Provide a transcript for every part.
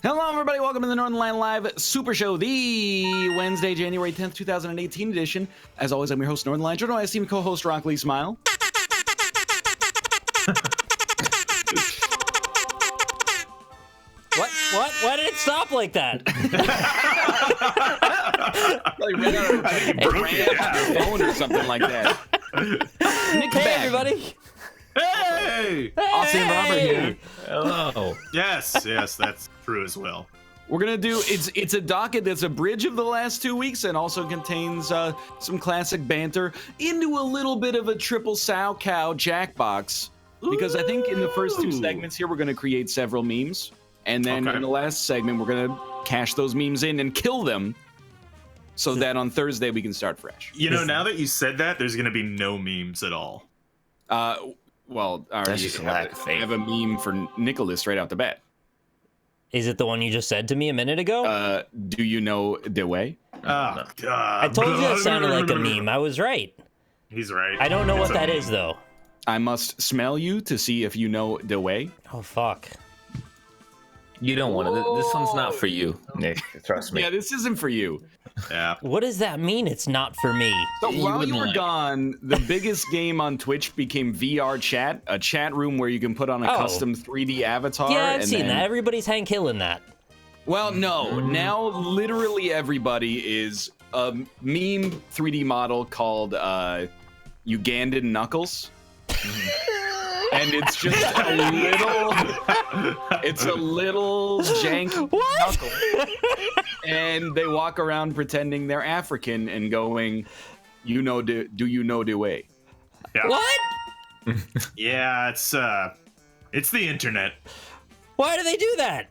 Hello, everybody. Welcome to the Northernlion Live Super Show, the Wednesday, January 10th, 2018 edition. As always, I'm your host, Northernlion, joined by my esteemed co-host, Rock Lee Smile. What? Why did it stop like that? Like ran out of phone or something like that. Nick Hey, back. everybody. Hey! Austin Robert here. Hello. Yes, that's true as well. We're gonna do it's a docket that's a bridge of the last 2 weeks and also contains some classic banter into a little bit of a triple sow cow jackbox. Because I think in the first two segments here we're gonna create several memes. And then in the last segment, we're going to cash those memes in and kill them so that on Thursday we can start fresh. You know, now that you said that, there's going to be no memes at all. Well, I already just a lack of faith. have a meme for Nicholas right out the bat. Is it the one you just said to me a minute ago? Do you know the way? Oh, God. I told you it sounded like a meme. I was right. He's right. I don't know It's what that a is, though. I must smell you to see if you know the way. Oh, fuck. You don't want it. This one's not for you, Nick. Trust me. Yeah, this isn't for you. Yeah. What does that mean? It's not for me. So while you were like it. gone, the biggest game on Twitch became VR Chat, a chat room where you can put on a custom 3D avatar. Yeah, I've and seen then- that. Everybody's Hank Hill in that. Well, no. Now, literally everybody is a meme 3D model called Ugandan Knuckles. And it's just a little jank knuckle. And they walk around pretending they're African and going, do you know the way? Yeah. What? Yeah, it's the internet. Why do they do that?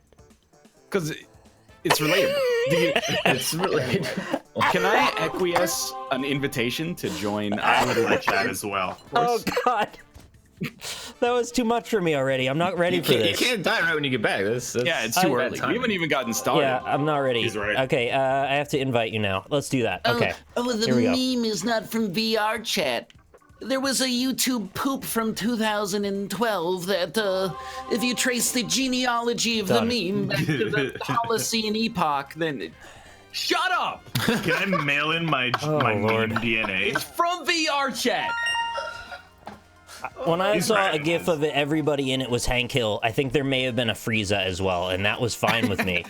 Because it's relatable. It's really. Can I acquiesce an invitation to join? I would like that as well. Oh, God. That was too much for me already. I'm not ready for You this. can't die right when you get back. That's Yeah, it's too early. We haven't even gotten started. Yeah, I'm not ready. He's right. Okay, I have to invite you now. Let's do that. Okay. The Here we go. meme is not from VR chat. There was a YouTube poop from 2012 that, if you trace the genealogy of Done. the meme back to the Holocene epoch, then Shut up! Can I mail in my meme Lord. DNA? It's from VR Chat. When I He's saw right. a gif of it, everybody in it was Hank Hill. I think there may have been a Frieza as well, and that was fine with me.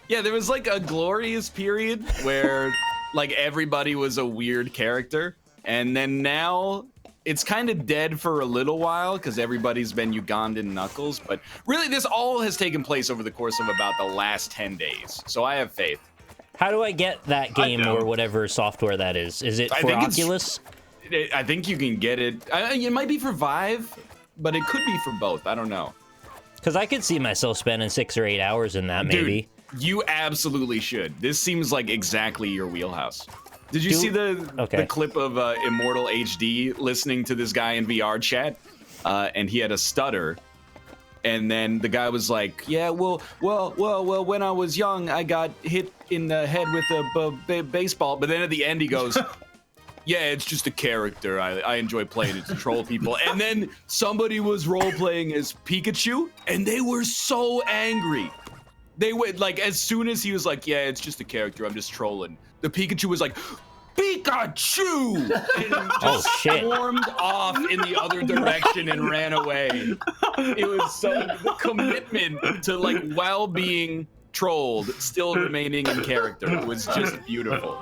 Yeah, there was like a glorious period where like everybody was a weird character, and then now it's kind of dead for a little while because everybody's been Ugandan Knuckles. But really, this all has taken place over the course of about the last 10 days. So I have faith. How do I get that game don't. or whatever software that is? Is it I for think it's- Oculus? I think you can get it. It might be for Vive, but it could be for both. I don't know. Because I could see myself spending 6 or 8 hours in that, maybe. Dude, you absolutely should. This seems like exactly your wheelhouse. Did you see the clip of Immortal HD listening to this guy in VR chat? And he had a stutter. And then the guy was like, yeah, well, when I was young, I got hit in the head with a baseball. But then at the end, he goes, yeah, it's just a character. I enjoy playing it to troll people. And then somebody was role-playing as Pikachu, and they were so angry. They went, like, as soon as he was like, yeah, it's just a character, I'm just trolling, the Pikachu was like, Pikachu! And just swarmed off in the other direction and ran away. It was so, the commitment to, like, while being trolled, still remaining in character. It was just beautiful.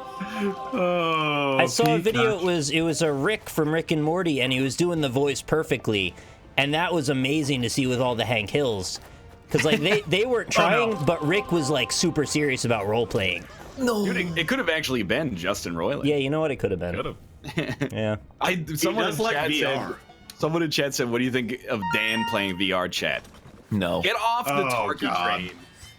Oh, I saw a video. It was a Rick from Rick and Morty, and he was doing the voice perfectly, and that was amazing to see with all the Hank Hills, because like they weren't trying, but Rick was like super serious about role playing. no. Dude, it could have actually been Justin Roiland. Yeah, you know what it could have been. Could've. Yeah. Someone in does like chat VR. said, someone in chat said, what do you think of Dan playing VR chat? No. Get off the Tarky God. train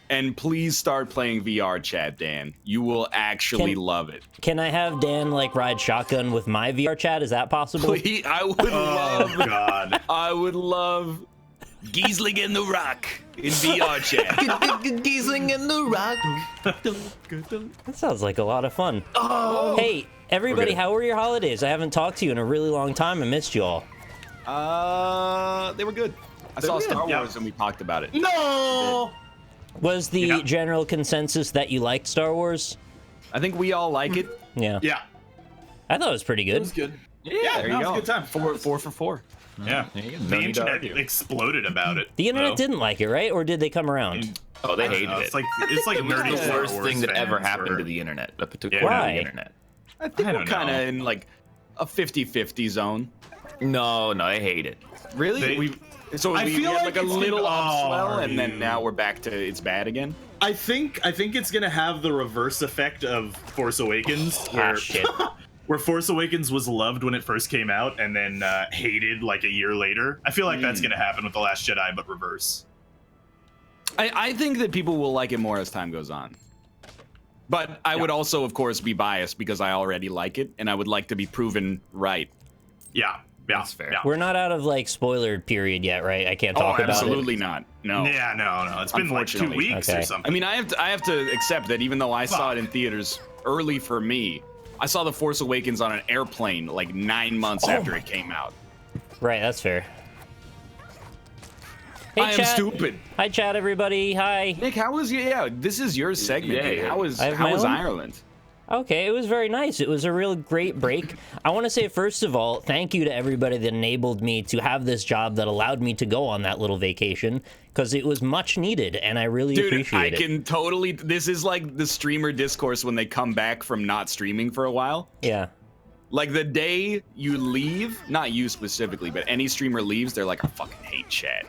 and please start playing VR chat, Dan. You will actually love it. Can I have Dan like ride shotgun with my VR chat? Is that possible? Please, I would Oh, love, God. I would love Giesling in the Rock in VR chat. Giesling in the rock. That sounds like a lot of fun. Oh. Hey, everybody, Okay. how were your holidays? I haven't talked to you in a really long time. I missed you all. They were good. I saw Star Yeah. Wars and we talked about it. No. Was the general consensus that you liked Star Wars? I think we all like it. Yeah. Yeah. I thought it was pretty good. It was good. Yeah, there you go. It was a good time. Four for four. Yeah. The internet exploded about it. The internet didn't like it, right? Or did they come around? Oh, they hated it. It's like nerdy the worst thing that ever happened to the internet. The internet. I think we're kind of in like a 50-50 zone. No, I hate it. Really? We feel had like a it's little been- upswell, and then now we're back to it's bad again. I think it's gonna have the reverse effect of Force Awakens, where shit. where Force Awakens was loved when it first came out and then hated like a year later. I feel like that's gonna happen with The Last Jedi, but reverse. I think that people will like it more as time goes on. But I would also, of course, be biased because I already like it, and I would like to be proven right. Yeah, That's fair. Yeah. We're not out of like spoiler period yet, right? I can't talk about it. Absolutely not. No. Yeah, no. It's been like 2 weeks or something. I mean, I have to accept that even though I saw it in theaters early for me, I saw The Force Awakens on an airplane like 9 months after it came out. Right, that's fair. Hey, I am chat. stupid. Hi, chat, everybody. Hi. Nick, how was your? Yeah, this is your segment. Yeah, Nick. yeah. How was I have my own? Ireland? Okay, it was very nice. It was a real great break. I want to say, first of all, thank you to everybody that enabled me to have this job that allowed me to go on that little vacation, because it was much needed, and I really appreciate it. I can totally. This is like the streamer discourse when they come back from not streaming for a while. Yeah. Like the day you leave, not you specifically, but any streamer leaves, they're like, I fucking hate chat.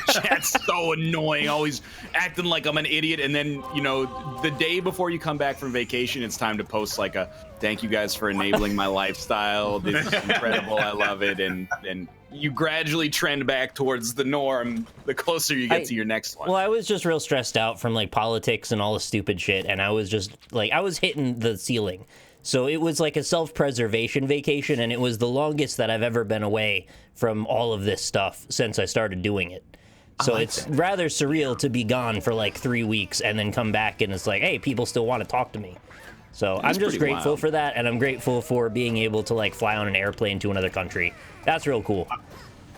Chat's so annoying, always acting like I'm an idiot. And then, you know, the day before you come back from vacation, it's time to post like a thank you guys for enabling my lifestyle. This is incredible. I love it. And you gradually trend back towards the norm the closer you get to your next one. Well, I was just real stressed out from like politics and all the stupid shit. And I was just like, I was hitting the ceiling. So it was like a self-preservation vacation, and it was the longest that I've ever been away from all of this stuff since I started doing it. So it's rather surreal to be gone for like 3 weeks and then come back and it's like, hey, people still want to talk to me. So I'm just grateful for that, and I'm grateful for being able to like fly on an airplane to another country. That's real cool.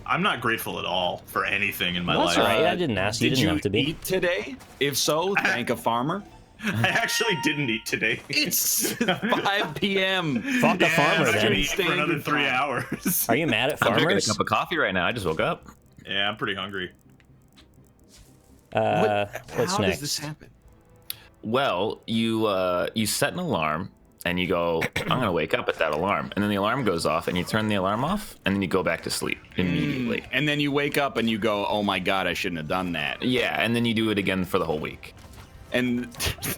I'm not grateful at all for anything in my life. That's all right. I didn't ask you. Did Didn't you have to be. eat today? If so, thank a farmer. I actually didn't eat today. It's 5 p.m. Fuck a farmer I'm then. gonna eat for another 3 hours. Are you mad at I'm drinking a farmers? cup of coffee right now. I just woke up. Yeah, I'm pretty hungry. What's How next? does this happen? Well, you set an alarm and you go, I'm gonna wake up at that alarm, and then the alarm goes off, and you turn the alarm off, and then you go back to sleep immediately. And then you wake up and you go, oh my god, I shouldn't have done that. Yeah, and then you do it again for the whole week. And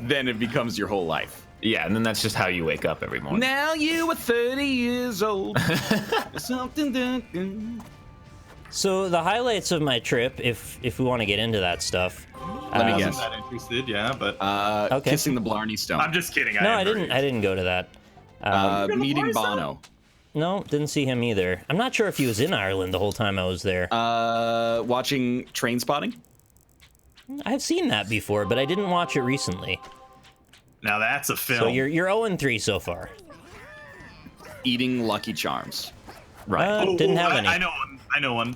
then it becomes your whole life. Yeah, and then that's just how you wake up every morning. Now you are 30 years old. Something So the highlights of my trip, if we want to get into that stuff. Let me I'm guess. not interested, yeah, but Okay. Kissing the Blarney Stone. I'm just kidding. No, I didn't go to that. Meeting Bono. No, didn't see him either. I'm not sure if he was in Ireland the whole time I was there. Watching Train Spotting. I've seen that before, but I didn't watch it recently. Now that's a film. So you're 0-3 so far. Eating Lucky Charms. Right. Didn't have any. I know one.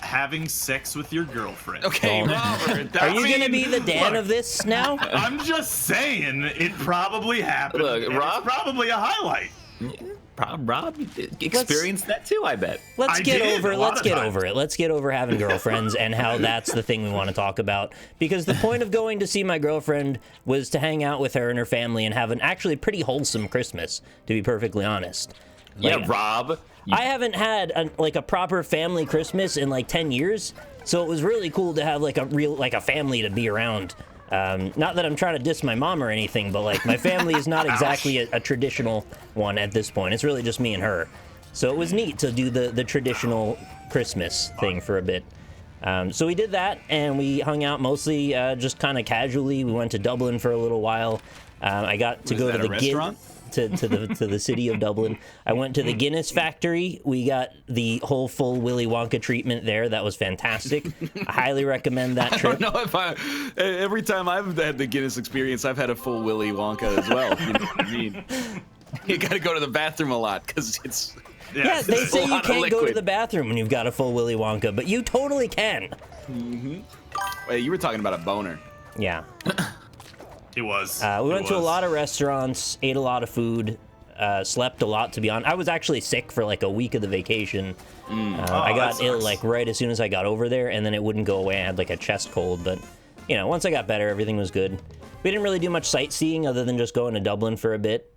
Having sex with your girlfriend. Okay, Oh. Robert. Are you gonna be the Dan of this now? I'm just saying, it probably happened. Look, and Rob- it's probably a highlight. Rob experienced that too, I bet. Let's I get did, over a it. lot Let's of get times. over it. Let's get over having girlfriends and how that's the thing we want to talk about. Because the point of going to see my girlfriend was to hang out with her and her family and have an actually pretty wholesome Christmas, to be perfectly honest. Yeah, Like, Rob. I haven't had a proper family Christmas in like 10 years, so it was really cool to have like a family to be around. Not that I'm trying to diss my mom or anything, but like my family is not exactly a traditional one at this point. It's really just me and her. So it was neat to do the traditional Christmas thing for a bit. So we did that, and we hung out mostly just kind of casually. We went to Dublin for a little while. I got to Was go that to a the restaurant? to the city of Dublin. I went to the Guinness factory. We got the whole full Willy Wonka treatment there. That was fantastic. I highly recommend that I trip. don't know if every time I've had the Guinness experience, I've had a full Willy Wonka as well. You know what I mean? You got to go to the bathroom a lot because it's. Yeah, they it's a say you lot of can't go to liquid. the bathroom when you've got a full Willy Wonka, but you totally can. Wait, you were talking about a boner. Yeah. It was. We went to a lot of restaurants, ate a lot of food, slept a lot, to be honest. I was actually sick for like a week of the vacation. I got ill like right as soon as I got over there, and then it wouldn't go away. I had like a chest cold, but you know, once I got better, everything was good. We didn't really do much sightseeing other than just going to Dublin for a bit.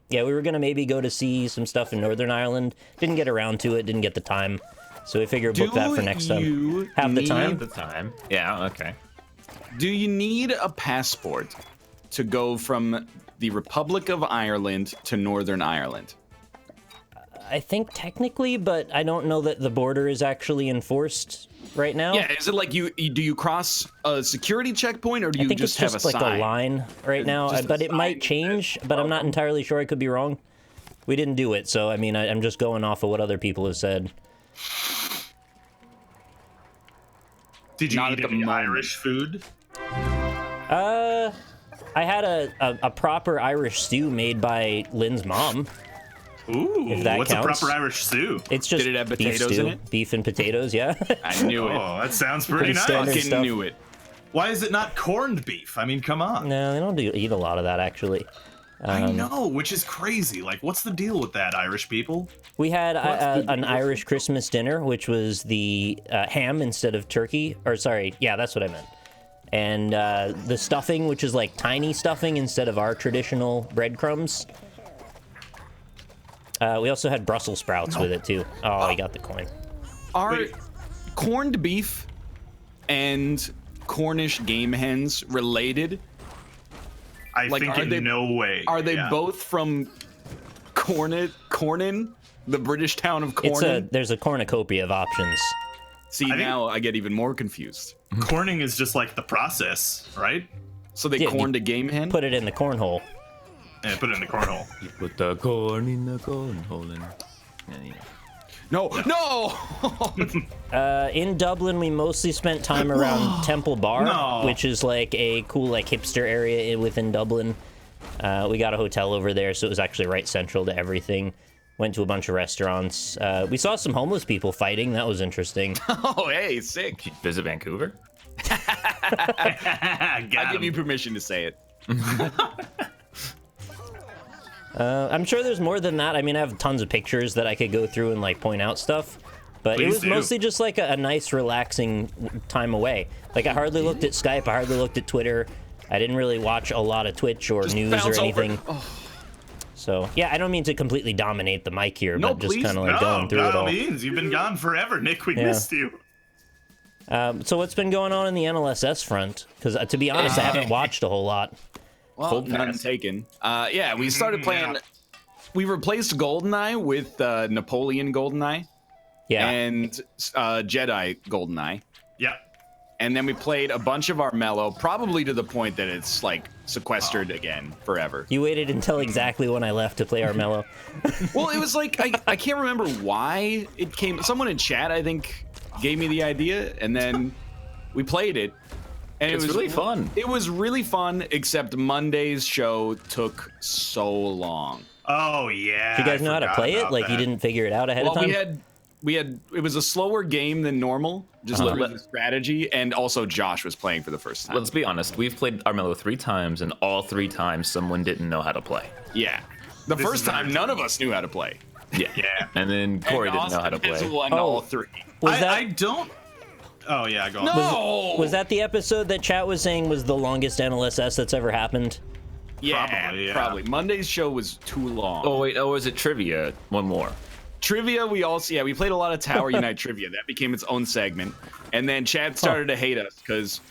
Yeah, we were going to maybe go to see some stuff in Northern Ireland. Didn't get around to it, didn't get the time. So we figured book that for next time. Have the time? Yeah, okay. Do you need a passport to go from the Republic of Ireland to Northern Ireland? I think technically, but I don't know that the border is actually enforced right now. Yeah, is it like do you cross a security checkpoint, or do you just have a sign? I think it's just like a line right now, but it might change, but I'm not entirely sure. I could be wrong. We didn't do it, so I mean, I'm just going off of what other people have said. Did you eat any Irish food? I had a proper Irish stew made by Lynn's mom. Ooh, if that what's counts. a proper Irish stew? It's just Did it have beef potatoes stew, in it? Beef and potatoes, yeah. I knew it. Oh, that sounds pretty nice. standard I stuff. knew it. Why is it not corned beef? I mean, come on. No, they don't eat a lot of that, actually. I know, which is crazy. Like, what's the deal with that, Irish people? We had an Irish Christmas dinner, which was the ham instead of turkey. Or, sorry, yeah, that's what I meant. And the stuffing, which is like tiny stuffing instead of our traditional breadcrumbs. We also had Brussels sprouts with it, too. Oh, I got the coin. Are corned beef and Cornish game hens related? I think in no way. Are they both from Cornyn, the British town of Cornyn? There's a cornucopia of options. See, now I get even more confused. Corning is just like the process, right? So they corned a game hen? Put it in the cornhole. Yeah, put it in the cornhole. You put the corn in the cornhole. No. In Dublin, we mostly spent time around Temple Bar, which is like a cool like hipster area within Dublin. We got a hotel over there, so it was actually right central to everything. Went to a bunch of restaurants. We saw some homeless people fighting. That was interesting. Oh, hey, sick. Did you visit Vancouver? I give you permission to say it. I'm sure there's more than that. I mean, I have tons of pictures that I could go through and like point out stuff. But it was mostly just like a nice, relaxing time away. Like I hardly looked at Skype. I hardly looked at Twitter. I didn't really watch a lot of Twitch or news or anything. So yeah, I don't mean to completely dominate the mic here, but just kind of like going through it all. No, means you've been gone forever, Nick. We missed you. So what's been going on in the NLSS front? Because to be honest, I haven't watched a whole lot. Well, none taken. Yeah, we started playing. We replaced GoldenEye with Napoleon GoldenEye. Yeah. And Jedi GoldenEye. Yeah. And then we played a bunch of Armello, probably to the point that it's like sequestered again forever. You waited until exactly when I left to play Armello. Well, it was like I can't remember why it came. Someone in chat, I think, gave me the idea, and then we played it. And it was really fun. It was really fun, except Monday's show took so long. Oh yeah. Do you guys know how to play it? Like you didn't figure it out ahead of time? We had it was a slower game than normal, just with strategy, and also Josh was playing for the first time. Let's be honest, we've played Armello 3 times, and all 3 times someone didn't know how to play. Yeah. The first time none of us knew how to play. Yeah. And then Corey didn't know how to play. All 3. I don't. Oh yeah, go on. No! Was that the episode that chat was saying was the longest NLSS that's ever happened? Yeah, probably. Monday's show was too long. Oh wait, was it trivia? One more. Trivia, we played a lot of Tower Unite trivia. That became its own segment. And then Chad started to hate us because,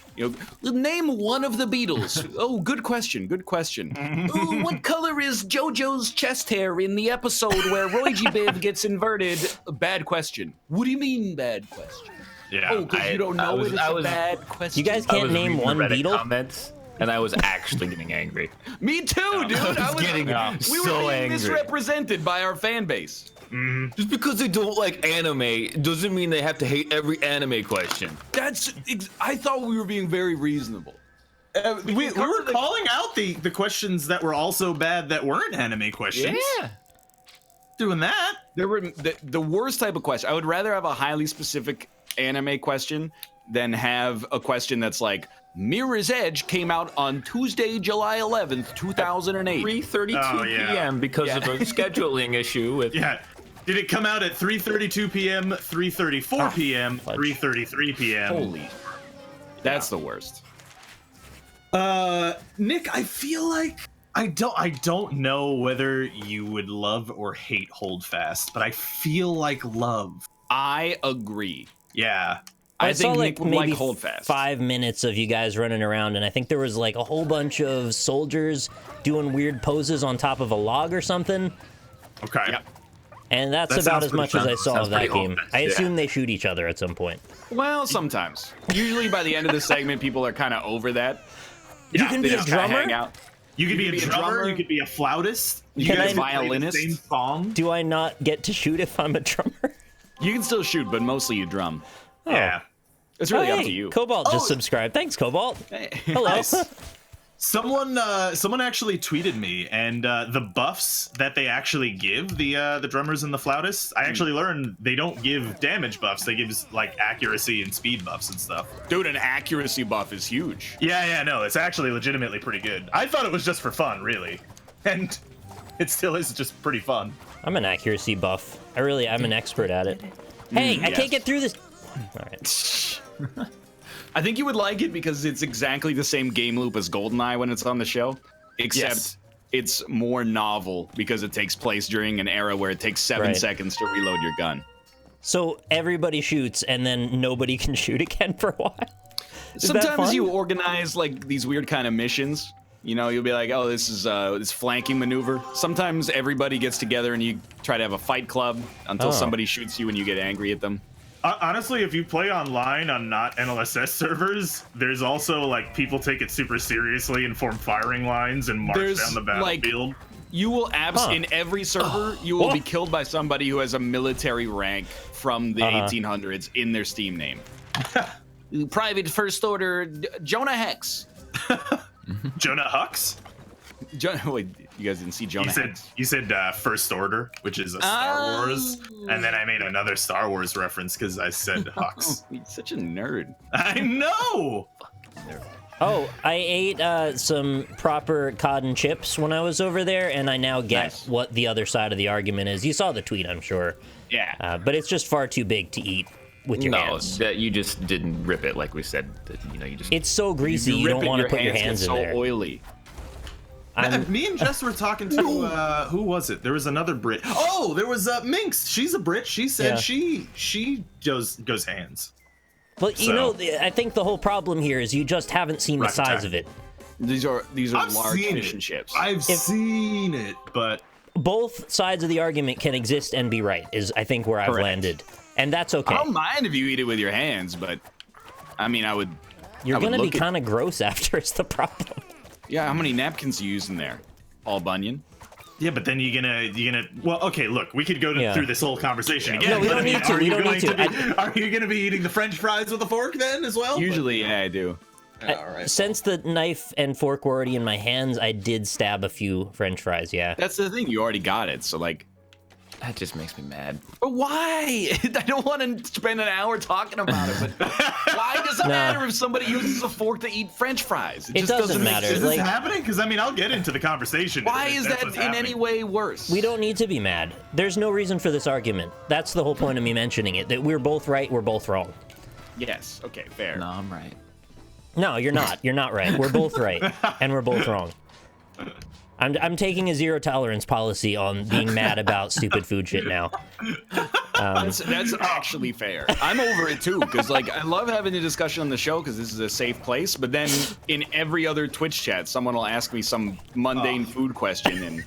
name one of the Beatles. Oh, good question. Ooh, what color is JoJo's chest hair in the episode where Roy G. Biv gets inverted? Bad question. What do you mean, bad question? Yeah. Oh, because you don't know it's a bad question. You guys can't name one Beatle? Comments, and I was actually getting angry. Me too, dude. I was getting we were being misrepresented by our fan base. Just because they don't like anime doesn't mean they have to hate every anime question. I thought we were being very reasonable. We were calling out the questions that were also bad that weren't anime questions. Yeah. Doing that. There were the worst type of question. I would rather have a highly specific anime question than have a question that's like, Mirror's Edge came out on Tuesday, July 11th, 2008. 3:32 p.m. because of a scheduling issue with. Yeah. Did it come out at 3:32 p.m., 3:34 p.m., fudge. 3:33 p.m.? Holy. That's the worst. Nick, I feel like I don't know whether you would love or hate Holdfast, but I feel like love. I agree. Yeah. I think saw Nick like would maybe like Holdfast. 5 minutes of you guys running around, and I think there was like a whole bunch of soldiers doing weird poses on top of a log or something. Okay. Yep. And that's That about sounds as much pretty as I fun. saw Sounds of that pretty game. Holdfast, I yeah. assume they shoot each other at some point. Well, sometimes. Usually by the end of the segment, people are kind of over that. You can They be a just kinda drummer? hang out. You could be a be a drummer, drummer. you could be a flautist, you Can guys I- could play the violinist? same song. Do I not get to shoot if I'm a drummer? You can still shoot, but mostly you drum. Yeah. It's really Oh, up hey, to you. Cobalt just Oh. subscribed. Thanks, Cobalt. Hey. Hello. Nice. Someone actually tweeted me, and the buffs that they actually give the drummers and the flautists, I actually learned they don't give damage buffs. They give like accuracy and speed buffs and stuff. Dude, an accuracy buff is huge. Yeah, no, it's actually legitimately pretty good. I thought it was just for fun, really, and it still is just pretty fun. I'm an accuracy buff. I'm an expert at it. Hey, I yes. can't get through this. All right. I think you would like it because it's exactly the same game loop as GoldenEye when it's on the show, except Yes. it's more novel because it takes place during an era where it takes 7 Right. seconds to reload your gun. So everybody shoots, and then nobody can shoot again for a while. Is that Sometimes fun? you organize like these weird kind of missions. You know, you'll be like, oh, this is this flanking maneuver. Sometimes everybody gets together and you try to have a fight club until Oh. somebody shoots you and you get angry at them. Honestly, if you play online on not NLSS servers, there's also like people take it super seriously and form firing lines and march There's, down the like, battlefield. You will in every server, you will be What? killed by somebody who has a military rank from the 1800s in their Steam name. Private First Order Jonah Hex. Jonah Hux? Wait, you guys didn't see Jonah Hex? You said First Order, which is a Star Wars, and then I made another Star Wars reference because I said Hux. You're such a nerd. I know. Oh, I ate some proper cod and chips when I was over there, and I now get Nice. what the other side of the argument is. You saw the tweet, I'm sure. Yeah. But it's just far too big to eat with your No, hands. that you just didn't rip it like we said. That, you just. It's so greasy, you rip don't it, want to put your get hands in so there. oily. Me and Jess were talking to who was it? There was another Brit. Oh, there was Minx. She's a Brit. She said Yeah. she goes hands. Well, you So- know, I think the whole problem here is you just haven't seen the Rocket size time. of it. These are I've large seen fish it. and chips. I've seen it, but Both sides of the argument can exist and be right, is I think where I've Correct. landed. And that's okay. I don't mind if you eat it with your hands, but I mean, I would. You're I would going to be look at- kind of gross after, is the problem. Yeah, how many napkins you use in there? All bunion? yeah, but then you're gonna. Well, okay, look, we could go Yeah. through this whole conversation again. No, we but don't I mean, need to, are we you don't going need to. be- Are you gonna be eating the French fries with a fork then as well? Usually, yeah, I do. All right. Since the knife and fork were already in my hands, I did stab a few French fries, yeah. That's the thing. You already got it, so like. that just makes me mad. But why? I don't want to spend an hour talking about it. But why does it No. matter if somebody uses a fork to eat French fries? It just doesn't make matter. Is sense. this like- happening? Because I mean, I'll get into the conversation. Why if is that's that what's in any happening. way worse? We don't need to be mad. There's no reason for this argument. That's the whole point of me mentioning it, that we're both right, we're both wrong. Yes. Okay. Fair. No, I'm right. No, you're not. You're not right. We're both right, and we're both wrong. I'm taking a zero tolerance policy on being mad about stupid food shit now. That's actually fair. I'm over it too, because like I love having a discussion on the show because this is a safe place. But then in every other Twitch chat, someone will ask me some mundane food question, and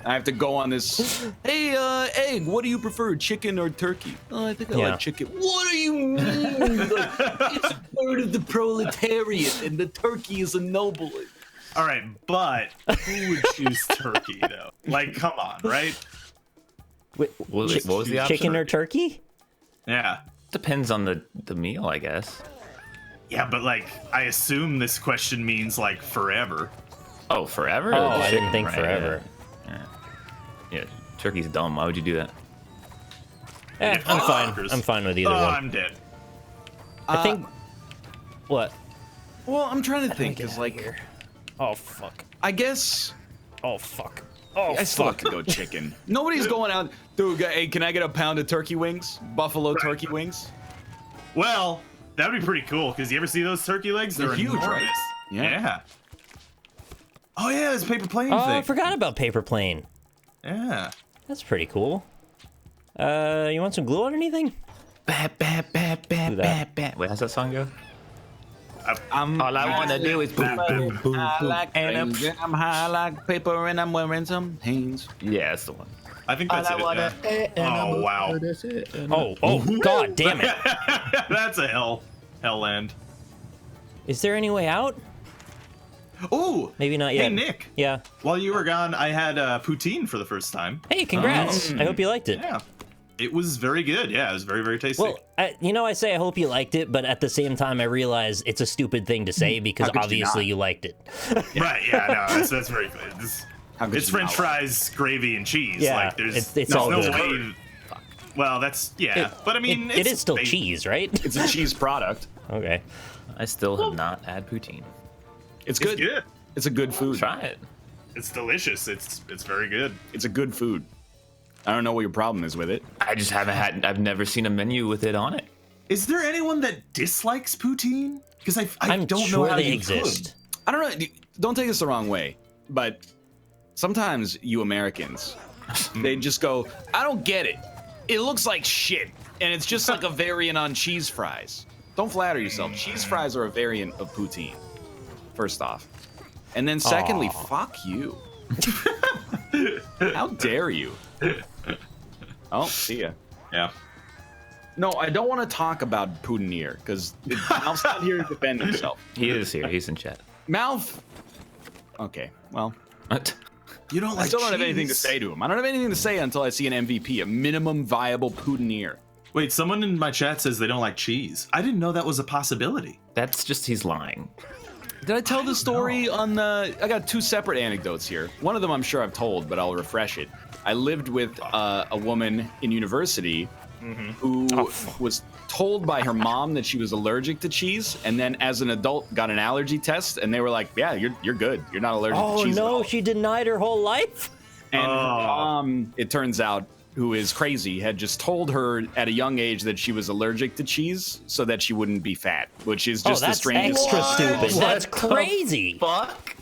I have to go on this. Hey, egg, what do you prefer, chicken or turkey? Oh, I think I Yeah. like chicken. What do you mean? Like, it's a part of the proletariat, and the turkey is a noble. All right, but who would choose turkey though? Like, come on, right? Wait, What was the option? chicken or turkey? Yeah. Depends on the meal, I guess. Yeah, but like, I assume this question means like forever. Oh, forever? Oh, The I didn't chicken, think right, forever. Yeah, turkey's dumb. Why would you do that? I'm fine. fuckers. I'm fine with either Oh, one. I'm dead. I think. What? Well, I'm trying to think, because, like... Here. Oh, fuck. I guess... Oh, fuck. Oh, I still have to go chicken. Nobody's going out... Dude, hey, can I get a pound of turkey wings? Buffalo turkey wings? Well, that would be pretty cool, because you ever see those turkey legs? They're huge, enormous. right? Yeah. Oh, yeah, this paper plane Oh, thing. I forgot about paper plane. Yeah. That's pretty cool. You want some glue on anything? Bat, bat, bat, bat, bat, bat. Wait, how's that song go? All I wanna do is boom, boom, boom, I boom. like And I'm high like paper and I'm wearing some jeans. yeah, that's the one. I think that's it. Yeah. Oh, wow. Oh, god damn it. That's a hell end. Is there any way out? Ooh! Maybe not yet. Hey, Nick. Yeah. While you were gone, I had poutine for the first time. Hey, congrats. I hope you liked it. Yeah. It was very good. Yeah, it was very, very tasty. Well, I say I hope you liked it, but at the same time, I realize it's a stupid thing to say because obviously you liked it. Right, yeah, no, that's very good. It's French fries, gravy, and cheese. Yeah, like, there's all no good. way. Well, that's, yeah. But I mean, it is still cheese, right? It's a cheese product. Okay. I still have not had poutine. It's good. It's good. It's a good food. Try it. It's delicious. It's very good. It's a good food. I don't know what your problem is with it. I just haven't had. I've never seen a menu with it on it. Is there anyone that dislikes poutine? Because I'm don't sure know how they you exist. I don't know. Don't take this the wrong way, but sometimes you Americans, they just go, I don't get it. It looks like shit, and it's just like a variant on cheese fries. Don't flatter yourself. Cheese fries are a variant of poutine, first off. And then secondly, fuck you. How dare you? Oh, see ya. Yeah. No, I don't want to talk about Poutine because Malph's not here to defend himself. He is here. He's in chat. Malph. Okay, well, What? You don't I like still don't have anything to cheese? say to him. I don't have anything to say until I see an MVP, a minimum viable Poutine. Wait, someone in my chat says they don't like cheese. I didn't know that was a possibility. That's just he's lying. Did I tell the story on the... I got two separate anecdotes here. One of them I'm sure I've told, but I'll refresh it. I lived with a woman in university who was told by her mom that she was allergic to cheese, and then as an adult got an allergy test, and they were like, yeah, you're good. You're not allergic to cheese at all. She denied her whole life? And her mom, it turns out, who is crazy, had just told her at a young age that she was allergic to cheese so that she wouldn't be fat, which is just the strangest. Extra stupid. That's crazy. Fuck.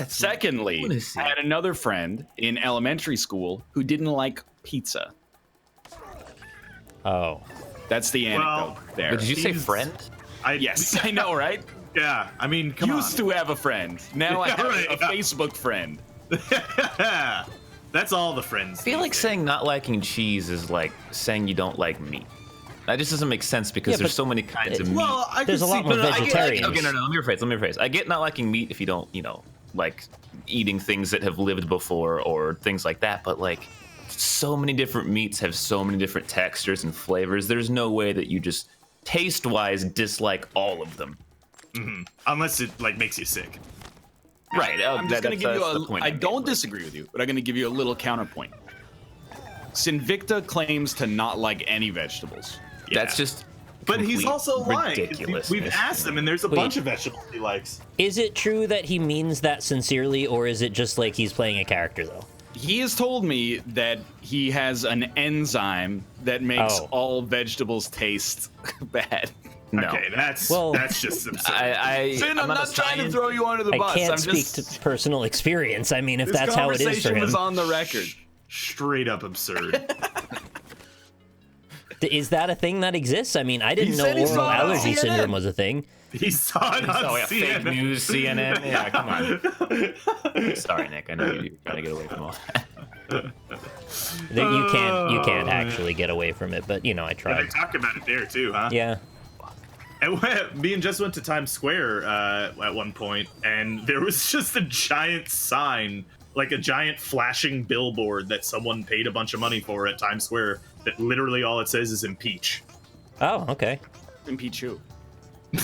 Secondly, I had another friend in elementary school who didn't like pizza. Oh. That's the anecdote there. Did you say friend? Yes, I know, right? Yeah, I mean, come Used to have a friend. Now I have right, a Facebook friend. on. That's all the friends. I feel like saying not liking cheese is like saying you don't like meat. That just doesn't make sense because there's so many kinds of meat. Well, I There's could a lot see- more no, no, I get- vegetarians. Okay, no, let me rephrase. I get not liking meat if you don't, like eating things that have lived before or things like that, but like so many different meats have so many different textures and flavors. There's no way that you just taste-wise dislike all of them. Unless it like makes you sick. Right. I'm just going to give you I don't disagree with you, but I'm going to give you a little counterpoint. Sinvicta claims to not like any vegetables. That's just. But he's also lying. Ridiculous. We've asked him, and there's a bunch of vegetables he likes. Is it true that he means that sincerely, or is it just like he's playing a character, though? He has told me that he has an enzyme that makes all vegetables taste bad. No. Okay, that's just absurd. Finn, I'm not trying to throw you under the bus. I can't I'm speak just... to personal experience. I mean, if This that's how it is for conversation him. was on the record. Straight up absurd. Is that a thing that exists? I mean, I didn't know said he oral saw it on allergy CNN. syndrome was a thing. He saw it on Fake CNN. news, CNN. Yeah, come on. Sorry, Nick. I know you're trying to get away from all that. You can't actually get away from it, but I Yeah, they tried. talk about it there too, huh? Yeah. And me and Jess went to Times Square at one point, and there was just a giant sign, like a giant flashing billboard that someone paid a bunch of money for at Times Square. That literally all it says is impeach. Oh, okay. Impeach who?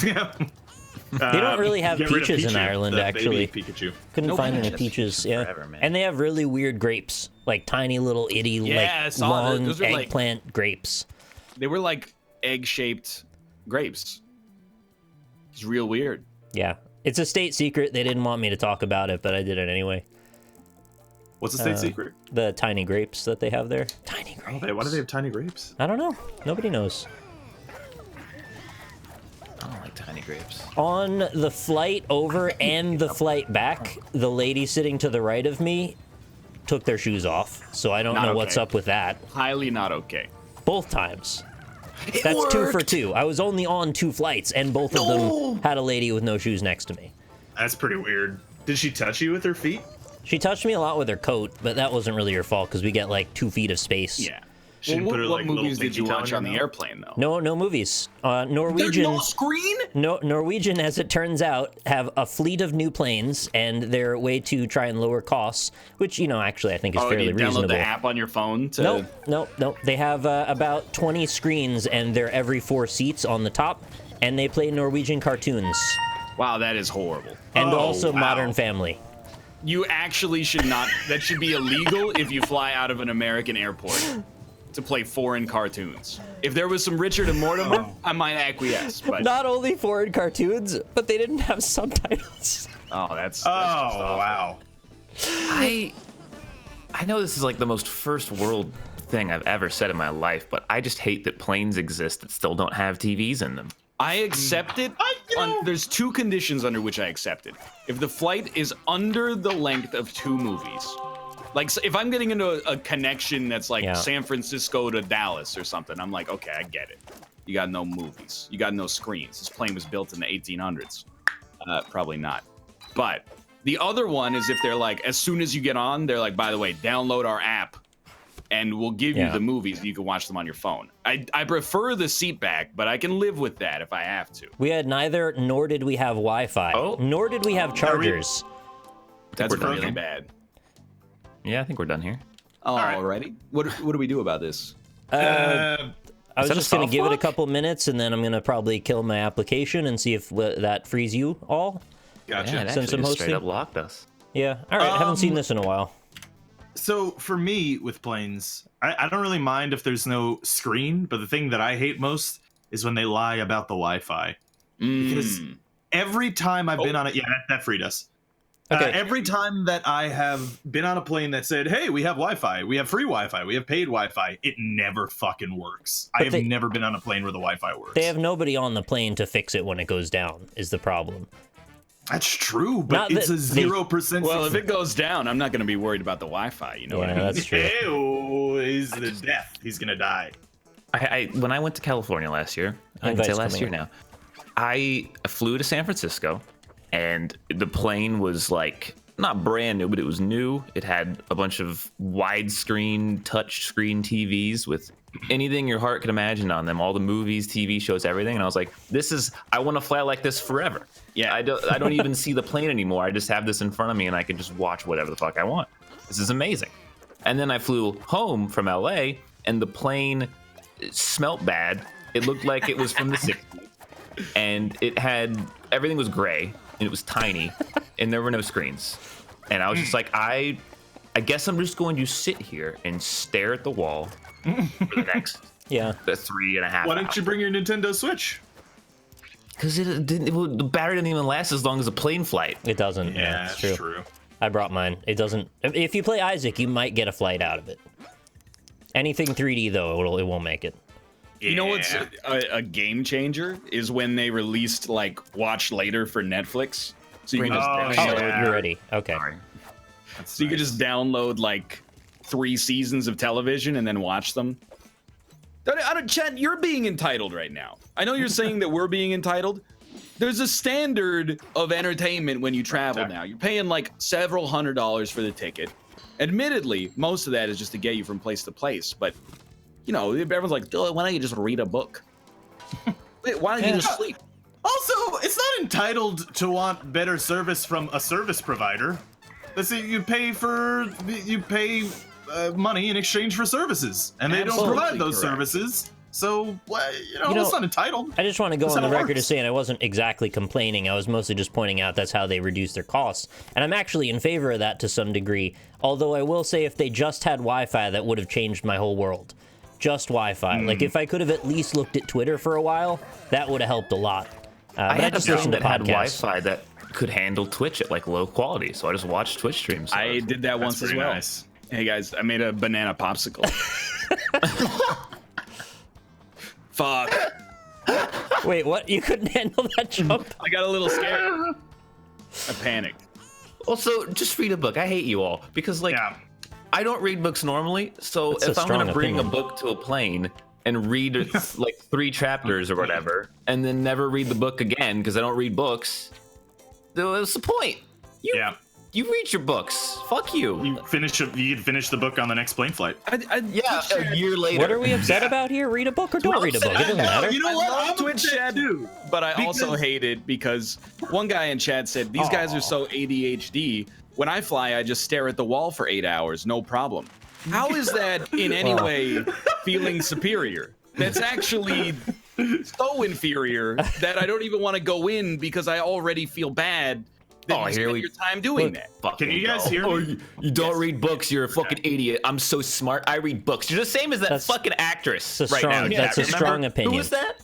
Yeah. They don't really have Get rid of peaches in Pichu, Ireland, the actually. baby Pikachu. Couldn't find any peaches. peaches. Yeah. Forever, man. And they have really weird grapes, like tiny little I like saw long those are like- eggplant grapes. They were like egg-shaped grapes. It's real weird. Yeah. It's a state secret. They didn't want me to talk about it, but I did it anyway. What's the state secret? The tiny grapes that they have there. Tiny grapes. Why do they have tiny grapes? I don't know. Nobody knows. I don't like tiny grapes. On the flight over and the flight back, the lady sitting to the right of me took their shoes off. So I don't know what's up with that. Highly not okay. Both times. That's 2 for 2. I was only on 2 flights, and both of them had a lady with no shoes next to me. That's pretty weird. Did she touch you with her feet? She touched me a lot with her coat, but that wasn't really her fault because we get like 2 feet of space. Yeah. She didn't put her, What like, movies little did you pinky toe watch in on your the mouth? airplane, though? No movies. Norwegian. There's no screen? Norwegian, as it turns out, have a fleet of new planes, and they're way to try and lower costs, which, you know, actually I think is fairly you download reasonable. the app on your phone to... Nope. They have about 20 screens, and they're every 4 seats on the top, and they play Norwegian cartoons. Wow, that is horrible. And also Modern Family. You actually should not... That should be illegal if you fly out of an American airport to play foreign cartoons. If there was some Richard and Mortimer, I might acquiesce, but... Not only foreign cartoons, but they didn't have subtitles. Oh, that's Oh, just awful. wow. I know this is like the most first world thing I've ever said in my life, but I just hate that planes exist that still don't have TVs in them. I accept it. There's 2 conditions under which I accept it. If the flight is under the length of 2 movies. Like, if I'm getting into a connection that's like San Francisco to Dallas or something, I'm like, okay, I get it. You got no movies. You got no screens. This plane was built in the 1800s. Probably not. But the other one is if they're like, as soon as you get on, they're like, by the way, download our app and we'll give you the movies. You can watch them on your phone. I prefer the seat back, but I can live with that if I have to. We had neither, nor did we have Wi-Fi. Nor did we have chargers. That's we're done really here. bad. Yeah, I think we're done here. Alrighty. What do we do about this? I was that a just going to soft give it a lock? couple minutes, and then I'm going to probably kill my application and see if that frees you all. Gotcha. Yeah, it Since actually I'm just straight hosting. up locked us. Yeah. All right. I haven't seen this in a while. So for me with planes, I don't really mind if there's no screen, but the thing that I hate most is when they lie about the Wi-Fi. Because every time I've been on it, that freed us. Okay. Every time that I have been on a plane that said, hey, we have Wi-Fi, we have free Wi-Fi, we have paid Wi-Fi, it never fucking works. I have never been on a plane where the Wi-Fi works. They have nobody on the plane to fix it when it goes down, is the problem. That's true, but Not it's a that they- 0%. Well, if it goes down, I'm not going to be worried about the Wi-Fi. You know what I mean? That's true. Ew, he's the death. He's gonna die. When I went to California last year, I can say Invite's last coming year now, I flew to San Francisco, and the plane was like not brand new, but it was new. It had a bunch of widescreen, touch screen TVs with anything your heart could imagine on them, all the movies, TV shows, everything. And I was like, I want to fly like this forever. Yeah, I don't even see the plane anymore. I just have this in front of me and I can just watch whatever the fuck I want. This is amazing. And then I flew home from LA and the plane smelt bad. It looked like it was from the 60s. And everything was gray and it was tiny and there were no screens. And I was just like, I guess I'm just going to sit here and stare at the wall for the next 3.5 Why don't you bring your Nintendo Switch? Because the battery didn't even last as long as a plane flight. It doesn't. Yeah, it's that's true. true. I brought mine. It doesn't. If you play Isaac, you might get a flight out of it. Anything 3D though, it won't make it. You know what's a game changer is when they released like Watch Later for Netflix. So you can just You're ready. Okay. Sorry. So you could just download like 3 seasons of television and then watch them. Chad, you're being entitled right now. I know you're saying that we're being entitled. There's a standard of entertainment when you travel now. You're paying like several $100s for the ticket. Admittedly, most of that is just to get you from place to place. But, you know, everyone's like, oh, why don't you just read a book? Why don't you just sleep? Also, it's not entitled to want better service from a service provider. Let's say you pay money in exchange for services, and they don't provide those services. So, it's not entitled. I just want to go That's on the how it record as works. saying I wasn't exactly complaining. I was mostly just pointing out that's how they reduce their costs. And I'm actually in favor of that to some degree. Although I will say if they just had Wi-Fi, that would have changed my whole world. Just Wi-Fi. Like, if I could have at least looked at Twitter for a while, that would have helped a lot. But I had a just phone listen to that had podcasts. Wi-Fi that could handle Twitch at like low quality, so I just watched Twitch streams. I did that once as well. Nice. Hey guys, I made a banana popsicle. Fuck. Wait, what? You couldn't handle that jump? I got a little scared. I panicked. Also, just read a book. I hate you all because like I don't read books normally, so That's a if I'm gonna strong bring opinion. a book to a plane and read like 3 chapters or whatever, and then never read the book again because I don't read books, what's the point? You read your books. Fuck you. You could finish the book on the next plane flight. Yeah, a year later. What are we upset about here? Read a book or don't read a book. It doesn't matter. You know what? I love I'm Twitch upset chat too. but I also hate it because one guy in chat said these guys are so ADHD. When I fly, I just stare at the wall for 8 hours, no problem. How is that in any way feeling superior? That's actually so inferior that I don't even want to go in because I already feel bad that you spend your time doing that. Can you guys hear me? Oh, you don't read books. You're a fucking idiot. I'm so smart. I read books. You're the same as that fucking actress That's a right now. strong- that's a strong opinion. Who was that?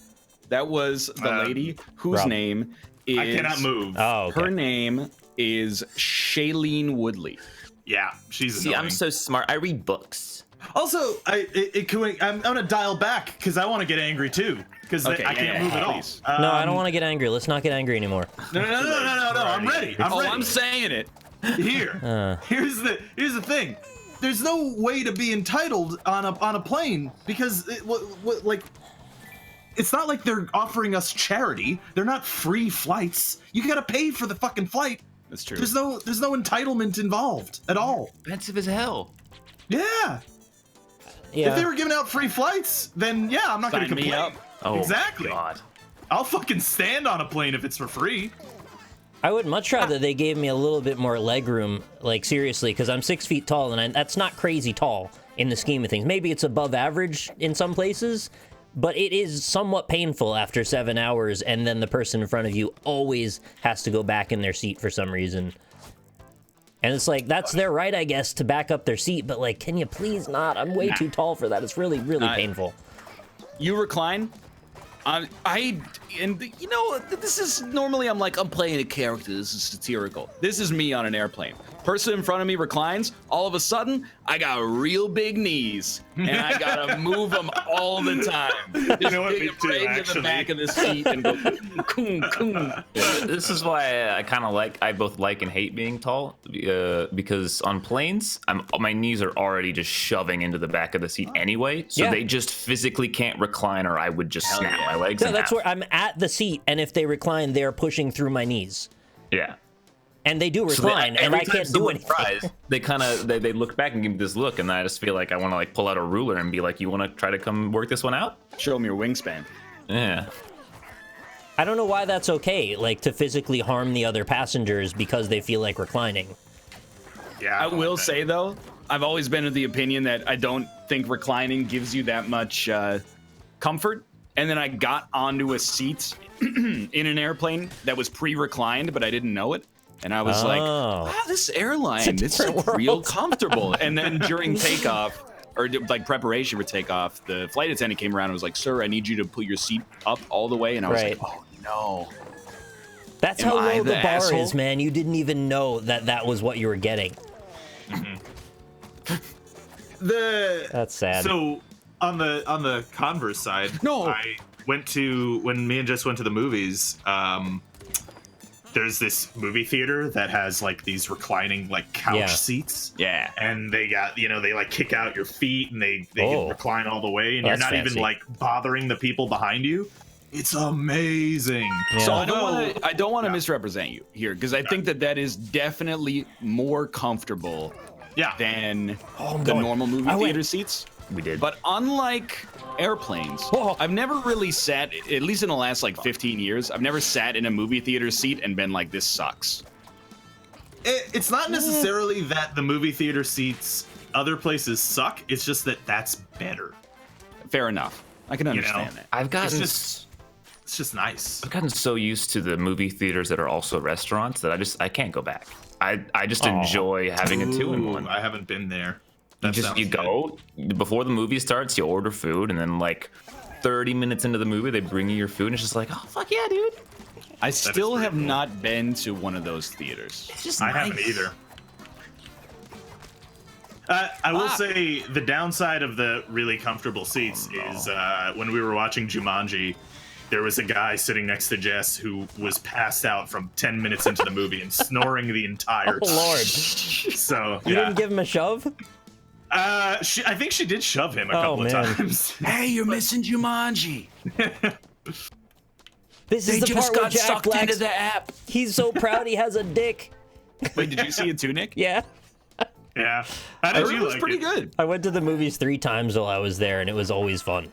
That was the lady whose Rob. name is... I cannot move. Oh, okay. Her name is Shailene Woodley. Yeah, she's See, annoying. I'm so smart. I read books. Also, I'm gonna dial back because I want to get angry too because Okay, I can't move at all. please. No, I don't want to get angry. Let's not get angry anymore. No. I'm ready. I'm ready. I'm saying it. Here. Here's the thing. There's no way to be entitled on a plane because it's not like they're offering us charity. They're not free flights. You gotta pay for the fucking flight. That's true. There's no entitlement involved at all. Expensive as hell. Yeah. Yeah. If they were giving out free flights, then yeah, I'm not gonna Sign me complain. up. Oh, Exactly. God. I'll fucking stand on a plane if it's for free. I would much rather they gave me a little bit more leg room, like seriously, because I'm 6 feet tall, and that's not crazy tall in the scheme of things. Maybe it's above average in some places, but it is somewhat painful after 7 hours, and then the person in front of you always has to go back in their seat for some reason. And it's like, that's their right, I guess, to back up their seat, but like, can you please not? I'm way too tall for that. It's really, really painful. You recline? And you know, this is normally I'm playing a character. This is satirical. This is me on an airplane. Person in front of me reclines. All of a sudden, I got real big knees, and I gotta move them all the time. Just know what, dig me them too, right into actually. the back of the seat and go. Coom, coom. This is why I both like and hate being tall, because on planes, my knees are already just shoving into the back of the seat anyway, so Yeah. they just physically can't recline, or I would just snap my legs. No, in that's half. where I'm at the seat, and if they recline, they're pushing through my knees. Yeah. And they do So recline, and every I time can't do someone anything. tries, they kind of they look back and give me this look, and I just feel like I want to like pull out a ruler and be like, "You want to try to come work this one out?" Show them your wingspan. Yeah. I don't know why that's okay, like to physically harm the other passengers because they feel like reclining. Yeah. I will say though, I've always been of the opinion that I don't think reclining gives you that much comfort. And then I got onto a seat in an airplane that was pre-reclined, but I didn't know it. And I was like, Oh. wow, this airline, this is different real world. comfortable. And then during takeoff, or like preparation for takeoff, the flight attendant came around and was like, sir, I need you to put your seat up all the way. And I was Right. like, oh no. That's Am how I low the the bar asshole? is, man. You didn't even know that that was what you were getting. That's sad. So on the Converse side, No. I went to when me and Jess went to the movies. There's this movie theater that has like these reclining like couch Yeah. seats. Yeah. And they got, they like kick out your feet and they Oh. can recline all the way and Oh, you're that's not fancy. even like bothering the people behind you. It's amazing. Yeah. So Although- I don't want to misrepresent you here because I think that is definitely more comfortable Yeah. than I'm the going. normal movie I went. theater seats. We did. But unlike airplanes, Whoa. I've never really sat, at least in the last like 15 years, I've never sat in a movie theater seat and been like, this sucks. It's not necessarily that the movie theater seats other places suck. It's just that that's better. Fair enough. I can understand that. I've gotten It's just nice. I've gotten so used to the movie theaters that are also restaurants that I can't go back. I just enjoy having a two-in-one. I haven't been there. You sounds go before the movie starts, you order food, and then like 30 minutes into the movie, they bring you your food, and it's just like, oh fuck yeah, dude. I still have not been to one of those theaters. It's just I haven't either. I will say the downside of the really comfortable seats is when we were watching Jumanji, there was a guy sitting next to Jess who was passed out from 10 minutes into the movie and snoring the entire time. Oh, Lord. So You didn't give him a shove? I think she did shove him a couple of times. Hey, you're missing Jumanji. This They is the just part where got Jack sucked Black's, into the app. he's so proud he has a dick. Wait, did you see it too, Nick? Yeah. Yeah. How I did heard you it was like pretty it? good. I went to the movies 3 times while I was there, and it was always fun.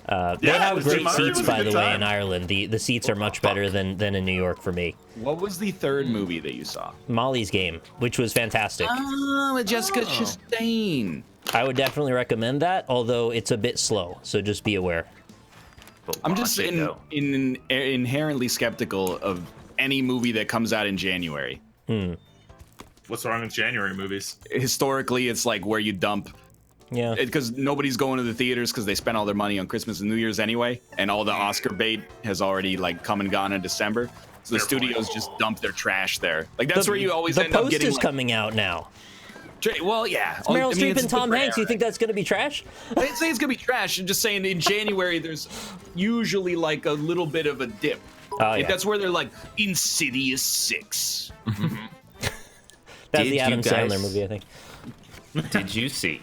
They Yeah, have great Jumanji seats, was a by good the way, time. in Ireland. The seats are much better than in New York for me. What was the third movie that you saw? Molly's Game, which was fantastic. Oh, with Jessica Chastain. I would definitely recommend that, although it's a bit slow, so just be aware. I'm just inherently skeptical of any movie that comes out in January. What's wrong with January movies? Historically, it's like where you dump, Yeah. because nobody's going to the theaters because they spent all their money on Christmas and New Year's anyway, and all the Oscar bait has already like come and gone in December. So the studios just dump their trash there. Like that's where you always end up getting. The poster's Like, coming out now. well, yeah. Meryl I mean, Streep it's and Tom different Hanks. You era. think that's going to be trash? I didn't say it's gonna be trash. I'm just saying in January there's usually like a little bit of a dip. Oh, yeah. That's where they're like Insidious 6. That's Did the you Adam guys- Sandler movie, I think. Did you see?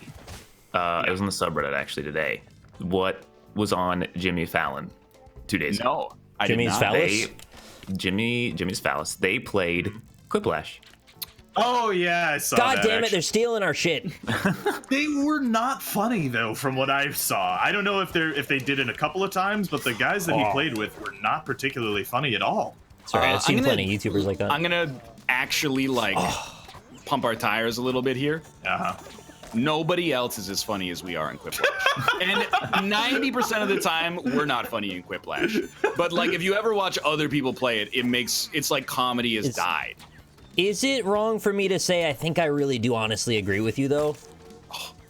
It was on the subreddit actually today. What was on Jimmy Fallon 2 days ago? No, I did Jimmy's not. Phallus? Jimmy's Phallus. They played Quiplash. Oh yeah, I saw God that. damn it, actually. they're stealing our shit. They were not funny though, from what I saw. I don't know if they did it a couple of times, but the guys that he played with were not particularly funny at all. Sorry, I've seen I'm gonna- plenty of YouTubers like that. I'm gonna actually like pump our tires a little bit here. Nobody else is as funny as we are in Quiplash. And 90% of the time, we're not funny in Quiplash. But like, if you ever watch other people play it, it's like comedy has died. Is it wrong for me to say I think I really do honestly agree with you, though?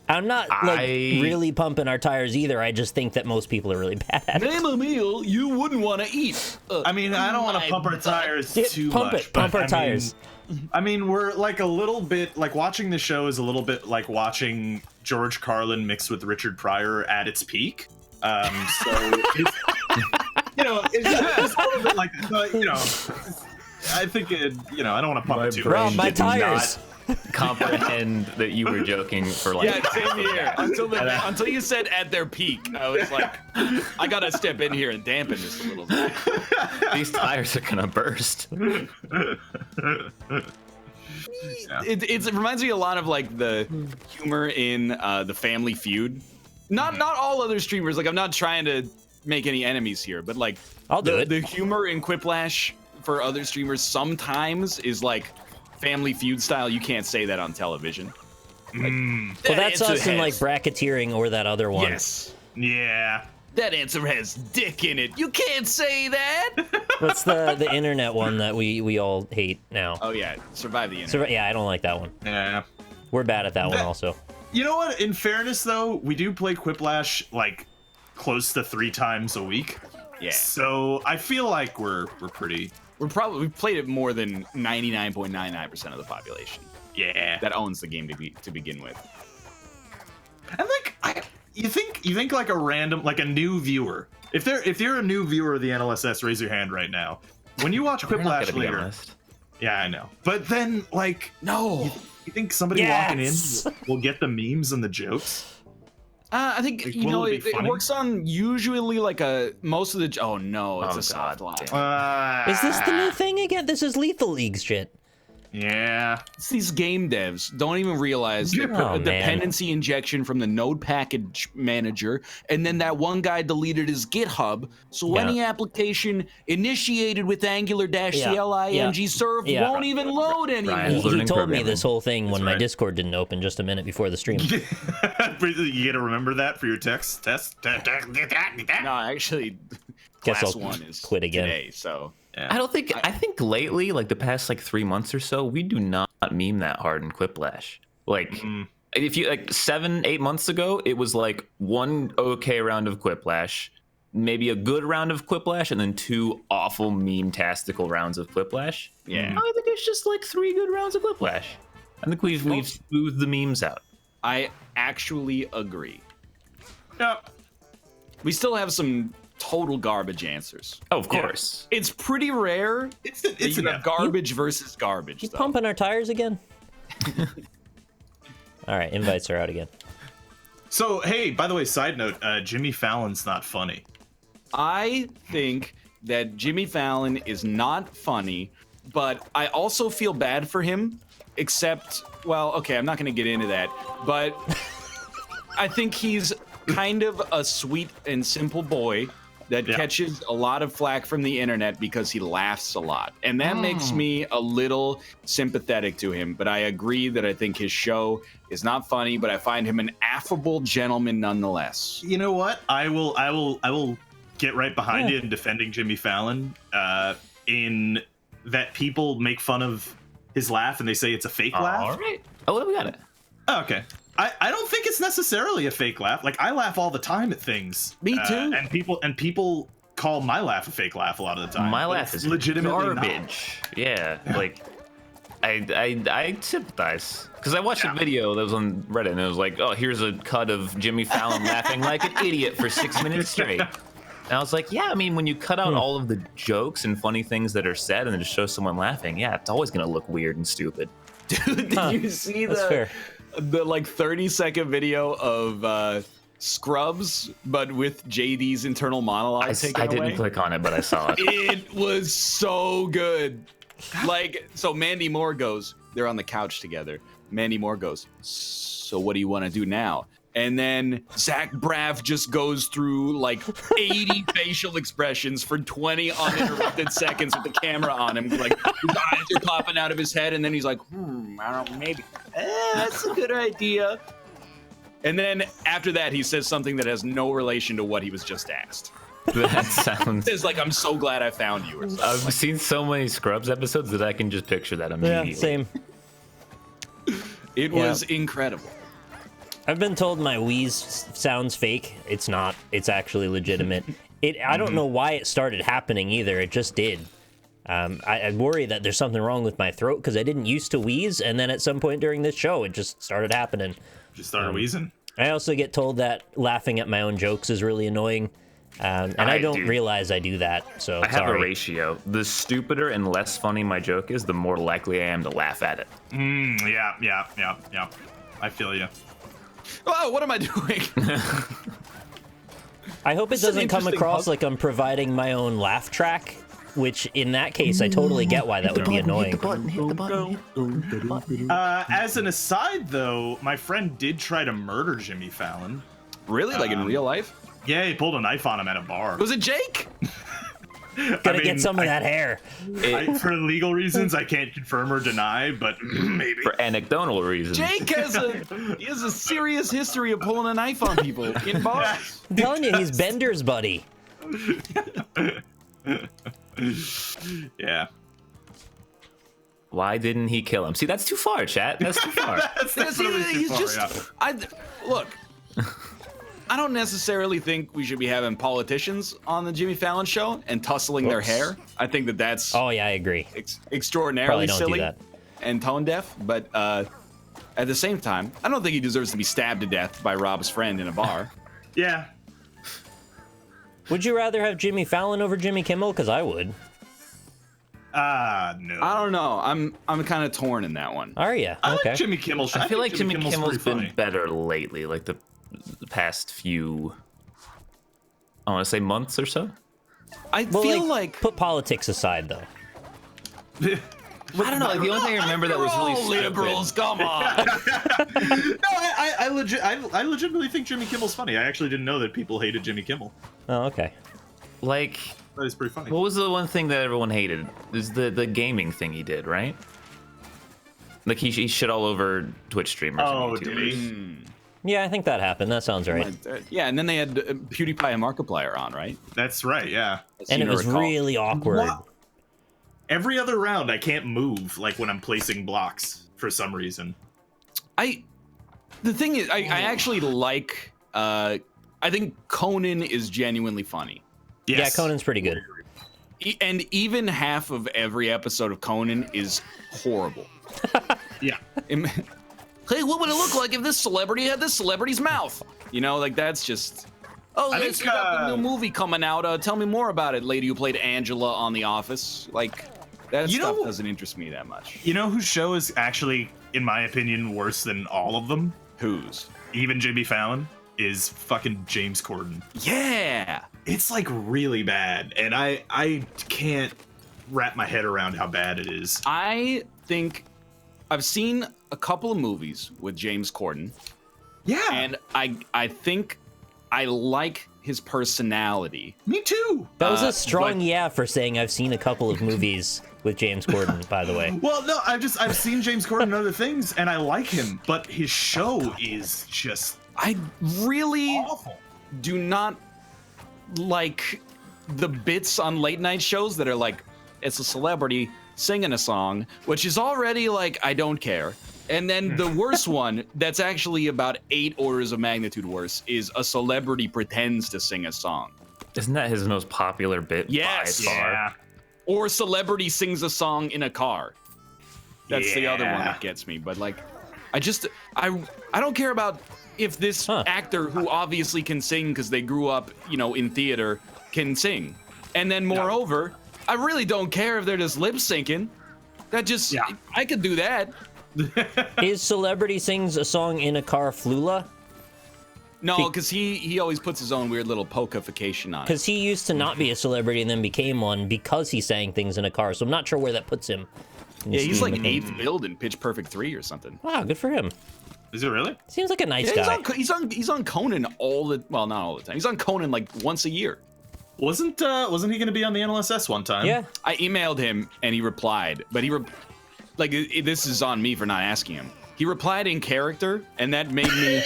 I'm not like really pumping our tires either. I just think that most people are really bad at it. Name a meal you wouldn't want to eat. I mean, I don't want to pump our tires too Pump much. it. Pump but our I tires. I mean, we're like a little bit like watching the show is a little bit like watching George Carlin mixed with Richard Pryor at its peak. So it's, it's a little bit like I think I don't want to pump it too Rob, much. my tires. Comprehend that you were joking for like. Yeah, same here. Until you said at their peak, I was like, I gotta step in here and dampen this a little bit. These tires are gonna burst. It reminds me a lot of like the humor in the Family Feud. Not all other streamers. Like I'm not trying to make any enemies here, but like I'll do it. The humor in Quiplash for other streamers sometimes is like Family Feud style. You can't say that on television. Like, Well, that's answer us in like has- bracketeering or that other one. Yes. Yeah. That answer has dick in it. You can't say that. What's the internet one that we all hate now? Oh yeah, survive the internet. So yeah, I don't like that one. Yeah. We're bad at that one also. You know what? In fairness, though, we do play Quiplash like close to 3 times a week. Yeah. So I feel like we're pretty. We've played it more than 99.99% of the population Yeah. that owns the game to begin with. And like you think like a new viewer. If you're a new viewer of the NLSS, raise your hand right now. When you watch We're not Quiplash gonna be later. honest. Yeah, I know. But then like No. you think somebody Yes! walking in will get the memes and the jokes? I think Like, you will know it be it funny? works on usually like most of the. Oh no, it's Oh, a soft God lock. Is this the new thing again? This is Lethal League shit. Yeah. It's these game devs don't even realize they put Oh, a man. dependency injection from the node package manager, and then that one guy deleted his GitHub, so Yeah. any application initiated with Angular-CLING serve Yeah. won't even load anymore. Right. He Learning told me programming. this whole thing when my right. Discord didn't open just a minute before the stream. You gotta remember that for your text test. No, actually, Guess class I'll 1 is quit again. today, so. I think lately, like the past like 3 months or so, we do not meme that hard in Quiplash. Like if you like 7-8 months ago, it was like one okay round of Quiplash, maybe a good round of Quiplash and then 2 awful meme-tastical rounds of Quiplash. Yeah. I think it's just like 3 good rounds of Quiplash. I think we've smoothed the memes out. I actually agree. Yep. We still have some total garbage answers. Oh, of course. It's pretty rare. It's You have garbage versus garbage. You though. pumping our tires again? All right, invites are out again. So, hey, by the way, side note, Jimmy Fallon's not funny. I think that Jimmy Fallon is not funny, but I also feel bad for him, except, well, okay, I'm not going to get into that, but I think he's kind of a sweet and simple boy that catches a lot of flack from the internet because he laughs a lot. And that makes me a little sympathetic to him, but I agree that I think his show is not funny, but I find him an affable gentleman nonetheless. You know what? I will get right behind you in defending Jimmy Fallon, in that people make fun of his laugh and they say it's a fake laugh. All right. Oh, we got it. Oh, okay. I don't think it's necessarily a fake laugh. Like, I laugh all the time at things. Me too. And people call my laugh a fake laugh a lot of the time. My but laugh it's is legitimately garbage. Yeah, like I sympathize because I watched a video that was on Reddit and it was like, oh, here's a cut of Jimmy Fallon laughing like an idiot for 6 minutes straight. And I was like, yeah, I mean, when you cut out all of the jokes and funny things that are said and then just show someone laughing, yeah, it's always gonna look weird and stupid. Dude, did you see the like 30-second video of Scrubs, but with JD's internal monologue taken I away? didn't click on it, but I saw it. It was so good. Like, so Mandy Moore goes, they're on the couch together. Mandy Moore goes, so what do you want to do now? And then Zach Braff just goes through like 80 facial expressions for 20 uninterrupted seconds with the camera on him. Like, his eyes are popping out of his head. And then he's like, I don't know, maybe. That's a good idea. And then after that, he says something that has no relation to what he was just asked. That sounds... It's like, I'm so glad I found you. Or something. I've seen so many Scrubs episodes that I can just picture that immediately. Yeah, same. It was incredible. I've been told my wheeze sounds fake. It's not. It's actually legitimate. I don't know why it started happening either. It just did. I worry that there's something wrong with my throat because I didn't used to wheeze, and then at some point during this show, it just started happening. Just started wheezing. I also get told that laughing at my own jokes is really annoying, and I don't realize I do that. So I have a ratio. The stupider and less funny my joke is, the more likely I am to laugh at it. Yeah. I feel you. Oh, what am I doing? I hope it doesn't come across like I'm providing my own laugh track, which in that case, I totally get why that would be annoying. Hit the button. As an aside, though, my friend did try to murder Jimmy Fallon. Really? Like in real life? Yeah, he pulled a knife on him at a bar. Was it Jake? Gotta get some of that hair. For legal reasons, I can't confirm or deny, but maybe. For anecdotal reasons. Jake has a serious history of pulling a knife on people in bars. I'm telling you, he's Bender's buddy. Yeah. Why didn't he kill him? See, that's too far, chat. That's too far. Look, I don't necessarily think we should be having politicians on the Jimmy Fallon show and tussling their hair. I think that's Oh yeah, I agree. Extraordinarily Probably don't do silly that. and tone deaf. But at the same time, I don't think he deserves to be stabbed to death by Rob's friend in a bar. Yeah. Would you rather have Jimmy Fallon over Jimmy Kimmel? Because I would. No. I don't know. I'm kind of torn in that one. Are you? I Okay. like Jimmy Kimmel. I feel like Jimmy Kimmel's pretty been funny. better lately, like the past few, I want to say months or so. I feel like put politics aside though. I don't know. Like the only thing I remember that was really stupid. liberals. Come on. No, I legitimately think Jimmy Kimmel's funny. I actually didn't know that people hated Jimmy Kimmel. Oh, okay. Like, That is pretty funny. what was the one thing that everyone hated? It was the gaming thing he did, right? Like he shit all over Twitch streamers. Oh, and did YouTubers. he? Yeah, I think that happened. That sounds right. Yeah, and then they had PewDiePie and Markiplier on, right? That's right, yeah. And it was really awkward. What? Every other round, I can't move, like when I'm placing blocks for some reason. The thing is, I actually like. I think Conan is genuinely funny. Yes. Yeah, Conan's pretty good. And even half of every episode of Conan is horrible. Yeah. Hey, what would it look like if this celebrity had this celebrity's mouth? You know, like that's just. Oh, I yes, think, you got the new movie coming out. Tell me more about it, lady who played Angela on The Office. Like, that stuff doesn't interest me that much. You know whose show is actually, in my opinion, worse than all of them? Whose? Even Jimmy Fallon is fucking James Corden. Yeah. It's like really bad, and I can't wrap my head around how bad it is. I think I've seen a couple of movies with James Corden. Yeah. And I think I like his personality. Me too. That was a strong yeah for saying I've seen a couple of movies with James Corden, by the way. Well, no, I've seen James Corden in other things, and I like him, but his show is just I really awful. do not like the bits on late night shows that are like, it's a celebrity singing a song, which is already like, I don't care. And then the worst one, that's actually about 8 orders of magnitude worse, is a celebrity pretends to sing a song. Isn't that his most popular bit Yes. by far? Yeah. Or celebrity sings a song in a car. That's the other one Yeah. that gets me. But like, I don't care about if this actor who obviously can sing because they grew up, you know, in theater can sing. And then moreover, I really don't care if they're just lip syncing. That just, I could do that. His celebrity sings a song in a car Flula? No, because he always puts his own weird little polka-fication on it. Because he used to not be a celebrity and then became one because he sang things in a car. So I'm not sure where that puts him. Yeah, he's like 8th build in Pitch Perfect 3 or something. Wow, good for him. Is it really? Seems like a nice Yeah, guy. he's on Conan all the, well, not all the time. He's on Conan like once a year. Wasn't he going to be on the NLSS one time? Yeah. I emailed him and he replied, but this is on me for not asking him. He replied in character, and that made me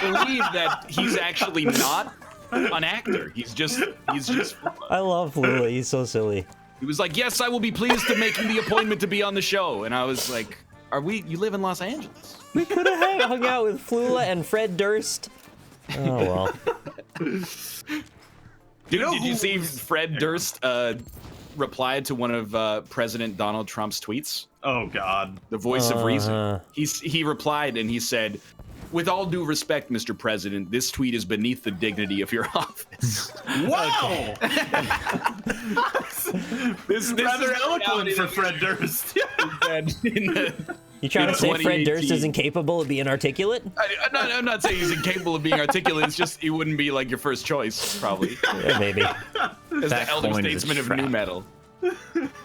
believe that he's actually not an actor. He's just. I love Flula. He's so silly. He was like, "Yes, I will be pleased to make the appointment to be on the show," and I was like, You live in Los Angeles? We could have hung out with Flula and Fred Durst. Oh well. Did you see Fred Durst replied to one of President Donald Trump's tweets? Oh God. The voice of reason. He replied and he said, "With all due respect, Mr. President, this tweet is beneath the dignity of your office." Wow. This Rather is eloquent for Fred Durst. You trying to say Fred Durst 2018. isn't capable of being articulate? I'm not saying he's incapable of being articulate. It's just he wouldn't be like your first choice, probably. Yeah, maybe. As the elder coin is a statesman of trap. new metal.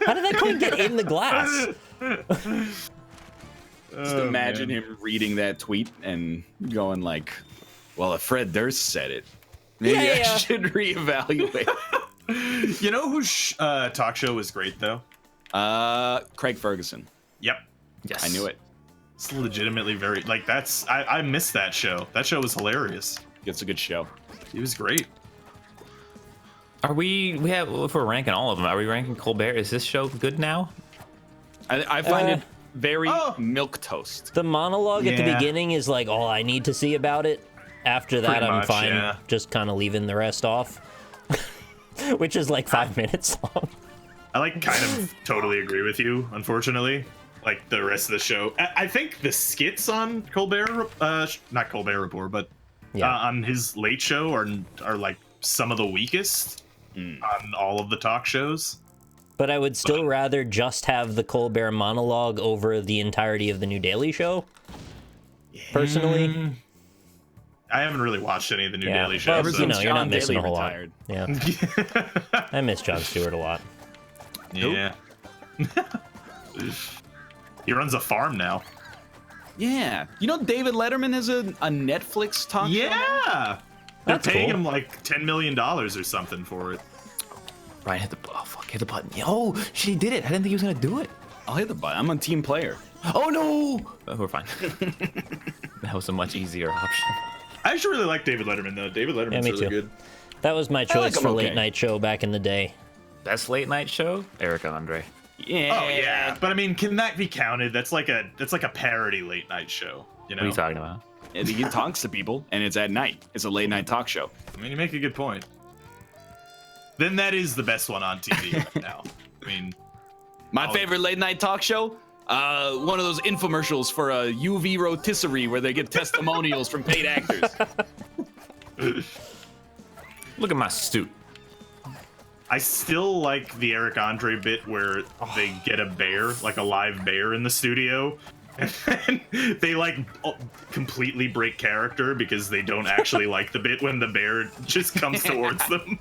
How did that coin get in the glass? Just imagine him reading that tweet and going like, "Well, if Fred Durst said it, maybe I should reevaluate." You know whose talk show was great though? Craig Ferguson. Yep. Yes. I knew it. It's legitimately very I missed that show. That show was hilarious. It's a good show. He was great. Are if we're ranking all of them, are we ranking Colbert? Is this show good now? I find it very milk toast. The monologue at the Yeah. beginning is like all I need to see about it. After that, Pretty I'm much, fine. yeah. Just kind of leaving the rest off. Which is like 5 minutes long. I kind of totally agree with you, unfortunately. Like the rest of the show. I think the skits on Colbert, not Colbert Report, but on his late show are like some of the weakest on all of the talk shows. But I would still rather just have the Colbert monologue over the entirety of the new Daily Show. Personally. I haven't really watched any of the new Yeah. Daily Show. Well, So. you know, you're not John missing Daly a whole retired. lot. Yeah. I miss Jon Stewart a lot. Yeah. He runs a farm now. Yeah. You know David Letterman has a Netflix talk show? Yeah. They're That's paying cool. him like $10 million or something for it. Ryan hit hit the button. Yo, she did it. I didn't think he was gonna do it. I'll hit the button. I'm a team player. Oh no! We're fine. That was a much easier option. I actually really like David Letterman though. David Letterman's me really too. good. That was my choice him for okay. late night show back in the day. Best late night show? Eric Andre. Yeah. Oh yeah, but I mean, can that be counted? That's like a parody late night show. You know? What are you talking about? And he talks to people, and it's at night. It's a late night talk show. I mean, you make a good point. then that is the best one on TV right now. I mean, my favorite late night talk show. One of those infomercials for a UV rotisserie where they get testimonials from paid actors. Look at my suit. I still like the Eric Andre bit where they get a bear, like a live bear in the studio, and then they like completely break character because they don't actually like the bit when the bear just comes towards them.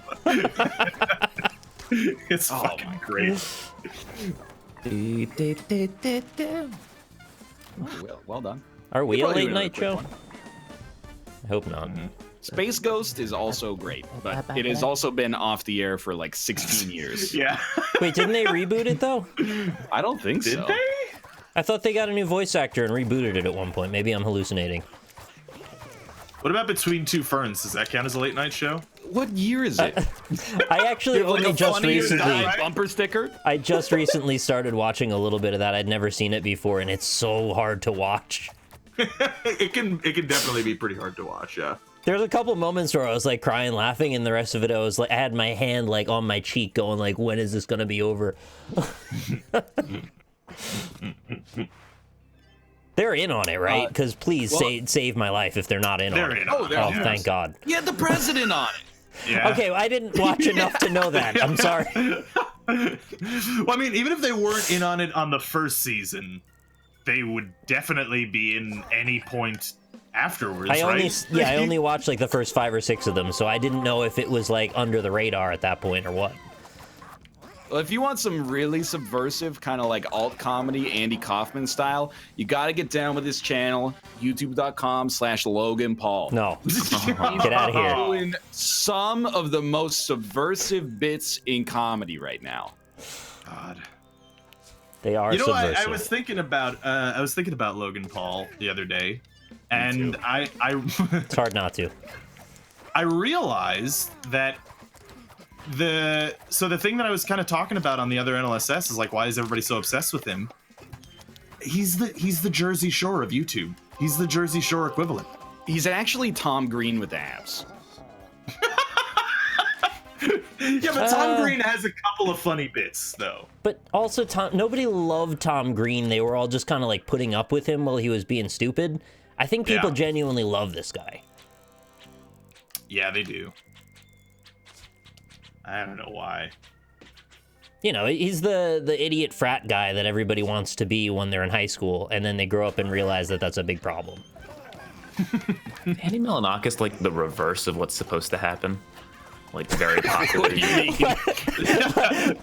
It's fucking great. Well done. Are we a Probably late another night quick show? one. I hope not. Space Ghost is also great, but it has also been off the air for like 16 years. Yeah. Wait, didn't they reboot it though? I don't think so. Did they? I thought they got a new voice actor and rebooted it at one point. Maybe I'm hallucinating. What about Between Two Ferns? Does that count as a late night show? What year is it? I actually only just recently. Bumper sticker. I just recently started watching a little bit of that. I'd never seen it before, and it's so hard to watch. It can definitely be pretty hard to watch. Yeah. There's a couple moments where I was like crying, laughing, and the rest of it, I was like, I had my hand like on my cheek, going like, when is this gonna be over? They're in on it, right? Because please save my life if they're not in on it. Oh, Thank God. You had the president on it. Yeah. Okay, well, I didn't watch enough to know that. I'm sorry. Well, I mean, even if they weren't in on it on the first season, they would definitely be in any point afterwards, I right? only watched like the first 5 or 6 of them, so I didn't know if it was like under the radar at that point or what. Well, if you want some really subversive, kind of like alt comedy, Andy Kaufman style, you got to get down with this channel, youtube.com/Logan Paul. No, get out of here. Doing some of the most subversive bits in comedy right now. God. They are You know, subversive. I was thinking about Logan Paul the other day, and I It's hard not to. I realized that the thing that I was kind of talking about on the other NLSS is like, why is everybody so obsessed with him? He's the Jersey Shore of YouTube. He's the Jersey Shore equivalent. He's actually Tom Green with abs. Yeah, but Tom Green has a couple of funny bits though. But also, nobody loved Tom Green. They were all just kind of like putting up with him while he was being stupid. I think people genuinely love this guy. Yeah, they do. I don't know why. You know, he's the idiot frat guy that everybody wants to be when they're in high school, and then they grow up and realize that that's a big problem. Andy Milonakis, like the reverse of what's supposed to happen. Like very popular.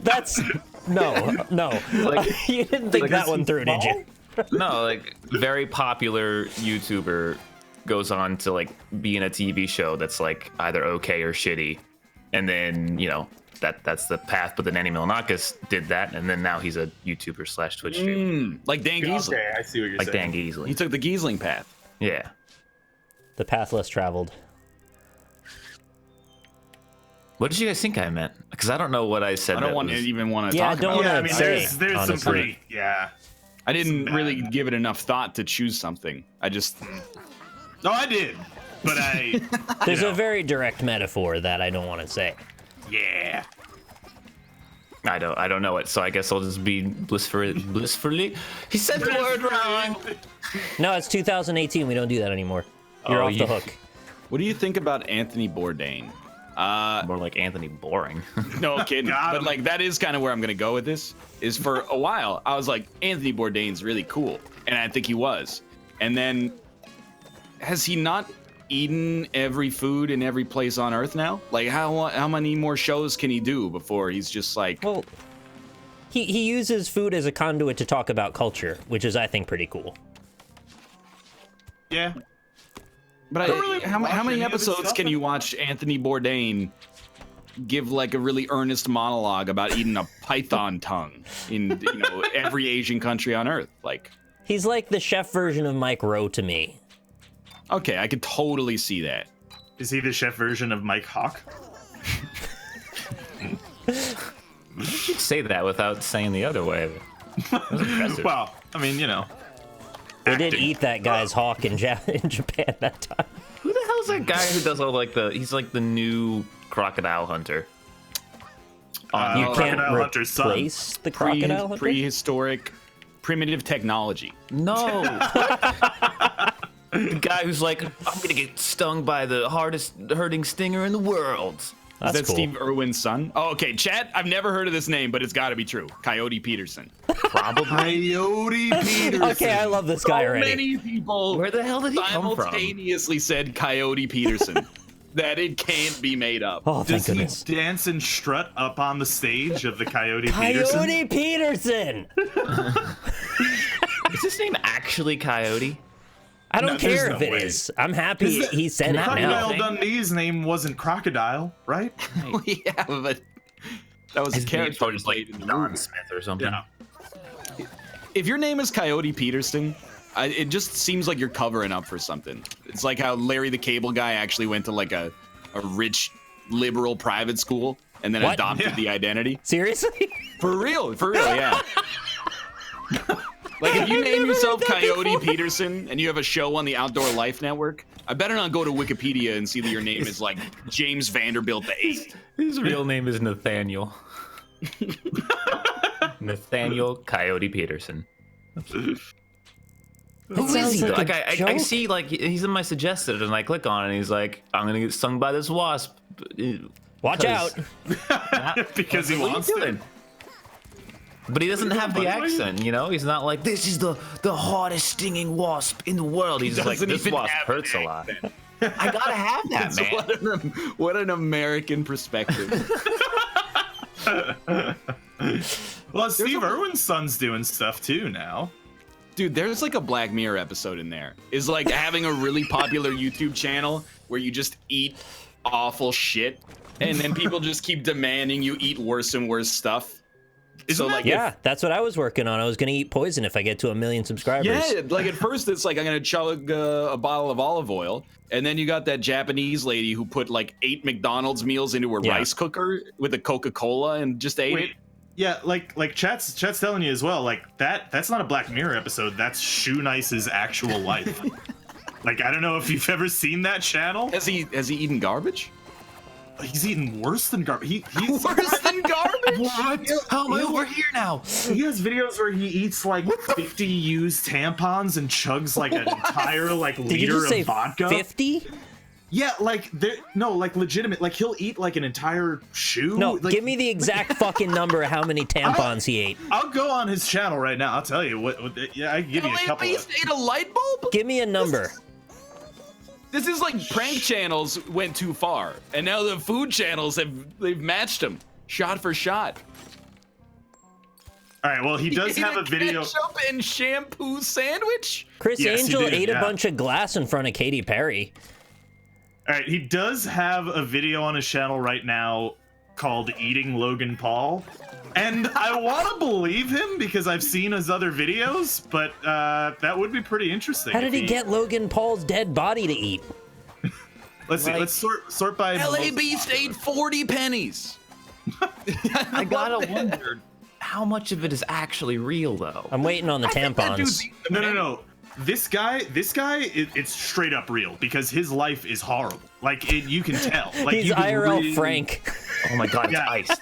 That's no. Like, You didn't think that one through, did you? No, like very popular YouTuber goes on to like be in a TV show that's like either okay or shitty, and then you know that's the path. But then Andy Milonakis did that, and then now he's a YouTuber / Twitch streamer, Like Dan Giesling. Okay, I see what you're like saying. Dan Giesling. He took the Giesling path. Yeah. The path less traveled. What did you guys think I meant? Because I don't know what I said. I don't even want to Yeah, talk I don't about it. Yeah, I wanna mean, say, there's some honestly. pretty, yeah. I didn't really give it enough thought to choose something. I just... No, I did, but I. There's a very direct metaphor that I don't want to say. Yeah. I don't know it, so I guess I'll just be blissfully. He said the word wrong. No, it's 2018. We don't do that anymore. You're Oh, off the hook. What do you think about Anthony Bourdain? More like Anthony Boring. No kidding. Got But him. like that is kind of where I'm gonna go with this. Is for a while I was like, Anthony Bourdain's really cool, and I think he was. And then, has he not eaten every food in every place on Earth now? Like how many more shows can he do before he's just like? Well, he uses food as a conduit to talk about culture, which is, I think, pretty cool. Yeah. But don't really how watch many any of his episodes stuff can you watch Anthony Bourdain give like a really earnest monologue about eating a python tongue in every Asian country on Earth? Like, He's like the chef version of Mike Rowe to me. okay, I could totally see that. Is he the chef version of Mike Hawk? You should say that without saying the other way. That was impressive. Well, I mean, you know. They did Acting. eat that guy's hawk in Japan that time. Who the hell's that guy who does all like he's like the new crocodile hunter? You can't Crocodile Hunter's son. replace the crocodile hunter? Prehistoric, primitive technology. No. The guy who's like, I'm gonna get stung by the hardest hurting stinger in the world. That's Is that cool. Steve Irwin's son? Oh, okay. Chat, I've never heard of this name, but it's got to be true. Coyote Peterson. Probably. Coyote Peterson. Okay, I love this guy So already. many people Where the hell did he come from? simultaneously said Coyote Peterson. That it can't be made up. Oh, thank Does he goodness. dance and strut up on the stage of the Coyote Peterson? Coyote Peterson! Is his name actually Coyote? I don't No, care there's if no it way. is. I'm happy Is he said it now. Crocodile Dundee's name wasn't Crocodile, right? Yeah, but that was His a name's character probably just like played in the Don movie. Smith or something. Yeah. If your name is Coyote Peterson, it just seems like you're covering up for something. It's like how Larry the Cable Guy actually went to like a rich liberal private school and then What? adopted Yeah. the identity. Seriously? For real, yeah. Like if you name yourself Coyote Peterson and you have a show on the Outdoor Life Network, I better not go to Wikipedia and see that your name is like James Vanderbilt the Eighth. His real name is Nathaniel. Nathaniel Coyote Peterson. Who is sounds he? like Like a I joke. see, like he's in my suggested, and I click on it, and he's like, "I'm gonna get stung by this wasp." Watch out. Because he What are you wants to. doing? But he doesn't have the buddy? accent, you know. He's not like, "This is the hardest stinging wasp in the world." He's just like, doesn't "This even wasp have an hurts a lot." accent. I gotta have that, man. What an American perspective. Well, Steve Irwin's son's doing stuff too now. Dude, there's like a Black Mirror episode in there. Is like having a really popular YouTube channel where you just eat awful shit, and then people just keep demanding you eat worse and worse stuff. Isn't that- Yeah, that's what I was working on. I was going to eat poison if I get to 1 million subscribers. Yeah, like at first it's like I'm gonna chug a bottle of olive oil, and then you got that Japanese lady who put like 8 McDonald's meals into her Yeah. rice cooker with a Coca-Cola and just ate Wait, it. yeah, like chat's telling you as well. Like that's not a Black Mirror episode. That's Shoe Nice's actual life. Like I don't know if you've ever seen that channel. Has he eaten garbage? He's eating worse than garbage. He's Worse than garbage? What? How am I over here now? He has videos where he eats like 50 used tampons and chugs like an entire like Did you liter just say of vodka. 50? Yeah, like like legitimate. Like he'll eat like an entire shoe. No, like, give me the exact fucking number of how many tampons he ate. I'll go on his channel right now. I'll tell you what yeah, I can give you a couple. Beast ate a light bulb? Give me a number. This is like prank channels went too far, and now the food channels they've matched them shot for shot. All right, well he does have a video. Ketchup and shampoo sandwich. Chris Yes, he Angel did, ate a yeah. bunch of glass in front of Katy Perry. All right, he does have a video on his channel right now called "Eating Logan Paul," and I want to believe him because I've seen his other videos, but that would be pretty interesting. How if did he get Logan Paul's dead body to eat? Let's see. like- Let's sort by. LA most Beast popular. ate 40 pennies. I gotta wonder how much of it is actually real, though. I'm waiting on the That tampons. dude's eating No. This guy, it's straight up real because his life is horrible. Like you can tell. Like He's you can IRL really- Frank. Oh my god, it's Yeah. iced.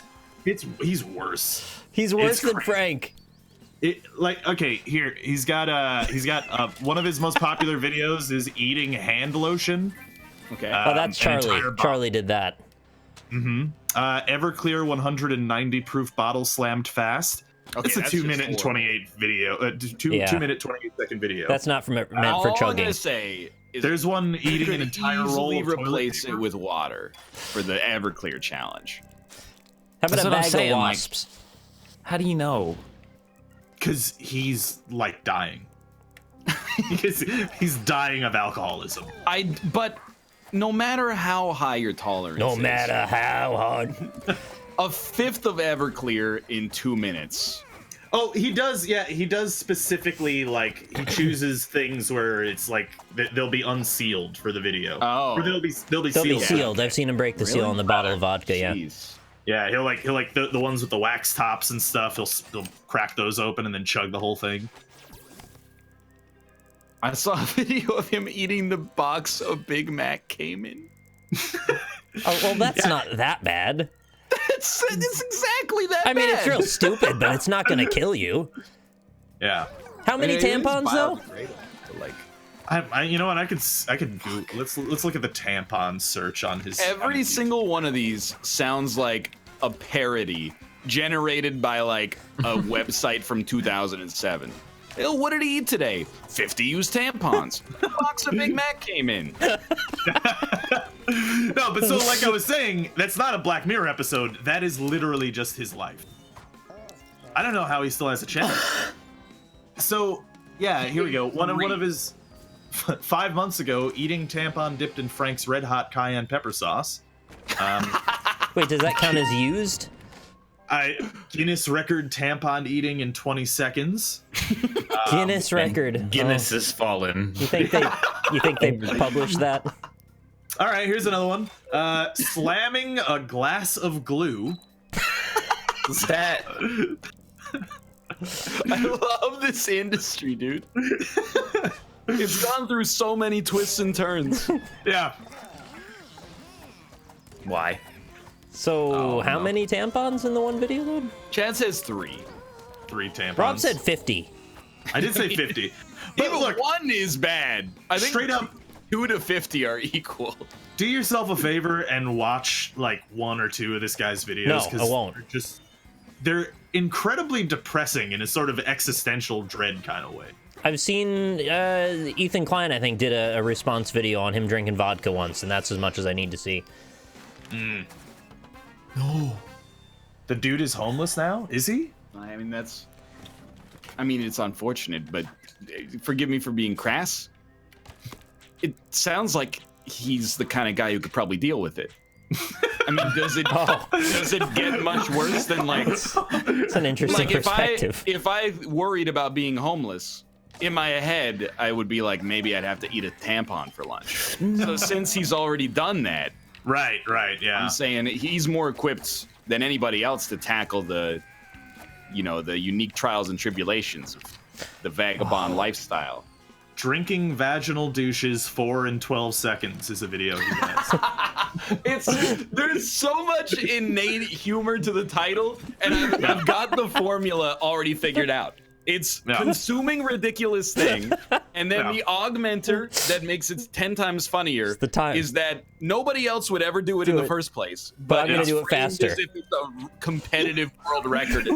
He's worse. He's worse It's than crazy. Frank. Okay, here he's got one of his most popular videos is eating hand lotion. Okay. Oh, that's an Charlie. entire bottle. Charlie did that. Everclear 190 proof bottle slammed fast. Okay, It's a that's 2 just minute and horrible. 28 video. Yeah. 2 minute 28 second video. That's not meant for All I'm chugging. gonna say is There's one you eating could an entire roll easily of toilet replace paper. it with water for the Everclear challenge. How about That's a what I'm bag saying, of like- wasps? How do you know? Because he's like dying. Because he's dying of alcoholism. But no matter how high your tolerance No is, matter how hard. a fifth of Everclear in 2 minutes. Oh, he does. Yeah, he does specifically like he chooses things where it's like they'll be unsealed for the video. Oh. Or they'll be They'll be sealed. sealed. I've seen him break the seal on the bottle of vodka. Yeah. Jeez. Yeah, he'll like the ones with the wax tops and stuff. He'll crack those open and then chug the whole thing. I saw a video of him eating the box of Big Mac came in. Oh well, that's not that bad. It's exactly that. I mean, it's real stupid, but it's not gonna kill you. Yeah. How many tampons though? Like, you know what? I could do. Let's look at the tampon search on his. every single one of these sounds like a parody generated by like a website from 2007. Ew, what did he eat today? 50 used tampons. A box of Big Mac came in. No, but so like I was saying, that's not a Black Mirror episode. That is literally just his life. I don't know how he still has a channel. So yeah, here we go. One of his 5 months ago, eating tampon dipped in Frank's Red Hot cayenne pepper sauce. Wait, does that count as used? Guinness record tampon eating in 20 seconds. Guinness record. Guinness has fallen. You think they published that? All right, here's another one. Slamming a glass of glue. That I love this industry, dude. It's gone through so many twists and turns. Yeah. why? So how many tampons in the one video load? Chad says 3. 3 tampons. Rob said 50. I did say 50. But Even look, 1 is bad. I think straight up, 2 to 50 are equal. do yourself a favor and watch like 1 or 2 of this guy's videos. No, I won't. They're incredibly depressing in a sort of existential dread kind of way. I've seen Ethan Klein, I think, did a response video on him drinking vodka once, and that's as much as I need to see. No. The dude is homeless now? Is he? I mean, it's unfortunate, but forgive me for being crass. It sounds like he's the kind of guy who could probably deal with it. I mean, does it get much worse than like? It's an interesting perspective. If I worried about being homeless, in my head, I would be like, maybe I'd have to eat a tampon for lunch. So since he's already done that, Right, yeah. I'm saying he's more equipped than anybody else to tackle the unique trials and tribulations of the vagabond lifestyle. Drinking vaginal douches 4 and 12 seconds is a video he has. There's so much innate humor to the title, and I've got the formula already figured out. It's consuming ridiculous thing, and then the augmenter that makes it 10 times funnier is that nobody else would ever do it in the first place. But I'm gonna do it faster. As if it's a competitive world record.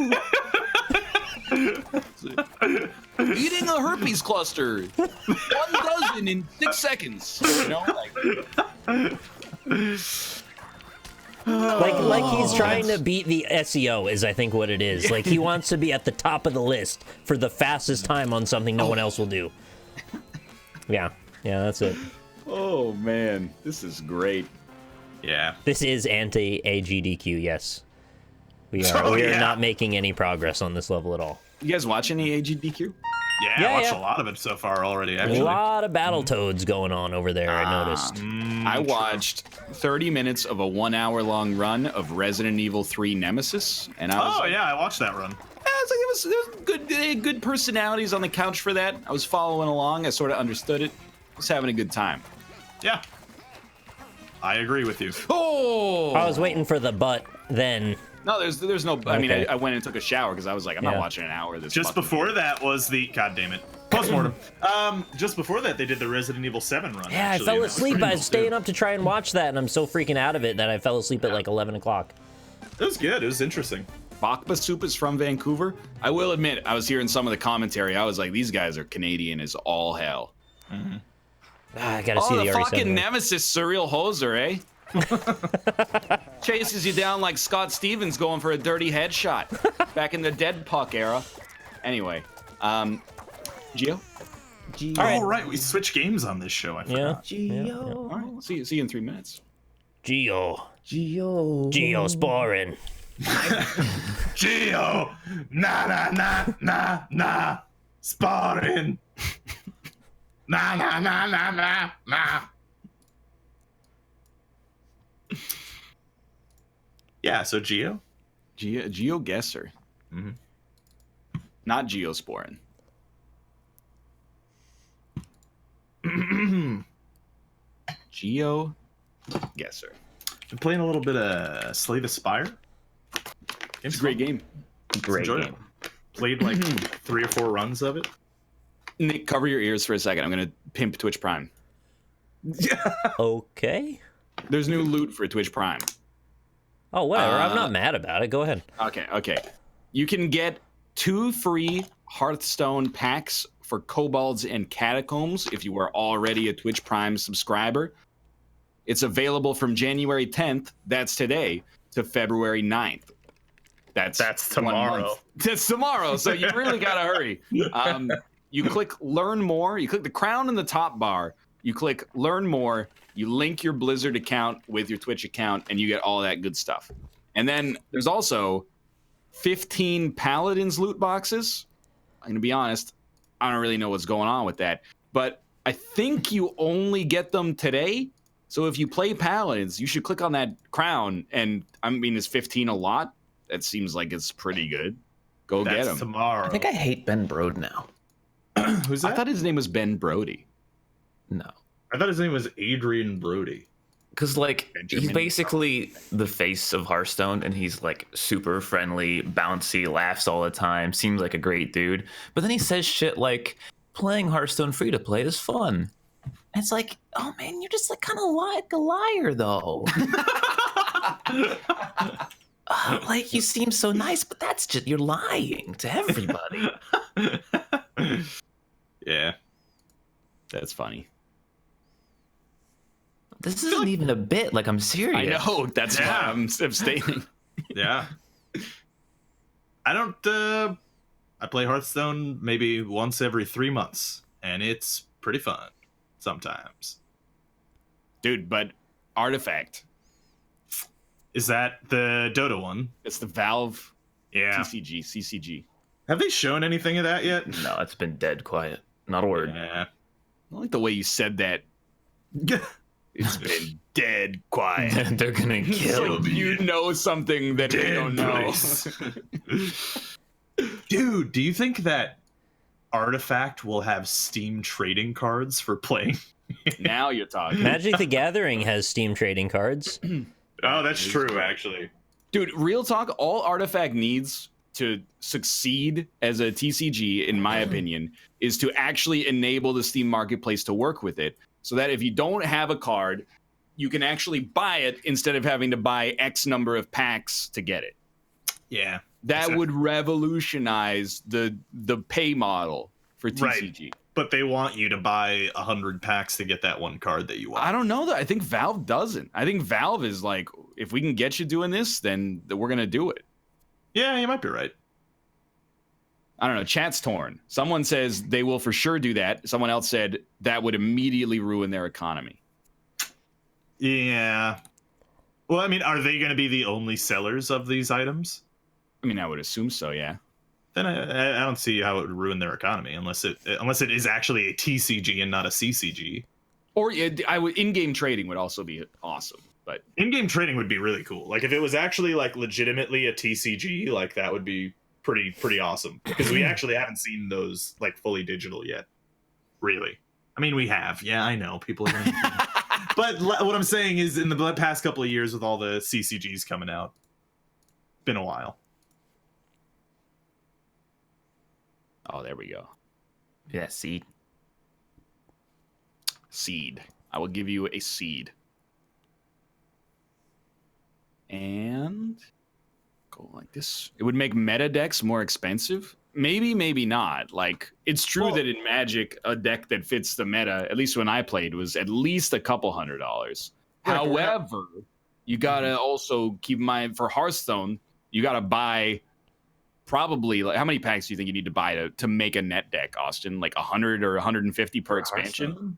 Eating a herpes cluster, 1 dozen in 6 seconds. You know, like he's trying to beat the SEO is I think what it is. Like he wants to be at the top of the list for the fastest time on something no one else will do. Yeah, that's it. Oh man, this is great. Yeah. This is anti-AGDQ, yes. We are not making any progress on this level at all. You guys watch any AGDQ? Yeah, I watched a lot of it so far already, actually. A lot of Battletoads going on over there, I noticed. I watched 30 minutes of a 1 hour long run of Resident Evil 3 Nemesis, and I was I watched that run. it was good. They had good personalities on the couch for that. I was following along. I sort of understood it. I was having a good time. Yeah. I agree with you. Oh! I was waiting for the butt then. No, there's no. I mean, Okay. I went and took a shower because I was like, I'm not watching an hour of this. Just before that was the God damn it. Postmortem. Just before that, they did the Resident Evil 7 run. Yeah, actually, I fell and that was asleep. pretty I was cool, staying too. up to try and watch that, and I'm so freaking out of it that I fell asleep at like 11 o'clock. It was good. It was interesting. Bakba Soup is from Vancouver. I will admit, I was hearing some of the commentary. I was like, these guys are Canadian as all hell. I gotta see the the RE7 fucking one. Nemesis surreal hoser, eh? Chases you down like Scott Stevens going for a dirty headshot back in the dead puck era. Anyway, Geo? All right, we switch games on this show. I forgot. All right, see you in 3 minutes. Geosporin. Geo, nah, sparring. Nah. Yeah, so Geo? Geoguessr. Not Geosporin. Geoguessr. Been playing a little bit of Slay the Spire. It's a great game. Great Enjoyed game. it. Played like 3 or 4 runs of it. Nick, cover your ears for a second. I'm gonna pimp Twitch Prime. Okay. There's new loot for Twitch Prime. Oh, whatever. I'm not mad about it. Go ahead. Okay. You can get 2 free Hearthstone packs for Kobolds and Catacombs if you are already a Twitch Prime subscriber. It's available from January 10th, that's today, to February 9th. That's tomorrow. That's tomorrow, so you really gotta hurry. You click Learn More. You click the crown in the top bar. You click Learn More. You link your Blizzard account with your Twitch account, and you get all that good stuff. And then there's also 15 Paladins loot boxes. I'm gonna be honest, I don't really know what's going on with that, but I think you only get them today. So if you play Paladins, you should click on that crown. And I mean, is 15 a lot? That seems like it's pretty good. Go get them. Tomorrow. I think I hate Ben Brode now. Who's that? I thought his name was Ben Brody. No. I thought his name was Adrian Brody. Because, like, Benjamin he's basically the face of Hearthstone, and he's, like, super friendly, bouncy, laughs all the time, seems like a great dude. But then he says shit like, playing Hearthstone free-to-play is fun. And it's like, oh, man, you're just, like, kind of like a liar, though. Like, you seem so nice, but that's just, you're lying to everybody. Yeah. That's funny. This isn't even a bit. Like, I'm serious. I know. That's why Yeah. I'm abstaining. Yeah. I don't I play Hearthstone maybe once every 3 months, and it's pretty fun sometimes. Dude, but Artifact. Is that the Dota one? It's the Valve Yeah. CCG. Have they shown anything of that yet? No, it's been dead quiet. Not a word. Yeah. I like the way you said that. It's been dead quiet. They're gonna kill me. You know something that they don't know. Dude, do you think that Artifact will have Steam trading cards for playing? Now you're talking. Magic the Gathering has Steam trading cards. Oh, that's true, actually. Dude, real talk, all Artifact needs to succeed as a TCG, in my opinion, is to actually enable the Steam Marketplace to work with it. So that if you don't have a card, you can actually buy it instead of having to buy X number of packs to get it. Yeah. That would revolutionize the pay model for TCG. Right. But they want you to buy 100 packs to get that one card that you want. I don't know that. I think Valve doesn't. I think Valve is like, if we can get you doing this, then we're going to do it. Yeah, you might be right. I don't know. Chat's torn. Someone says they will for sure do that. Someone else said that would immediately ruin their economy. Yeah. Well, I mean, are they going to be the only sellers of these items? I mean, I would assume so, yeah. Then I don't see how it would ruin their economy unless it is actually a TCG and not a CCG. Or in-game trading would also be awesome. But In-game trading would be really cool. Like if it was actually like legitimately a TCG, like that would be pretty awesome. Because we actually haven't seen those like fully digital yet. Really. I mean, we have. Yeah, I know. People are going to... But what I'm saying is in the past couple of years with all the CCGs coming out, been a while. oh, there we go. Yeah, see? Seed. I will give you a seed. And go like this. It would make meta decks more expensive. Maybe, maybe not. Like, it's true that in Magic, a deck that fits the meta, at least when I played, was at least a couple $100. However, you gotta also keep in mind for Hearthstone, you gotta buy probably, like, how many packs do you think you need to buy to make a net deck, Austin? Like 100 or 150 per expansion? Hearthstone?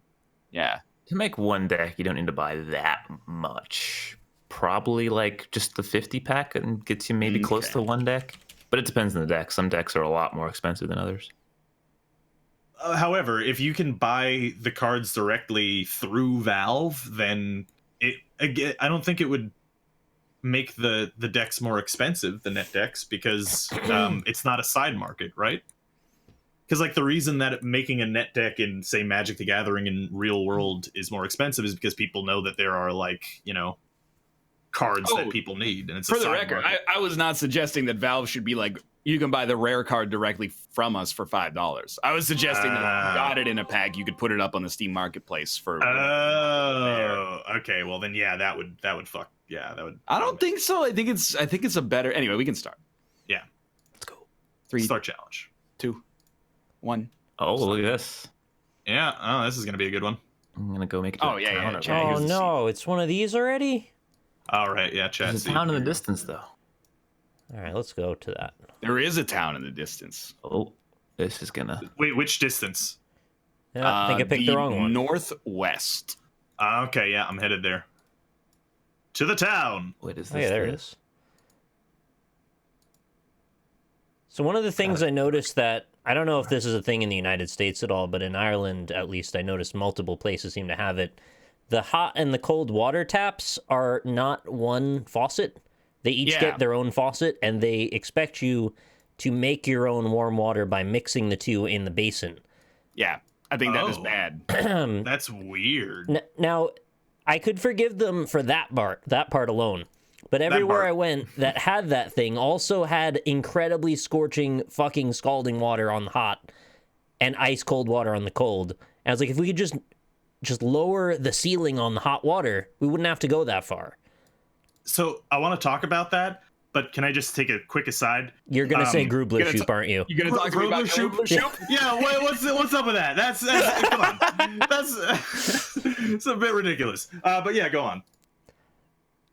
Yeah. To make one deck, you don't need to buy that much. Probably like just the 50 pack and gets you maybe close to one deck. But it depends on the deck. Some decks are a lot more expensive than others. However, if you can buy the cards directly through Valve, then I don't think it would make the decks more expensive, the net decks, because it's not a side market, right? Because like the reason that making a net deck in, say, Magic the Gathering in real world is more expensive is because people know that there are like, cards that people need, and it's for the record. I was not suggesting that Valve should be like, you can buy the rare card directly from us for $5. I was suggesting that if you got it in a pack, you could put it up on the Steam Marketplace for. Oh, okay. Well, then yeah, that would fuck. Yeah, that would. I don't think so. I think it's a better. Anyway, we can start. Yeah, let's go. 3 start challenge. 2, 1. Oh, look at this. Yeah. Oh, this is gonna be a good one. I'm gonna go make it. Oh yeah. Oh no, it's one of these already. All right. Yeah, chat. There's a town in the distance, though. All right, let's go to that. There is a town in the distance. Oh, this is gonna. Wait, which distance? Yeah, I think I picked the wrong one. Northwest. Okay, yeah, I'm headed there. To the town. What is this? Oh, yeah, there it is. So one of the things I noticed that, I don't know if this is a thing in the United States at all, but in Ireland, at least, I noticed multiple places seem to have it. The hot and the cold water taps are not one faucet. They each get their own faucet, and they expect you to make your own warm water by mixing the two in the basin. Yeah, I think that is bad. That's weird. Now, I could forgive them for that part alone. But everywhere I went that had that thing also had incredibly scorching, fucking scalding water on the hot and ice cold water on the cold. And I was like, if we could just lower the ceiling on the hot water, we wouldn't have to go that far. So I want to talk about that, but can I just take a quick aside? You're gonna say Grubler Shoop, aren't you? You're gonna talk to me about Grubler Shoop? Yeah. What's up with that? That's come on. That's it's a bit ridiculous. But yeah, go on.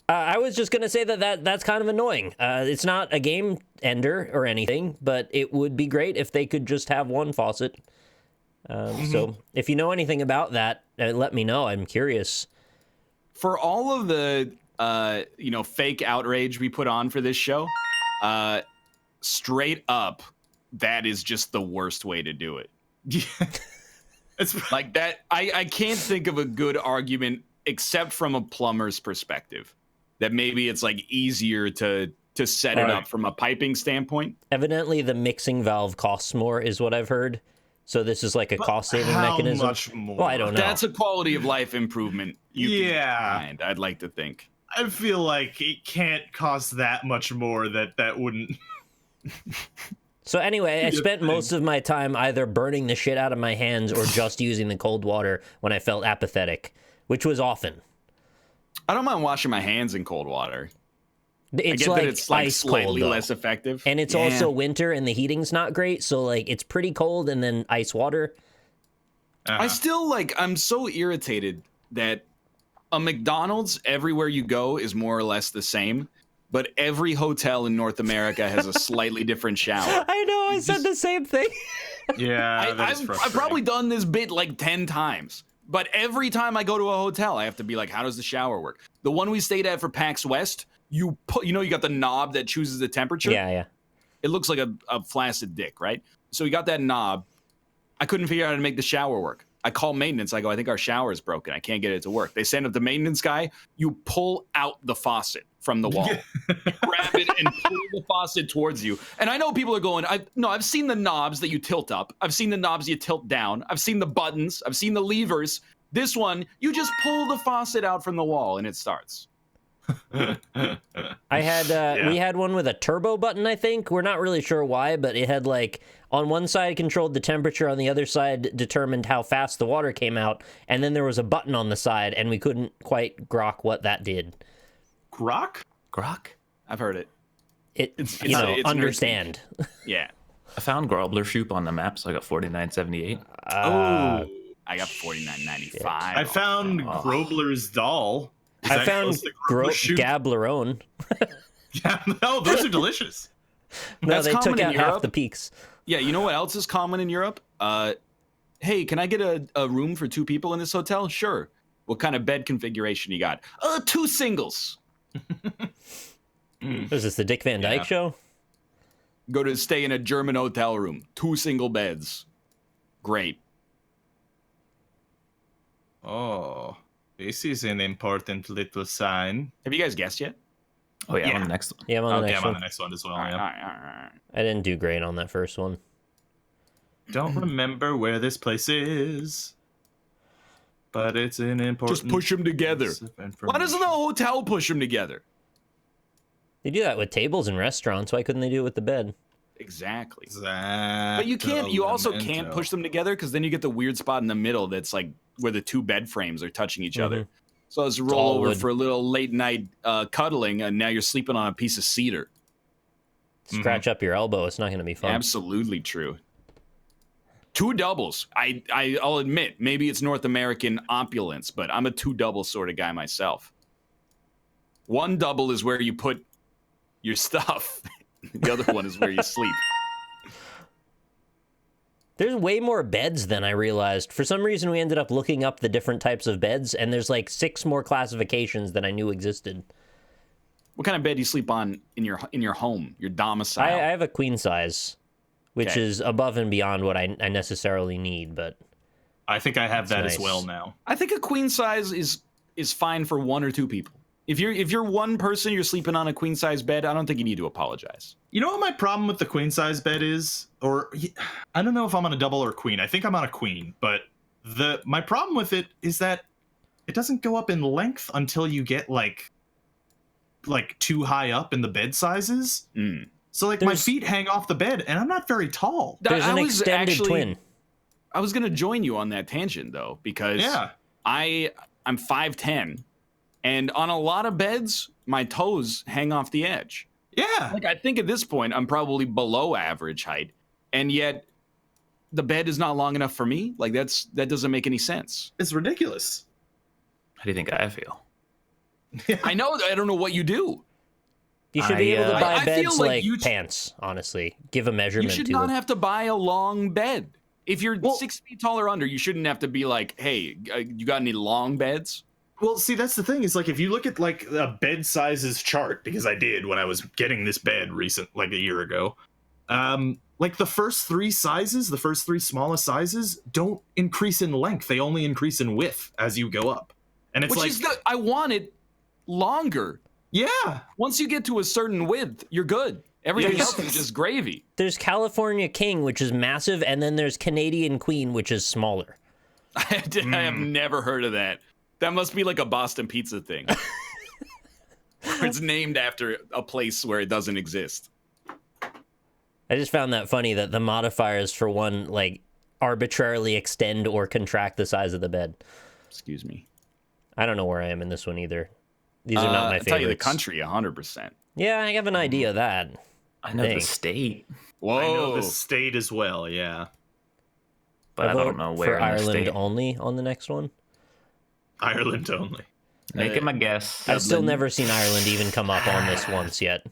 I was just gonna say that's kind of annoying. It's not a game ender or anything, but it would be great if they could just have one faucet. So if you know anything about that, let me know. I'm curious. For all of the fake outrage we put on for this show, straight up, that is just the worst way to do it. It's like that. I can't think of a good argument except from a plumber's perspective that maybe it's like easier to set it up from a piping standpoint. Evidently, the mixing valve costs more, is what I've heard. So this is like a cost-saving mechanism. How much more? Well, I don't know. That's a quality of life improvement. I'd like to think. I feel like it can't cost that much more that wouldn't. So anyway, I spent most of my time either burning the shit out of my hands or just using the cold water when I felt apathetic, which was often. I don't mind washing my hands in cold water. It's like ice slightly cold, less effective. And it's also winter and the heating's not great, so like it's pretty cold and then ice water. I still I'm so irritated that a McDonald's everywhere you go is more or less the same, but every hotel in North America has a slightly different shower. I know, I said the same thing. Yeah, I've probably done this bit like 10 times, but every time I go to a hotel, I have to be like, how does the shower work? The one we stayed at for PAX West, you got the knob that chooses the temperature. Yeah. It looks like a flaccid dick, right? So you got that knob. I couldn't figure out how to make the shower work. I call maintenance. I go, I think our shower is broken. I can't get it to work. They send up the maintenance guy. You pull out the faucet from the wall. Grab it and pull the faucet towards you. And I know people are going, I've seen the knobs that you tilt up. I've seen the knobs you tilt down. I've seen the buttons. I've seen the levers. This one, you just pull the faucet out from the wall and it starts. I had we had one with a turbo button, I think. We're not really sure why, but it had like on one side it controlled the temperature, on the other side determined how fast the water came out, and then there was a button on the side, and we couldn't quite grok what that did. Grok? I've heard it. It's understand. Yeah. I found Grobler Shoop on the map, so I got 49.78. I got 49.95. I found Grobler's doll. I found Gablerone. Yeah, no, those are delicious. No, they took out half the peaks. Yeah, you know what else is common in Europe? Hey, can I get a room for 2 people in this hotel? Sure. What kind of bed configuration you got? 2 singles. Was this the Dick Van Dyke show? Go to stay in a German hotel room. 2 single beds. Great. Oh, this is an important little sign. Have you guys guessed yet? Oh, yeah, I'm on the next one. Yeah, I'm on the next one. I'm on the next one as well. All right. I didn't do great on that first one. Don't remember where this place is. but it's an important. Just push them together. Why doesn't the hotel push them together? They do that with tables in restaurants. Why couldn't they do it with the bed? Exactly. But you can't. You also can't push them together because then you get the weird spot in the middle that's like where the two bed frames are touching each other. So it's roll over for a little late night cuddling, and now you're sleeping on a piece of cedar. Scratch up your elbow. It's not going to be fun. Absolutely true. Two doubles. I'll admit, maybe it's North American opulence, but I'm a two double sort of guy myself. One double is where you put your stuff. The other one is where you sleep. There's way more beds than I realized. For some reason, we ended up looking up the different types of beds, and there's like 6 more classifications than I knew existed. What kind of bed do you sleep on in your home, your domicile? I have a queen size, which is above and beyond what I necessarily need, but I think I have that nice as well now. I think a queen size is fine for 1 or 2 people. If you're one person, you're sleeping on a queen size bed, I don't think you need to apologize. You know what my problem with the queen size bed is? Or I don't know if I'm on a double or queen. I think I'm on a queen, but my problem with it is that it doesn't go up in length until you get like too high up in the bed sizes. So like my feet hang off the bed and I'm not very tall. There's an extended twin. I was going to join you on that tangent though, because I'm 5'10", and on a lot of beds, my toes hang off the edge. Yeah. Like I think at this point, I'm probably below average height, and yet the bed is not long enough for me. Like that doesn't make any sense. It's ridiculous. How do you think I feel? I don't know what you do. You should be able to buy beds like pants, honestly. Give a measurement to them. You should not have to buy a long bed. If you're 6 feet tall or under, you shouldn't have to be like, hey, you got any long beds? Well, see, that's the thing is like if you look at like a bed sizes chart, because I did when I was getting this bed like a year ago, like the first 3 sizes, the first 3 smallest sizes don't increase in length. They only increase in width as you go up. And it's I want it longer. Yeah. Once you get to a certain width, you're good. Everything else is just gravy. There's California King, which is massive, and then there's Canadian Queen, which is smaller. I have never heard of that. That must be like a Boston pizza thing. It's named after a place where it doesn't exist. I just found that funny that the modifiers for one, like, arbitrarily extend or contract the size of the bed. Excuse me. I don't know where I am in this one either. These are not my favorites. I'll tell you the country, 100%. Yeah, I have an idea of that. I know the state. Whoa. I know the state as well, yeah. But I don't know where for Ireland only on the next one. Ireland only. Making my guess. I've still never seen Ireland even come up on this once yet.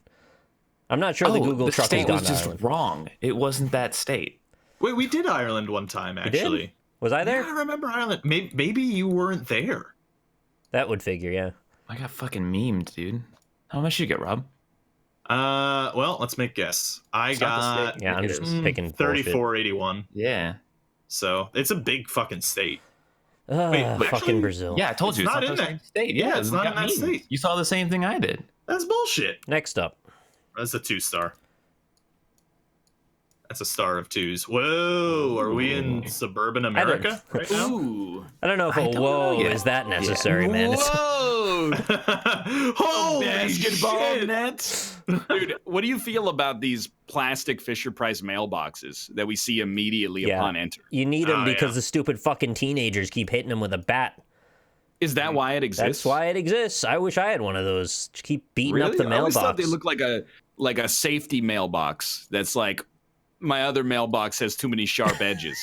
I'm not sure the Google truck has gone to just Ireland. Wrong. It wasn't that state. Wait, we did Ireland one time, actually. Did? Was I there? Yeah, I remember Ireland. Maybe you weren't there. That would figure, yeah. I got fucking memed, dude. How much you get, Rob? Well, let's make guess. I got yeah, I'm just picking 3481. Yeah. So it's a big fucking state. Wait, fucking Brazil. Yeah, I told you. It's not in that state. Yeah, it's not in that state. You saw the same thing I did. That's bullshit. Next up. That's a 2-star. That's a star of 2s. Whoa, are we in suburban America right now? Ooh. I don't know if whoa is that necessary, man. Whoa! Holy basketball shit. nets. Dude, what do you feel about these plastic Fisher-Price mailboxes that we see immediately upon enter? You need them because the stupid fucking teenagers keep hitting them with a bat. Is that why it exists? That's why it exists. I wish I had one of those. Just keep beating up the mailbox. I always thought they look like a safety mailbox that's like, my other mailbox has too many sharp edges.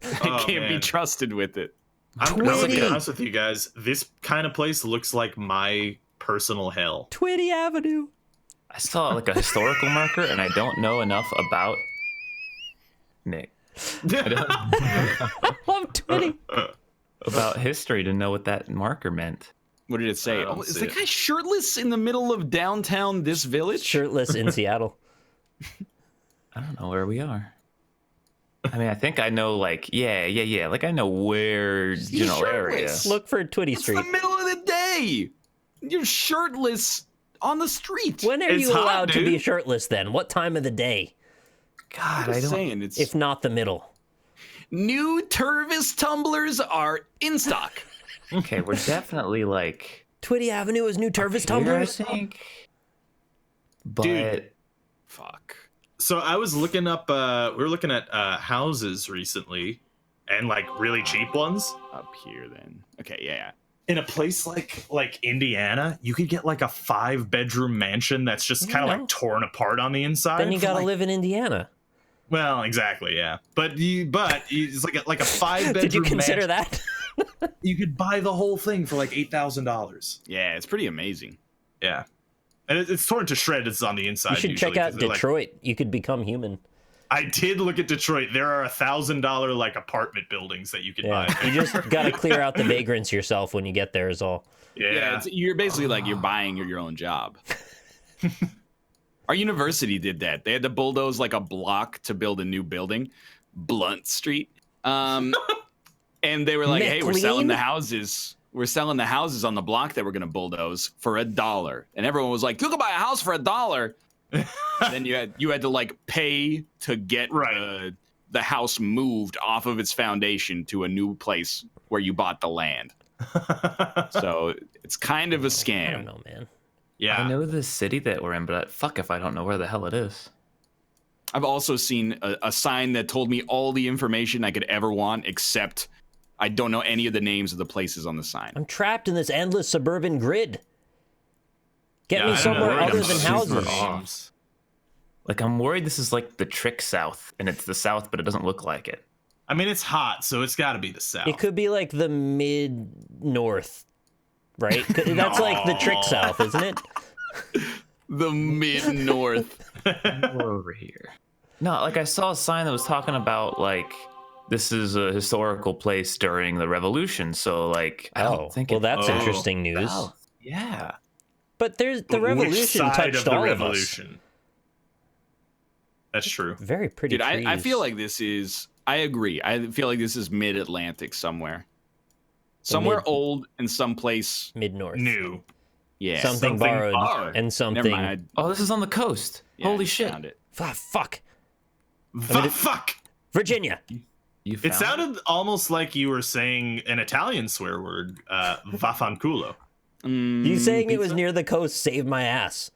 I can't be trusted with it. I'm gonna be honest with you guys. This kind of place looks like my personal hell. Twitty Avenue. I saw like a historical marker, and I don't know enough about Nick. I love Twitty. About history to know what that marker meant. What did it say? Is the guy shirtless in the middle of downtown this village? Shirtless in Seattle. I don't know where we are. I mean, I think I know, like, yeah. Like, I know where, general area. Look for Twitty Street. It's the middle of the day. You're shirtless on the street. When are you allowed to be shirtless then? What time of the day? God, I don't. Saying, if not the middle. New Tervis tumblers are in stock. Okay, we're definitely like Twitty Avenue is new Tervis here, I tumblers. think. But Dude. Fuck. So I was looking up. We were looking at houses recently, and like really cheap ones. Up here, then. Okay, yeah. In a place like Indiana, you could get like a 5-bedroom mansion that's just kind of like torn apart on the inside. Then you gotta like, live in Indiana. Well, exactly, yeah. But it's like a 5-bedroom. Did you consider that? You could buy the whole thing for like $8,000. Yeah, it's pretty amazing. Yeah, and it's torn to shreds on the inside. You should usually, check out 'cause they're, like, Detroit. You could become human. I did look at Detroit. There are $1,000 like apartment buildings that you could buy. You just gotta clear out the vagrants yourself when you get there. Is all. Yeah, you're basically like you're buying your own job. Our university did that. They had to bulldoze like a block to build a new building, Blunt Street. And they were like, "Hey, we're selling the houses. We're selling the houses on the block that we're gonna bulldoze for $1." And everyone was like, "You can buy a house for $1." Then you had to like pay to get the house moved off of its foundation to a new place where you bought the land. So it's kind of a scam. I don't know, man. yeah. I know the city that we're in, but fuck if I don't know where the hell it is. I've also seen a sign that told me all the information I could ever want, except I don't know any of the names of the places on the sign. I'm trapped in this endless suburban grid. Get Yeah, me I don't somewhere know. other I'm than super houses. off. Like, I'm worried this is like the trick South, and it's the South, but it doesn't look like it. I mean, it's hot, so it's got to be the South. It could be like the mid-north, right? That's like the trick South, isn't it? The mid-north. We're over here. No, like I saw a sign that was talking about like this is a historical place during the Revolution. So like, I don't think. Well, that's interesting news. South. Yeah, but there's the Revolution touched all of us. That's true. Very pretty. Dude, trees. I feel like this is. I agree. I feel like this is mid-Atlantic somewhere. Somewhere old and someplace mid-north. New. Yeah. Something borrowed and something. Never mind. Oh, this is on the coast. Yeah, Holy I shit! found it. Fuck. Fuck. Virginia. You It found sounded almost like you were saying an Italian swear word, vaffanculo. You saying it was near the coast saved my ass.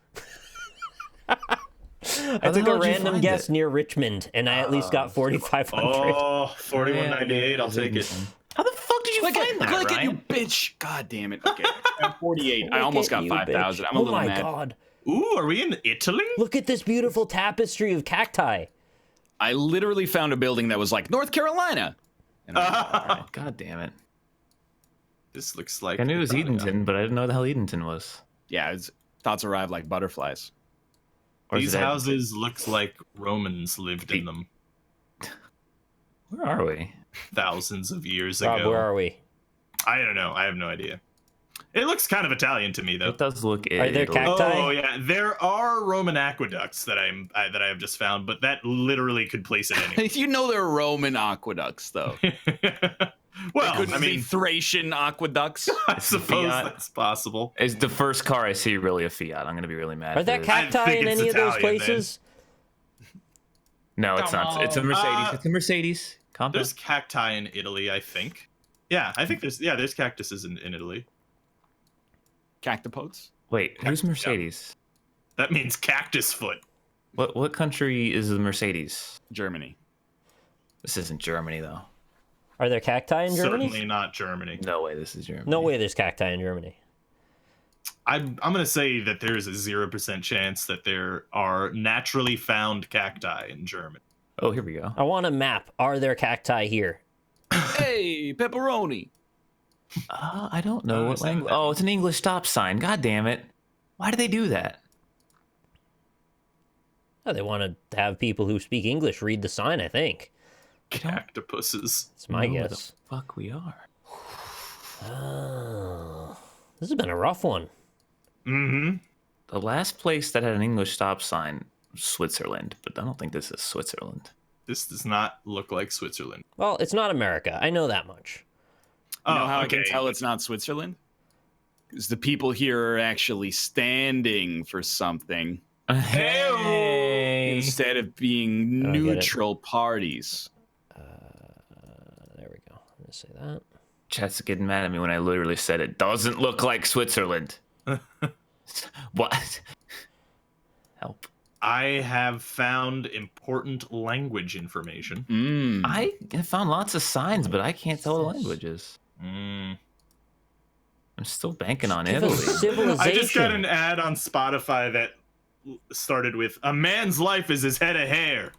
I took a random guess near Richmond, and I at least got 4,500. Oh, 41.98. I'll take it. How the fuck did you find that, Look at Ryan? you, bitch. God damn it. Okay. I'm 48. I almost got 5,000. I'm a little mad. Oh my god. Ooh, are we in Italy? Look at this beautiful tapestry of cacti. I literally found a building that was like North Carolina. And I'm like, all right. God damn it! This looks like. I knew it was Edenton, but I didn't know the hell Edenton was. Yeah, thoughts arrive like butterflies. Or is These it houses looks like Romans lived in them Where are we? thousands of years Rob, ago. where are we? I don't know. I have no idea. It looks kind of Italian to me, though. It does look. Are there cacti? Oh yeah, there are Roman aqueducts that I have just found, but that literally could place it anywhere. You know they're Roman aqueducts, though. Well, Could I be mean, Thracian aqueducts. I suppose Fiat. that's possible. Is the first car I see really a Fiat? I'm gonna be really mad. Are if there it is. cacti think in it's any of those Italian, places? No, it's Come not. It's a on. Mercedes. It's a Mercedes. Calm down. There's cacti in Italy, I think. Yeah, I think there's cactuses in Italy. Cactopodes? Wait, who's Mercedes? That means cactus foot. What country is the Mercedes? Germany. This isn't Germany though. Are there cacti in Germany? Certainly not Germany. No way, this is Germany. No way there's cacti in Germany. I'm gonna say that there is a 0% chance that there are naturally found cacti in Germany. Oh, here we go. I want a map. Are there cacti here? Hey, pepperoni. I don't know what is that language. what that Oh, it's an English stop sign. God damn it! Why do they do that? Oh, they want to have people who speak English read the sign, I think. Cactopuses. It's my Know where guess. the fuck we are. Oh, this has been a rough one. Mm-hmm. The last place that had an English stop sign was Switzerland, but I don't think this is Switzerland. This does not look like Switzerland. Well, it's not America. I know that much. You know how I okay. can tell it's not Switzerland? Because the people here are actually standing for something Hey! instead of being I don't get it. neutral parties. gonna say that. Chat's getting mad at me when I literally said it doesn't look like Switzerland. What? Help. I have found important language information. I have found lots of signs, but I can't tell the languages. I'm still banking on Give us Italy. civilization. I just got an ad on Spotify that started with, "A man's life is his head of hair."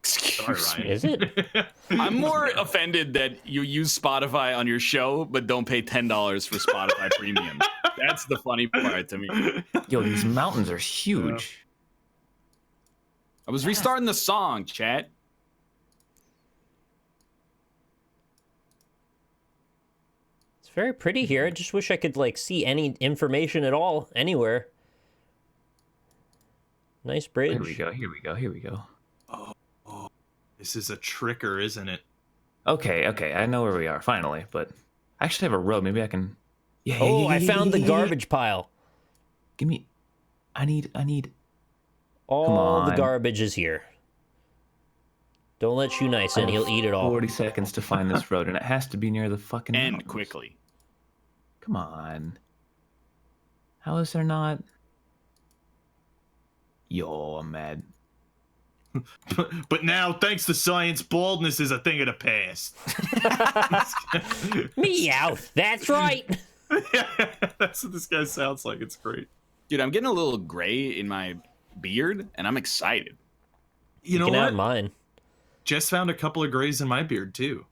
Sorry, Ryan. Is it? I'm more offended that you use Spotify on your show, but don't pay $10 for Spotify Premium. That's the funny part to me. Yo, these mountains are huge. I was restarting the song, chat. It's very pretty here. I just wish I could like see any information at all anywhere. Nice bridge. Here we go. Here we go. Here we go. This is a tricker, isn't it? Okay, okay. I know where we are finally, but I actually have a road. Maybe I can. Yeah. Oh, I found the garbage pile. Give me. I need. All the garbage is here. Don't let you nice in. He'll eat it all. 40 seconds to find this road, and it has to be near the fucking. And mountains. quickly. Come on. How is there not? Yo, I'm mad. But now, thanks to science, baldness is a thing of the past. Meow. That's right. That's what this guy sounds like. It's great. Dude, I'm getting a little gray in my beard, and I'm excited. You know Can have what? mine. Just found a couple of grays in my beard too.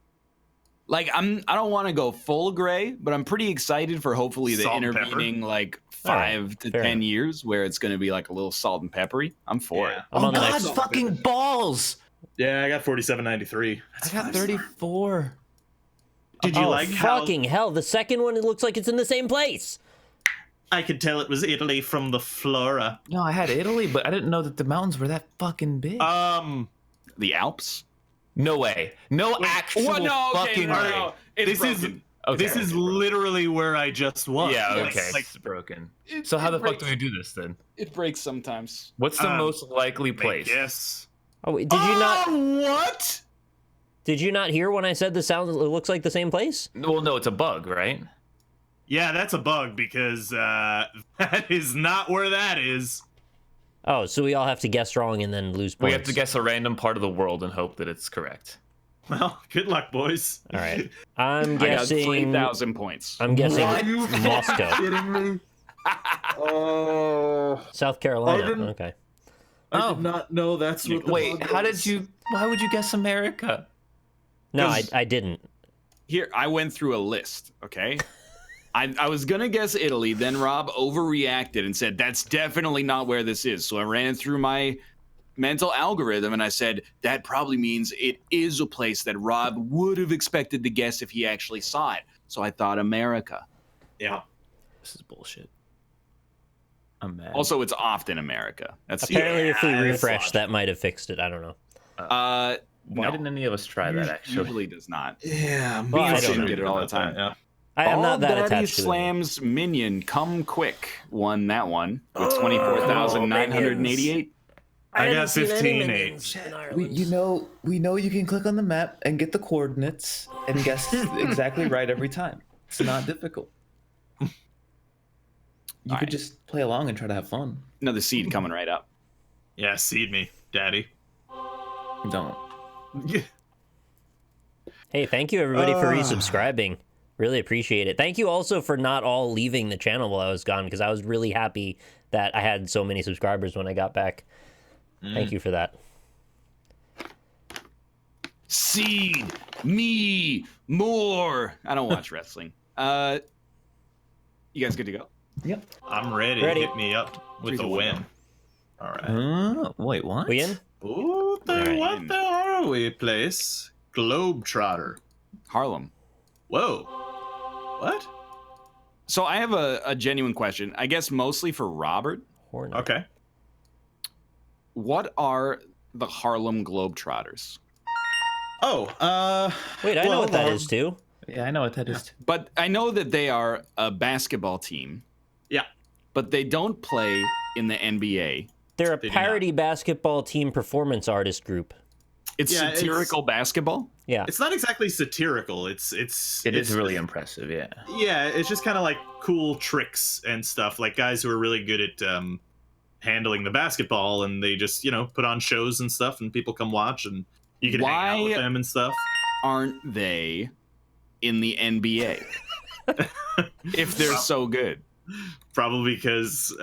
Like, I don't want to go full gray, but I'm pretty excited for hopefully the Salt and intervening like All right, 5 to fair 10 enough. years where it's going to be like a little salt and peppery. I'm for it. I'm on the God, next. fucking balls! Yeah, I got 4793. I got 34. Did you Oh, like how fucking hell. The second one, it looks like it's in the same place. I could tell it was Italy from the flora? No, I had Italy, but I didn't know that the mountains were that fucking big. The Alps? No way. No actual fucking no, way. no. It's This is broken. Okay. this is literally where I just was. Yeah, Like- okay. like- it's broken. So how the fuck do breaks. we do this then? It breaks sometimes. What's the most likely place? Yes. Oh, wait, did you not? What? Did you not hear when I said the sound? It looks like the same place. Well, no, it's a bug, right? Yeah, that's a bug because that is not where that is. Oh, so we all have to guess wrong and then lose points. We have to guess a random part of the world and hope that it's correct. Well, good luck, boys. All right. I'm I got guessing. 3,000 points. I'm guessing Are you Moscow, kidding me? Oh, South Carolina. I didn't- Okay. I did not know that's what the Wait, bug how was. did you? Why would you guess America? No, 'Cause- I didn't. Here, I went through a list, okay? I was going to guess Italy, then Rob overreacted and said, that's definitely not where this is. So I ran through my mental algorithm and I said, that probably means it is a place that Rob would have expected to guess if he actually saw it. So I thought America. Yeah. This is bullshit. I'm mad. Also, it's often America. That's Apparently, if we that's refresh, logical. that might have fixed it. I don't know. why no, didn't any of us try that actually? usually does not. Yeah, Well, I I don't know. get it all the time. Yeah. I am All not that Daddy attached to it. Slams Minion Come Quick won that one with 24,988. I got 15.8. We know you can click on the map and get the coordinates and guess exactly right every time. It's not difficult. You All could right. just play along and try to have fun. Another seed coming right up. Yeah, seed me, daddy. Don't. Hey, thank you everybody for resubscribing. Really appreciate it. Thank you also for not all leaving the channel while I was gone, because I was really happy that I had so many subscribers when I got back. Thank you for that. Seed me more. I don't watch wrestling. You guys good to go? Yep. I'm ready. Ready. Hit me up with 3, a 2, 1, win. All right. Wait, what? We in? Ooh, Alright. what the are we, place? Globetrotter. Harlem. Whoa. What? So I have a genuine question. I guess mostly for Robert. Or not? Okay. What are the Harlem Globetrotters? Oh, Wait, I know what that is too. Yeah, I know what that is. Too. But I know that they are a basketball team, Yeah. but they don't play in the NBA. They're a They do parody basketball team performance artist group. It's satirical basketball. Yeah, It's not exactly satirical. It is really impressive. Yeah. Yeah, it's just kind of like cool tricks and stuff. Like guys who are really good at handling the basketball, and they just put on shows and stuff, and people come watch, and you can hang out with them and stuff. Aren't they in the NBA? If they're so good. Probably because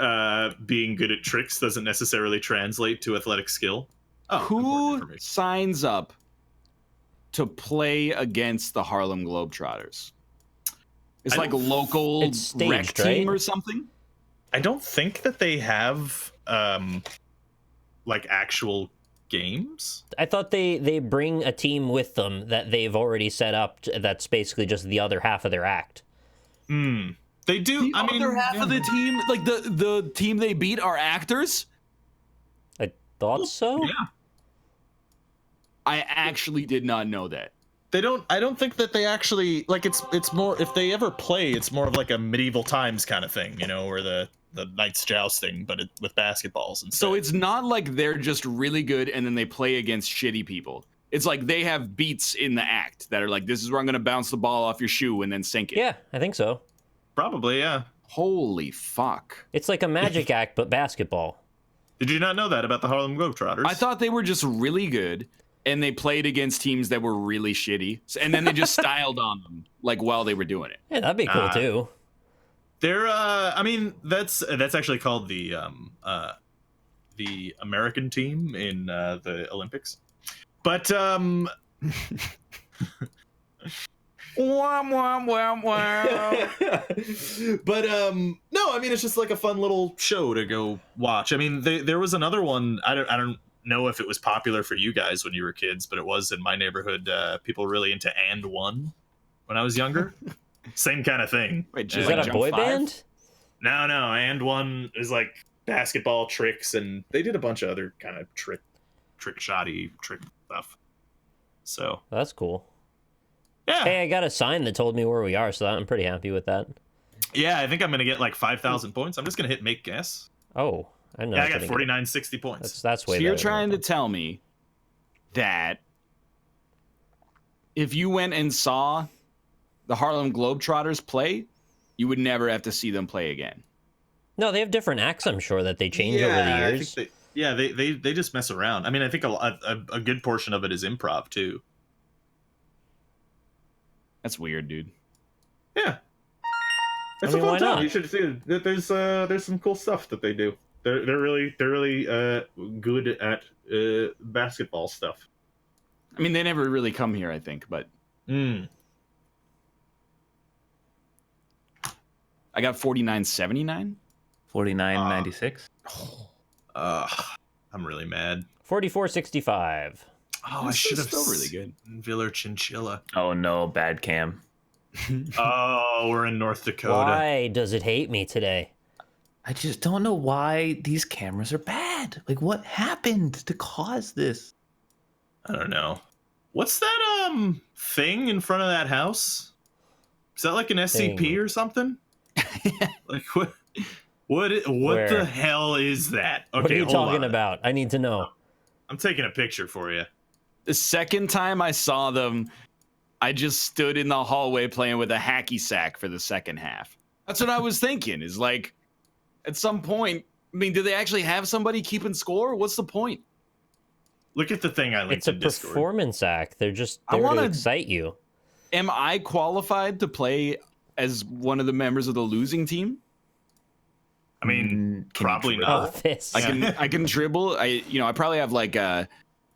being good at tricks doesn't necessarily translate to athletic skill. Who signs up to play against the Harlem Globetrotters? It's like a local rec team or something? I don't think that they have like actual games. I thought they bring a team with them that they've already set up. That's basically just the other half of their act. They do. The other half of the team, like the team they beat, are actors. I thought so. Yeah. I actually did not know that. They don't. I don't think that they actually like. It's more, if they ever play, it's more of like a medieval times kind of thing, or the knights jousting, but with basketballs and stuff. So it's not like they're just really good and then they play against shitty people. It's like they have beats in the act that are like, this is where I'm going to bounce the ball off your shoe and then sink it. Yeah, I think so. Probably, yeah. Holy fuck. It's like a magic act, but basketball. Did you not know that about the Harlem Globetrotters? I thought they were just really good and they played against teams that were really shitty. And then they just styled on them like while they were doing it. Yeah, that'd be cool too. They're I mean, that's actually called the American team in the Olympics. But Wham, wham, wham, wham. but no, I mean, it's just like a fun little show to go watch. I mean, there was another one. I don't know if it was popular for you guys when you were kids, but it was in my neighborhood. People were really into And One when I was younger. Same kind of thing. Wait, is that a boy band? No. And One is like basketball tricks, and they did a bunch of other kind of trick shoddy trick stuff. So that's cool. Yeah. Hey, I got a sign that told me where we are, so I'm pretty happy with that. Yeah, I think I'm gonna get like 5,000 points. I'm just gonna hit make guess. Oh, I know. Yeah, I got 4960 points. That's way better. So you're trying to tell me that if you went and saw the Harlem Globetrotters play, you would never have to see them play again. No, they have different acts, I'm sure, that they change over the years. They just mess around. I mean, I think a good portion of it is improv too. That's weird, dude. Yeah, it's a fun time. not? You should see it. There's some cool stuff that they do. They're really good at basketball stuff. I mean, they never really come here, I think, but I got 4979. 4996. I'm really mad. 4465. Oh, I should have still really good. Viller Chinchilla. Oh no, bad cam. Oh, we're in North Dakota. Why does it hate me today? I just don't know why these cameras are bad. Like, what happened to cause this? I don't know. What's that thing in front of that house? Is that like an SCP or something? Like what the hell is that? Okay, what are you talking about? I need to know. I'm taking a picture for you. The second time I saw them, I just stood in the hallway playing with a hacky sack for the second half. That's what I was thinking, is like, at some point, I mean, do they actually have somebody keeping score? What's the point? Look at the thing I linked It's a in Discord. performance act. They're just there to excite you. Am I qualified to play as one of the members of the losing team? I mean, probably not. Oh, this. I can dribble. I probably have like a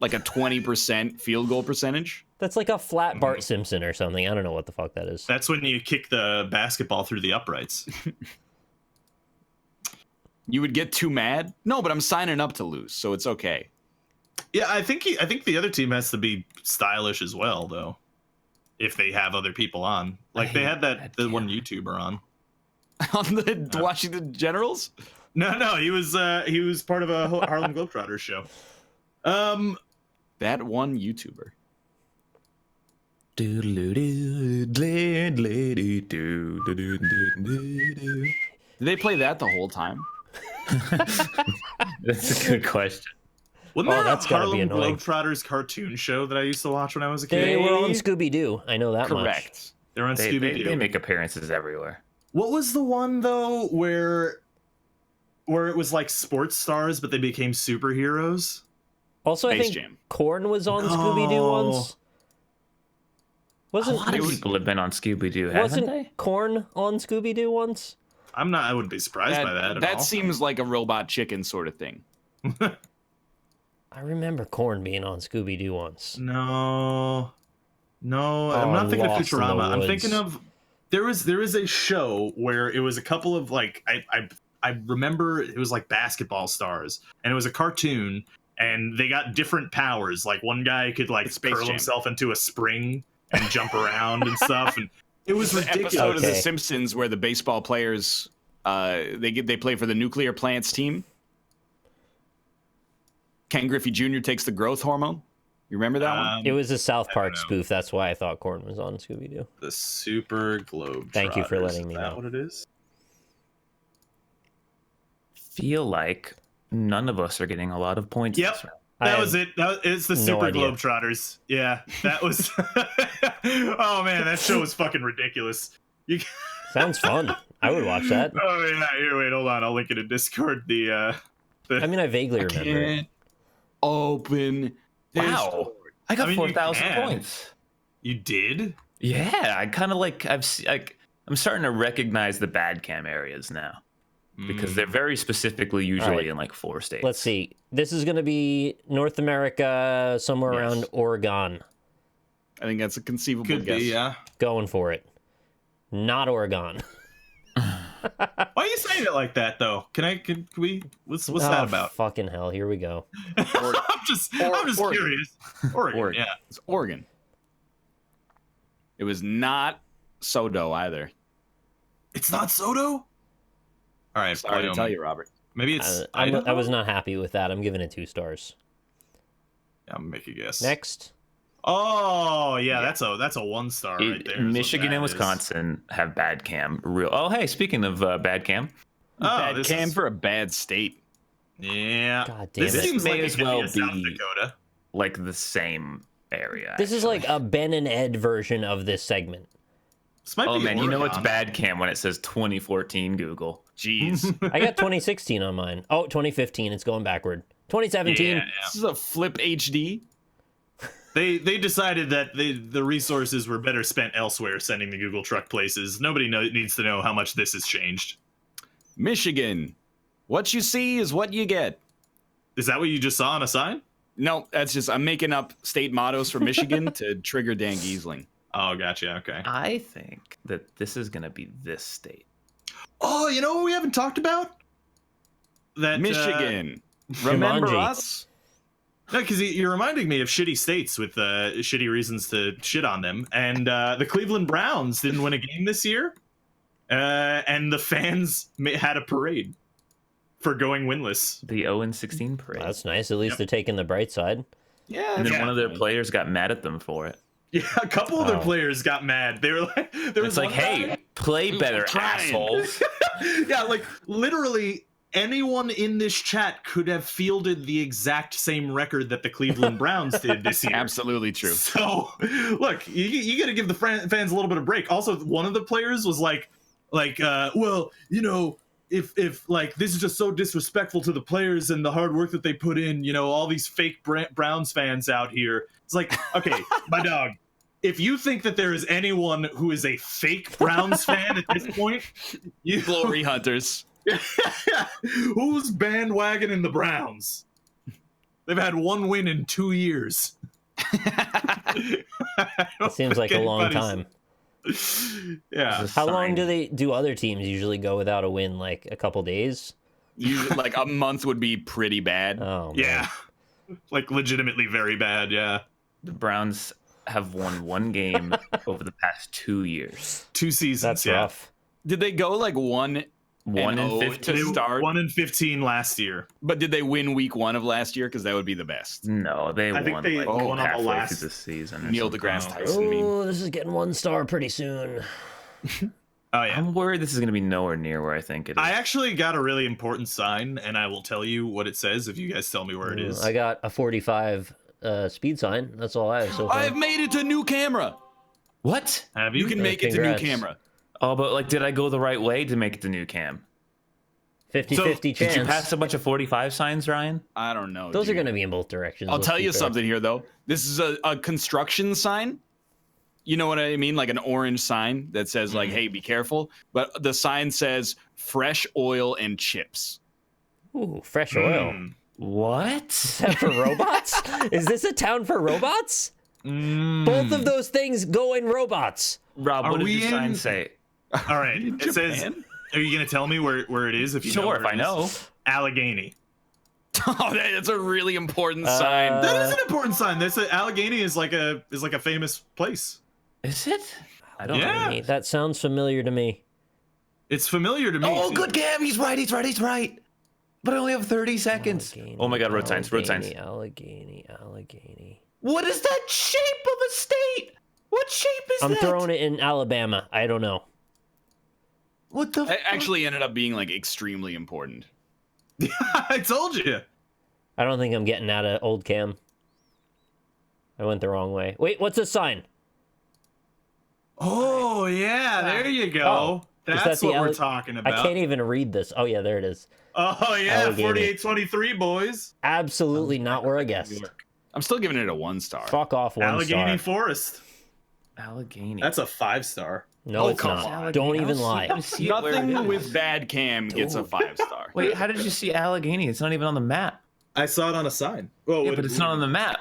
20% field goal percentage. That's like a flat Bart Simpson or something. I don't know what the fuck that is. That's when you kick the basketball through the uprights. You would get too mad? No, but I'm signing up to lose, so it's okay. Yeah, I think the other team has to be stylish as well, though. If they have other people on, like they had the one YouTuber on the Washington Generals. No, he was part of a Harlem Globetrotters show. That one YouTuber. Did they play that the whole time? That's a good question. Wasn't there that's a gotta be Harlem annoying. Globetrotters cartoon show that I used to watch when I was a kid? They were on Scooby-Doo. I know that much. Correct. They're on Scooby-Doo. They make appearances everywhere. What was the one though where it was like sports stars, but they became superheroes? Also, I Space think Jam. Korn was on Scooby-Doo once. A lot of people have been on Scooby-Doo, haven't they? Wasn't Korn on Scooby-Doo once? I wouldn't be surprised by that at all. That seems like a robot chicken sort of thing. I remember Korn being on Scooby-Doo once. No, I'm not thinking of Lost in the Futurama. I'm Woods. thinking of there is a show where it was a couple of like I remember it was like basketball stars, and it was a cartoon, and they got different powers. Like one guy could like Space curl Jam. himself into a spring and jump around and stuff, and it was ridiculous. Episode of The Okay. Simpsons where the baseball players they play for the nuclear plants team. Ken Griffey Jr. takes the growth hormone. You remember that one? It was a South Park know. spoof. That's why I thought Korn was on Scooby-Doo. The Super Globetrotters. Thank you for letting me Is that know. what it is? Feel like none of us are getting a lot of points. Yep. this round. That I was it. It's the no Super idea. Globetrotters. Yeah, that was. Oh man, that show was fucking ridiculous. You... Sounds fun. I would watch that. Oh yeah, here, wait, hold on. I'll link it in Discord. I mean, I vaguely remember it. Can't open. this Wow. door. I got I mean, you 4,000 can. points. You did? Yeah, I kind of like I'm starting to recognize the bad cam areas now because they're very specifically usually Alright. in like 4 states. Let's see. This is going to be North America, somewhere Yes. around Oregon. I think that's a conceivable Could guess. be, yeah. Going for it. Not Oregon. Why are you saying it like that though? Can we? What's Oh, that about? Fucking hell. Here we go. I'm just Oregon. curious. Oregon, Oregon. yeah. It's Oregon. It was not Sodo either. It's not Soto. All right, Sorry to Wyoming. tell you, Robert. Maybe it's. I Idaho? was not happy with that. I'm giving it 2 stars. Yeah, I'm gonna make a guess. Next. Oh yeah, that's a 1-star right there. is what Michigan that and is. Wisconsin have bad cam. Oh, hey, speaking of bad cam, Oh, Bad this cam is- for a bad state. Yeah. God damn This it. seems May like as it could well be a South be- Dakota. like the same area. This is like a Ben and Ed version of this segment. This might Oh be man, you know it's Oregon. bad cam when it says 2014 Google. Jeez. I got 2016 on mine. Oh, 2015. It's going backward. 2017. Yeah, yeah. This is a flip HD. They decided that the resources were better spent elsewhere sending the Google truck places. Nobody needs to know how much this has changed. Michigan. What you see is what you get. Is that what you just saw on a sign? No, that's just I'm making up state mottos for Michigan to trigger Dan Giesling. Oh, gotcha. Okay. I think that this is gonna be this state. Oh, you know what we haven't talked about? That Michigan. Remember Jumanji. us? No, because you're reminding me of shitty states with shitty reasons to shit on them. And the Cleveland Browns didn't win a game this year, and the fans had a parade for going winless. The 0-16 parade. That's nice. At least they're taking the bright side. Yeah. and then yeah. one of their players got mad at them for it. Yeah, a couple of their Oh. players got mad. They were like, there was It's like, one hey, guy- play better, trying. assholes. yeah, like literally anyone in this chat could have fielded the exact same record that the Cleveland Browns did this year. Absolutely true. So, look, you got to give the fans a little bit of break. Also, one of the players was like, well, you know, if like this is just so disrespectful to the players and the hard work that they put in, you know, all these fake Browns fans out here. It's like, okay, my dog. If you think that there is anyone who is a fake Browns fan at this point, you Glory hunters. who's bandwagoning the Browns? They've had 1 win in 2 years. It seems like a long time. Yeah. How long do other teams usually go without a win? Like a couple days? Usually, like a month would be pretty bad. Oh, man. Yeah. Like legitimately very bad, yeah. The Browns have won 1 game over the past 2 years. 2 seasons, That's yeah. rough. Did they go like 1 1 and in 0 15. to start? 1 in 15 last year. But did they win week 1 of last year? Because that would be the best. No, they I think won they like won on the halfway last- through the season. or Neil something. deGrasse Tyson meme. Oh, this is getting 1 star pretty soon. Oh yeah. I'm worried this is going to be nowhere near where I think it is. I actually got a really important sign, and I will tell you what it says if you guys tell me where it is. I got a 45 speed sign. That's all I have so far. I've made it to new camera. What? Have You you? can make it to new Congrats. camera. Oh, but like, did I go the right way to make it to new cam? 50-50 chance. Did you pass a bunch of 45 signs, Ryan? I don't know. Those dude. are going to be in both directions. I'll let's tell be you fair. something here, though. This is a construction sign. You know what I mean? Like an orange sign that says, like, hey, be careful. But the sign says fresh oil and chips. Ooh, fresh oil. What? Is that for robots? Is this a town for robots? Both of those things go in robots. Rob, Are what does we your sign in- say? All right. It says. Are you gonna tell me where it is? If you know Sure, where if I it is? know. Allegheny. Oh, that's a really important sign. That is an important sign. Allegheny is like a famous place. Is it? I don't Yeah. know. That sounds familiar to me. It's familiar to me. Oh, too. good Cam. He's right. But I only have 30 seconds. Allegheny, Oh my God, road signs. Allegheny. What is that shape of a state? What shape is I'm that? throwing it in Alabama. I don't know. What the It actually ended up being like extremely important. I told you. I don't think I'm getting out of old cam. I went the wrong way. Wait, what's this sign? Oh yeah, there you go. Oh, is That's that the what we're Alle- talking I about. can't even read this. Oh yeah, there it is. Oh yeah, Allegheny. 4823 boys. Absolutely not where I guessed. I'm still giving it a 1 star. Fuck off, one Allegheny star. Forest. Allegheny. That's a 5-star. No, Oh, it's come not. on. Don't even I don't lie. see it where it Nothing is. with bad cam gets a 5 star. Wait, how did you see Allegheny? It's not even on the map. I saw it on a sign. Well, Yeah, but it's not on the map.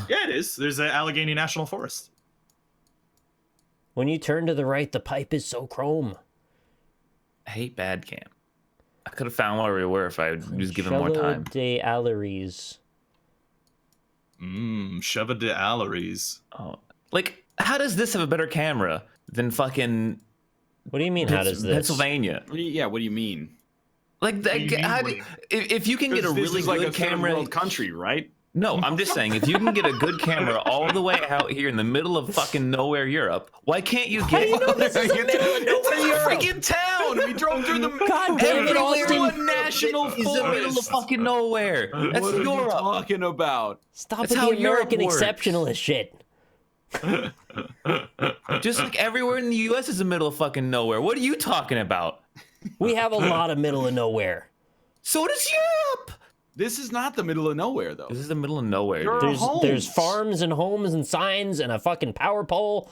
Yeah, it is. There's an Allegheny National Forest. When you turn to the right, the pipe is so chrome. I hate bad cam. I could have found where we were if I was given more time. de Alleries. Cheva de Alleries. Oh, like, how does this have a better camera than fucking What do you mean? How does this? Pennsylvania? Yeah, what do you mean? Like, that, do you mean, how what do, do you- if you can get a This really is like good a third camera, world country, right? no, I'm just saying, if you can get a good camera all the way out here in the middle of fucking nowhere Europe, why can't you get? this is the middle of nowhere Europe? Freaking town! We drove through the God damn it, everywhere Austin. on national It's the middle of forest. fucking nowhere. That's What are you Europe. talking about? Stop That's with how the American Europe works. exceptionalist shit. Just like everywhere in the U.S. is the middle of fucking nowhere. What are you talking about? We have a lot of middle of nowhere. So does Europe. This is not the middle of nowhere, though. This is the middle of nowhere, There dude. are homes. There's farms and homes and signs and a fucking power pole.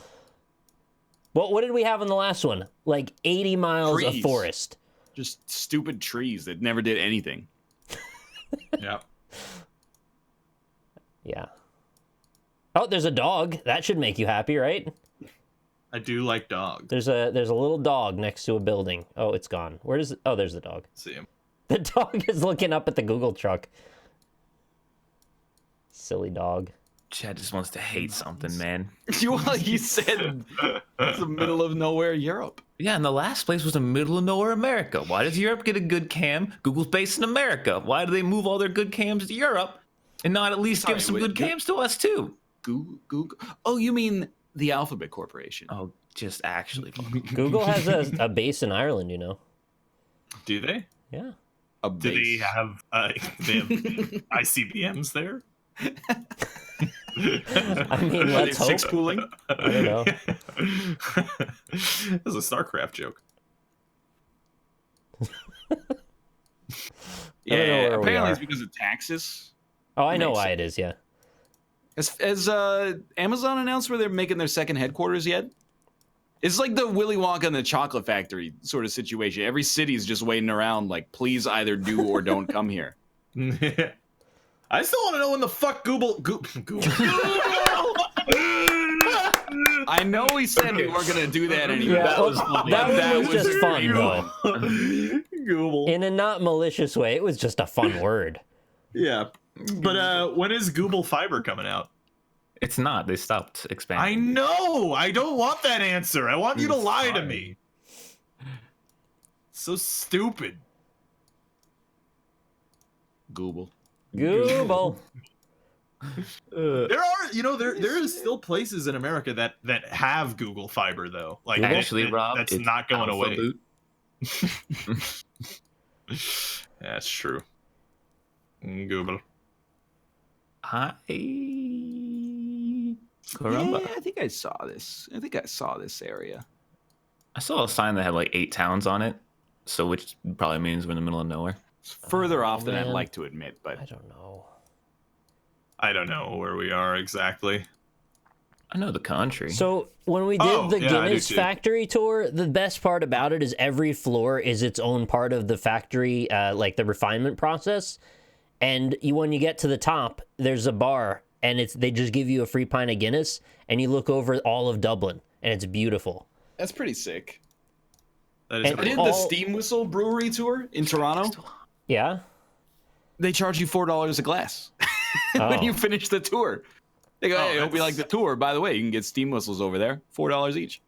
What did we have in the last one? Like 80 miles of Trees. forest. Just stupid trees that never did anything. Yeah. Yeah. Oh, there's a dog. That should make you happy, right? I do like dogs. There's a little dog next to a building. Oh, it's gone. Where does it? Oh, there's the dog. See him. The dog is looking up at the Google truck. Silly dog. Chad just wants to hate something, man. You said it's the middle of nowhere Europe. Yeah, and the last place was the middle of nowhere America. Why does Europe get a good cam? Google's based in America. Why do they move all their good cams to Europe and not at least Sorry, give some wait, good cams to us too? Google. Oh, you mean the Alphabet Corporation? Oh, just actually. Google has a base in Ireland, you know. Do they? Yeah. A Do they base. have ICBMs there? I mean, Are they let's hope. six pooling? I don't know. That's a StarCraft joke. Yeah, where we apparently are. it's because of taxes. Oh, I know Makes why it is, yeah. Has Amazon announced where they're making their second headquarters yet? It's like the Willy Wonka and the Chocolate Factory sort of situation. Every city's just waiting around like, please either do or don't come here. I still want to know when the fuck Google. I know we said we weren't going to do that anymore. Yeah, That was funny. that one was just fun, you. though. Google. In a not malicious way, it was just a fun word. Yeah. But when is Google Fiber coming out? It's not. They stopped I expanding. know. I don't want that answer. I want you to It's lie to fine. me. So stupid. Google. Google. There are, there is still places in America that have Google Fiber though. Like Actually, Rob, that's it's not going away. Boot. That's true. Google. Hi. Yeah, Caramba. I think I saw this. I think I saw this area. I saw a sign that had like 8 towns on it, so which probably means we're in the middle of nowhere. It's further off than I'd man. like to admit, but I don't know. I don't know where we are exactly. I know the country. So when we did the yeah, I do Guinness too. factory tour, the best part about it is every floor is its own part of the factory, like the refinement process. And when you get to the top, there's a bar, and they just give you a free pint of Guinness, and you look over all of Dublin, and it's beautiful. that's pretty sick. That is And I did cool. the Steam Whistle Brewery tour in Toronto. Yeah. They charge you $4 a glass when Oh. you finish the tour. They go, hey, I hope you like the tour. By the way, you can get Steam Whistles over there, $4 each.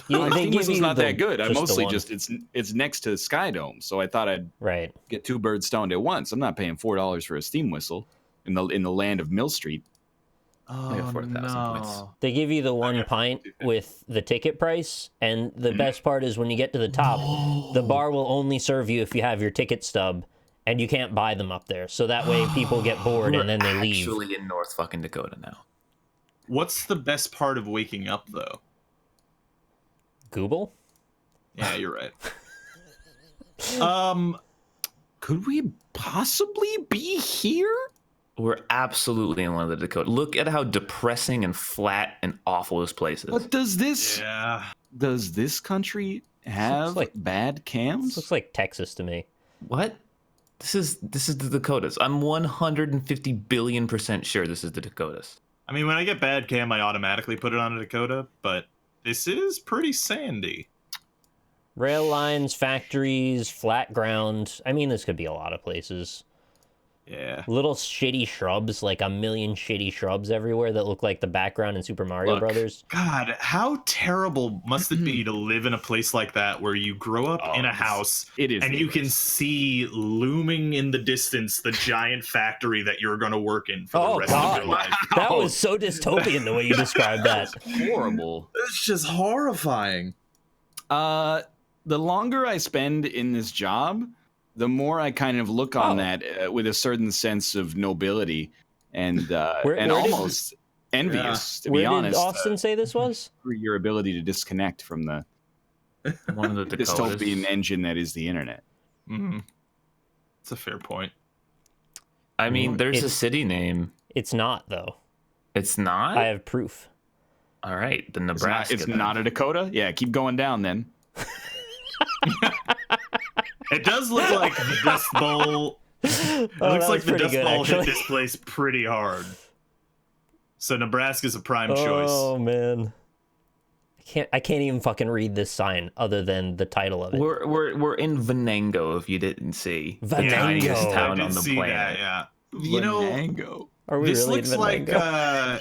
You- they Steam give Whistle's you not the- that good. I the mostly one. it's next to Sky Dome, so I thought I'd Right. get 2 birds stoned at once. I'm not paying $4 for a Steam Whistle in the land of Mill Street. Oh, got 4,000 points. They give you the one pint with the ticket price, and the best part is when you get to the top, the bar will only serve you if you have your ticket stub, and you can't buy them up there. So that way people get bored and then they leave. Actually in North fucking Dakota now. What's the best part of waking up though? Google? Yeah, you're right. Could we possibly be here? We're absolutely in one of the Dakota. Look at how depressing and flat and awful this place is. But does this country have like- bad cams? Looks like Texas to me. What? This is the Dakotas. I'm 150 billion% sure this is the Dakotas. I mean, when I get bad cam, I automatically put it on a Dakota, but this is pretty sandy. Rail lines, factories, flat ground. I mean, this could be a lot of places. Yeah. Little shitty shrubs, like a million shitty shrubs everywhere that look like the background in Super Mario Look. Brothers. God, how terrible must it be to live in a place like that where you grow up in a house it is and the you can worst. see looming in the distance the giant factory that you're going to work in for Oh, the rest of God. your life? That was so dystopian the way you described that. horrible. It's just horrifying. The longer I spend in this job, the more I kind of look on that with a certain sense of nobility and Where did- almost envious, to be Where did honest, Austin say this was? for your ability to disconnect from the One of the Dakotas. dystopian engine that is the internet. Mm-hmm. It's a fair point. I mean, there's a It's- city name. It's not, though. It's not? I have proof. All right, the It's not, Nebraska. it's then. not a Dakota? Yeah, keep going down then. It does look like the Dust Bowl. It Oh, looks that like was the pretty Dust good, Bowl hit actually. this place pretty hard. So Nebraska's a prime choice. Oh, man. I can't even fucking read this sign other than the title of it. We're in Venango, if you didn't see. The Venango. tiniest I town did on the see planet. that, yeah. You know, Venango. Are we this really looks in like Venango?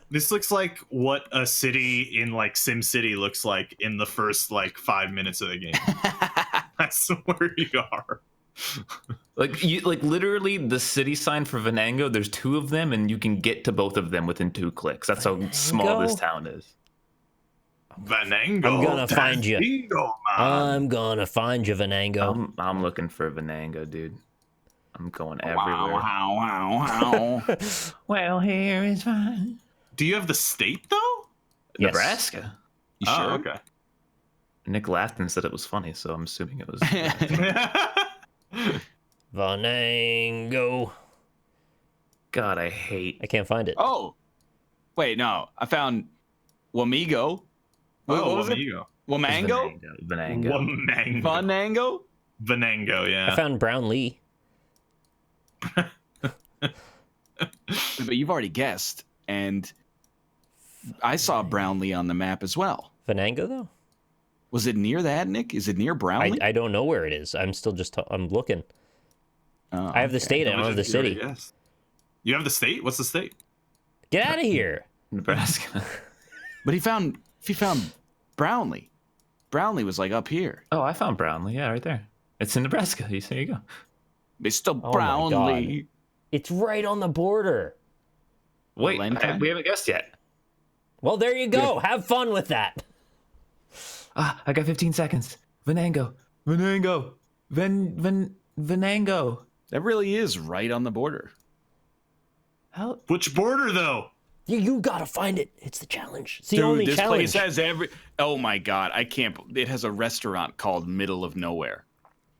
this looks like what a city in like Sim City looks like in the first like 5 minutes of the game. I swear you are. Like literally the city sign for Venango, there's 2 of them and you can get to both of them within 2 clicks. That's how small this town is. Venango. I'm gonna find you. Venango, man. I'm gonna find you, Venango. I'm looking for Venango, dude. I'm going everywhere. Wow. Well, here is fine. Do you have the state though? Yes. Nebraska. You sure? Oh, okay. Nick laughed and said it was funny, so I'm assuming it was. Venango. God, I hate. I can't find it. Oh, wait, no. I found Wamigo. What was it? Wamango? Venango. Wamango. Venango? Venango, yeah. I found Brownlee. But you've already guessed, and I saw Brownlee on the map as well. Venango, though? Was it near that, Nick? Is it near Brownlee? I don't know where it is. I'm still just... I'm looking. Oh, I have the okay. state. I don't have the city. Yes. You have the state? What's the state? Get out of here. Nebraska. But he found Brownlee. Brownlee was like up here. Oh, I found Brownlee. Yeah, right there. It's in Nebraska. There you go. Mr. Oh my Brownlee. It's right on the border. Wait, Valenta? we haven't guessed yet. Well, there you go. Have fun with that. I got 15 seconds. Venango. Venango. Venango. That really is right on the border. How? Which border though? You gotta find it. It's the challenge. It's the Dude, only this challenge. place has every. Oh my god, I can't. It has a restaurant called Middle of Nowhere.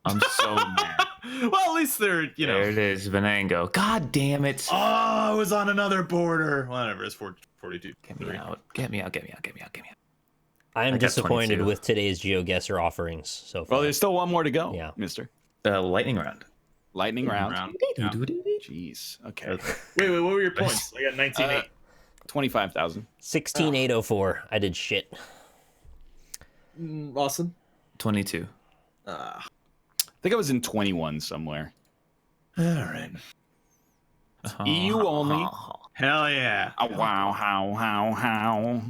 I'm so mad. Well, at least they're, you know. There it is, Venango. God damn it. Oh, it was on another border. Whatever, it's 42. Get me out. Get me out. Get me out. Get me out. Get me out. I am I got disappointed 22. with today's Geoguessr offerings so far. Well, there's still one more to go. Yeah. Mister. Lightning round. Lightning round. Yeah. Jeez. Okay. Wait, what were your points? I got 19.8. 25,000. 16804. I did shit. Austin. 22. I think I was in 21 somewhere. All right. EU only. Hell yeah. Wow, how.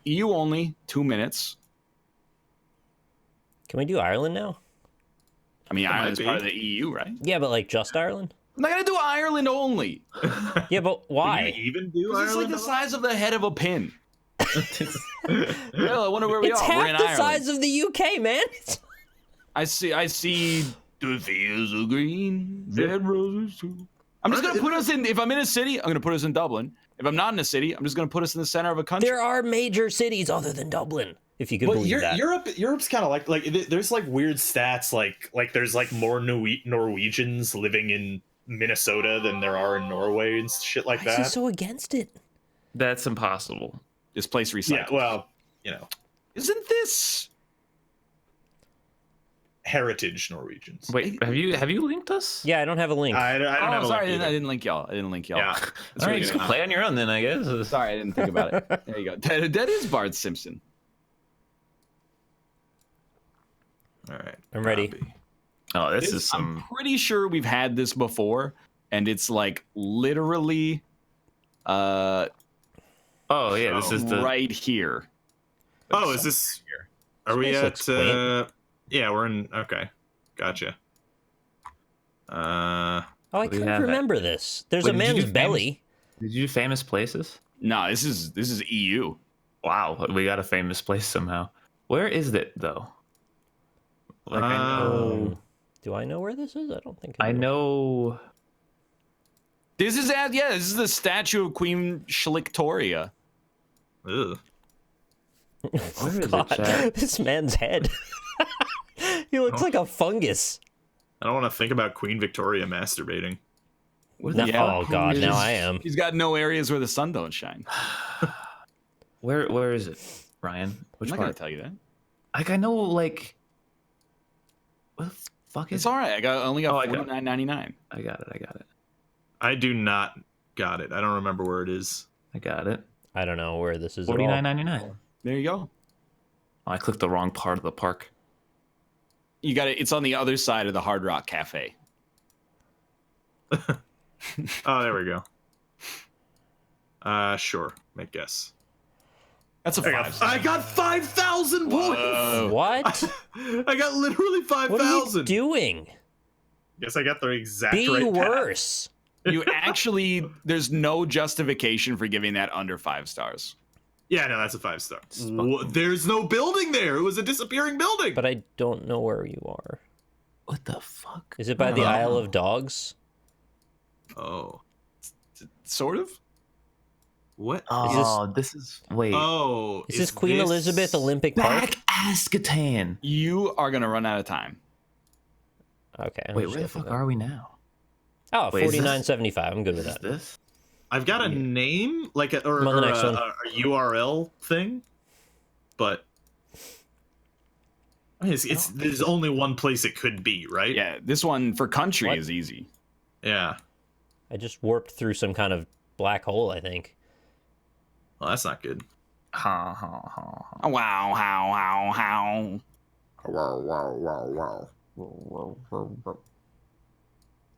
EU only, 2 minutes. Can we do Ireland now? I mean, Ireland's be. part of the EU, right? I'm Yeah, but like just Ireland? not gonna do Ireland only. Yeah, but Can why? you even do It's like Ireland? the size of the head of a pin. Well, I wonder where we It's are. half We're in the Ireland. size of the UK, man. I see the fields of green, red roses too. I'm just gonna put us in. If I'm in a city, I'm gonna put us in Dublin. If I'm not in a city, I'm just gonna put us in the center of a country. There are major cities other than Dublin, if you can But believe that. Europe's kind of like there's like weird stats like there's like more Norwegians living in Minnesota than there are in Norway and shit like Why is he that. so against it? That's impossible. This place recycles. Yeah, well, you know, Isn't this? heritage Norwegians. Wait, have you linked us? Yeah, I don't have a link. I don't have a Sorry, link I either. didn't link y'all. Yeah. That's All right, really just good. go play on your own then, I guess. Sorry, I didn't think about it. There you go. That is Bart Simpson. All right. I'm ready. Copy. Oh, this is I'm some. pretty sure we've had this before, and it's like literally Oh yeah, this is the. right here. Oh, is this? Are we This at? looks quaint. Yeah, we're in. Okay, gotcha. Oh, I do we couldn't have? remember this. There's Wait, a did you man's do belly. Did you do famous places? No, this is EU. Wow, we got a famous place somehow. Where is it though? Like I know. Do I know where this is? I don't think I know. This is this is the statue of Queen Schlictoria. Ugh. Where is it, God, chat? this man's head. He looks like a fungus. I don't want to think about Queen Victoria masturbating. No, oh God, now I am. He's got no areas where the sun don't shine. Where is it, Ryan? Which I'm not gonna part? tell you that. Like I know, like. What the fuck is? It's all right. I only got I got it. $49.99. I got it. I do not got it. I don't remember where it is. I got it. I don't know where this is. At all. $49.99. There you go. Oh, I clicked the wrong part of the park. You got it. It's on the other side of the Hard Rock Cafe. Oh, there we go. Sure. Make guess. That's a five. I got 5,000 points. What? I got literally What are you 5,000. doing? Guess I got the exact Be right path. worse. You actually, there's no justification for giving that under 5 stars. Yeah, no, that's a 5 star. There's no building there. It was a disappearing building. But I don't know where you are. What the fuck? Is it by the Isle of Dogs? Oh. Sort of. What? Oh, this is wait. Oh. Is this Queen Elizabeth Olympic Park? Back Ascatan. You are going to run out of time. Okay. I'm Wait, just where the looking fuck at- are we now? Oh, Wait, is this- 49.75. I'm good with Is that. this? I've got a name, like a, or, I'm on the or next one. a URL thing, but I mean, it's there's only one place it could be, right? Yeah, this one for country What? is easy. Yeah. I just warped through some kind of black hole, I think. Well, that's not good. Ha ha ha. Oh, wow, how.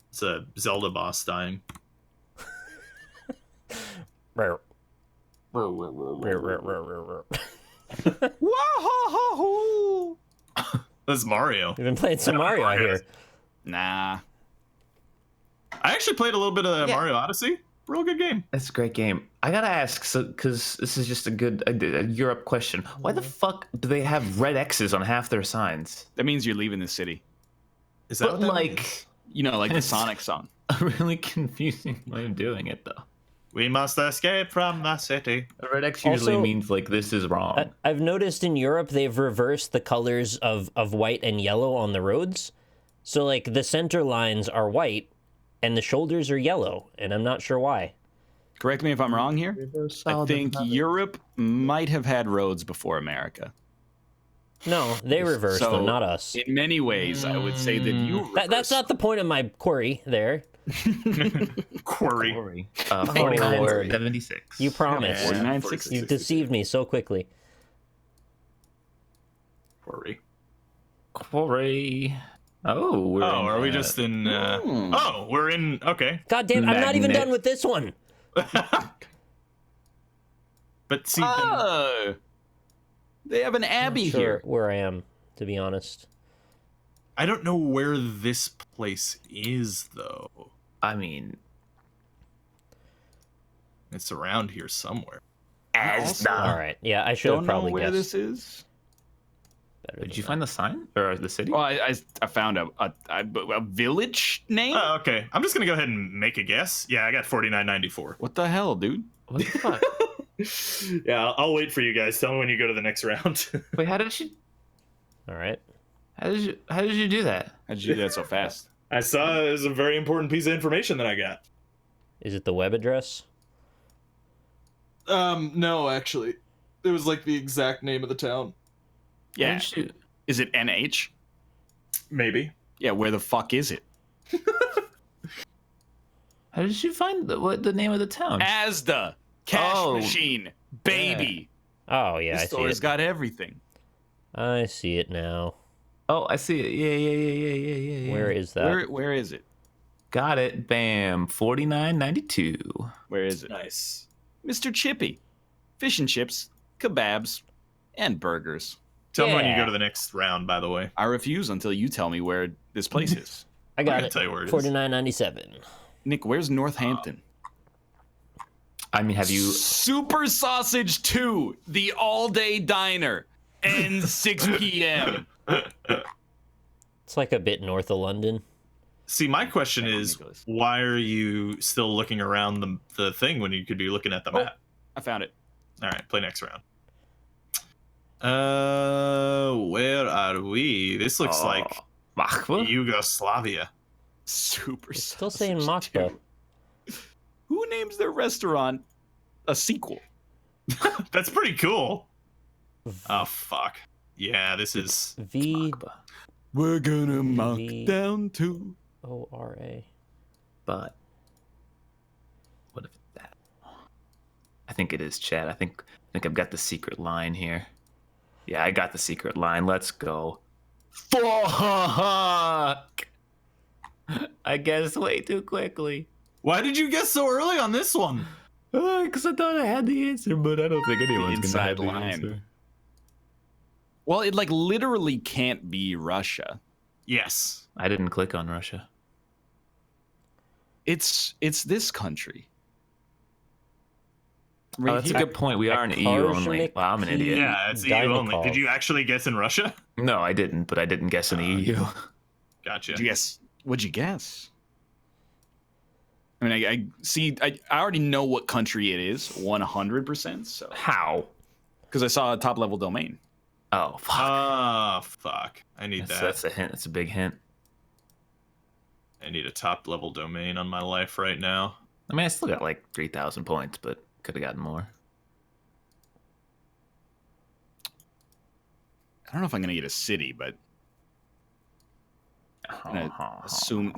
It's a Zelda boss dying. Wah-ha-ha-hoo. That's Mario. We've been playing some Mario out here. Nah. I actually played a little bit of Mario Odyssey. Real good game. That's a great game. I gotta ask, so because this is just a Europe question. Why the fuck do they have red X's on half their signs? That means you're leaving the city. Is that But what that like, means? You know, like the It's- Sonic song. a really confusing way of doing it, though. We must escape from the city. A red X usually Also- means like this is wrong. I've noticed in Europe they've reversed the colors of white and yellow on the roads. So like the center lines are white and the shoulders are yellow, and I'm not sure why. Correct me if I'm wrong here. I think Europe might have had roads before America. No, they reversed So, them, not us. In many ways, I would say that you. That's not the point of my query there. Quarry. 4976. You promised. 49.60. You deceived me so quickly. Quarry. Quarry. Oh, we're Oh, in, are we just in? Oh, we're in. Okay. God damn, I'm not even Magnet. done with this one. But see, Oh, they have an abbey Sure, here. where I am, to be honest. I don't know where this place is though. I mean, It's around here somewhere. All right. Yeah, I should have Don't know probably where guessed. this is. Better did than you that. find the sign or the city? Well, I found a village name. Oh, okay. I'm just gonna go ahead and make a guess. Yeah, I got 4994. What the hell, dude? What the fuck? Yeah, I'll wait for you guys. Tell me when you go to the next round. Wait, how did you do that? How'd you do that so fast? I saw it was a very important piece of information that I got. Is it the web address? No, actually, it was like the exact name of the town. Yeah. How did you- Is it NH? Maybe. Yeah. Where the fuck is it? How did you find the name of the town? Asda. Cash Oh. machine. Baby. Oh, yeah, This I see store's it. got everything. I see it now. Oh, I see it. Yeah. Where is that? Where is it? Got it. Bam. 4992. Where is it? Nice. Mr. Chippy. Fish and chips, kebabs, and burgers. Tell me when you Yeah. go to the next round, by the way. I refuse until you tell me where this place is. I got gonna it. tell you where it is. 49.97. Nick, where's Northampton? I mean, have you? Super Sausage 2, the all-day diner, ends 6 p.m. It's like a bit north of London. See, my question Hang on, is, Nicholas. why are you still looking around the thing when you could be looking at the map? I found it. All right, play next round. Where are we? This looks like Machwa? Yugoslavia. Super It's still Sausage saying Moscow. 2. Who names their restaurant a sequel? That's pretty cool. Oh fuck. Yeah, this is. We're gonna mock down too. VORA. But what if that? I think it is, Chad. I think I've got the secret line here. Yeah, I got the secret line. Let's go. Fuck! I guessed way too quickly. Why did you guess so early on this one? Because I thought I had the answer, but I don't think anyone's gonna inside have the line. answer. Well, it like literally can't be Russia. Yes. I didn't click on Russia. It's this country. Oh, that's a good point. We are an EU only. Wow, I'm an idiot. Yeah, it's EU only. Dynakov. Did you actually guess in Russia? No, I didn't, but I didn't guess in the EU. Gotcha. What'd you guess? I mean, I see. I already know what country it is, 100%. So How? because I saw a top level domain. Oh, fuck. Ah, fuck. I need that. That's a hint. That's a big hint. I need a top level domain on my life right now. I mean, I still got like 3,000 points, but could have gotten more. I don't know if I'm gonna get a city, but I'm gonna assume.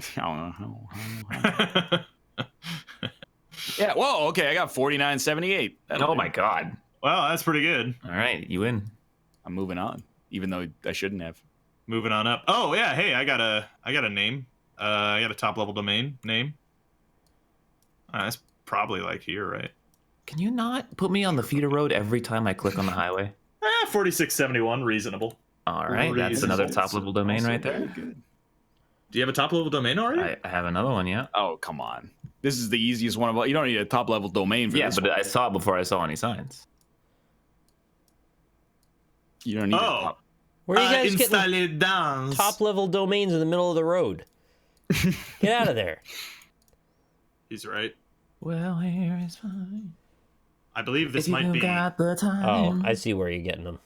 Yeah. Whoa. Okay. I got 49.78. Oh my god. Wow, that's pretty good. All right, you win. I'm moving on, even though I shouldn't have. Moving on up. Oh yeah, hey, I got a name. I got a top level domain name. That's probably like here, right? Can you not put me on the feeder road every time I click on the highway? 4671, reasonable. All right, that's another top level domain Also right there. very good. Do you have a top level domain already? I have another one, yeah. Oh, come on. This is the easiest one of all. You don't need a top level domain for this. Yeah, but I saw it before I saw any signs. You don't need a top. Where are you guys getting it down. top level domains in the middle of the road? Get out of there. He's right. Well, here is fine. I believe this might be. Got the time. Oh, I see where you're getting them.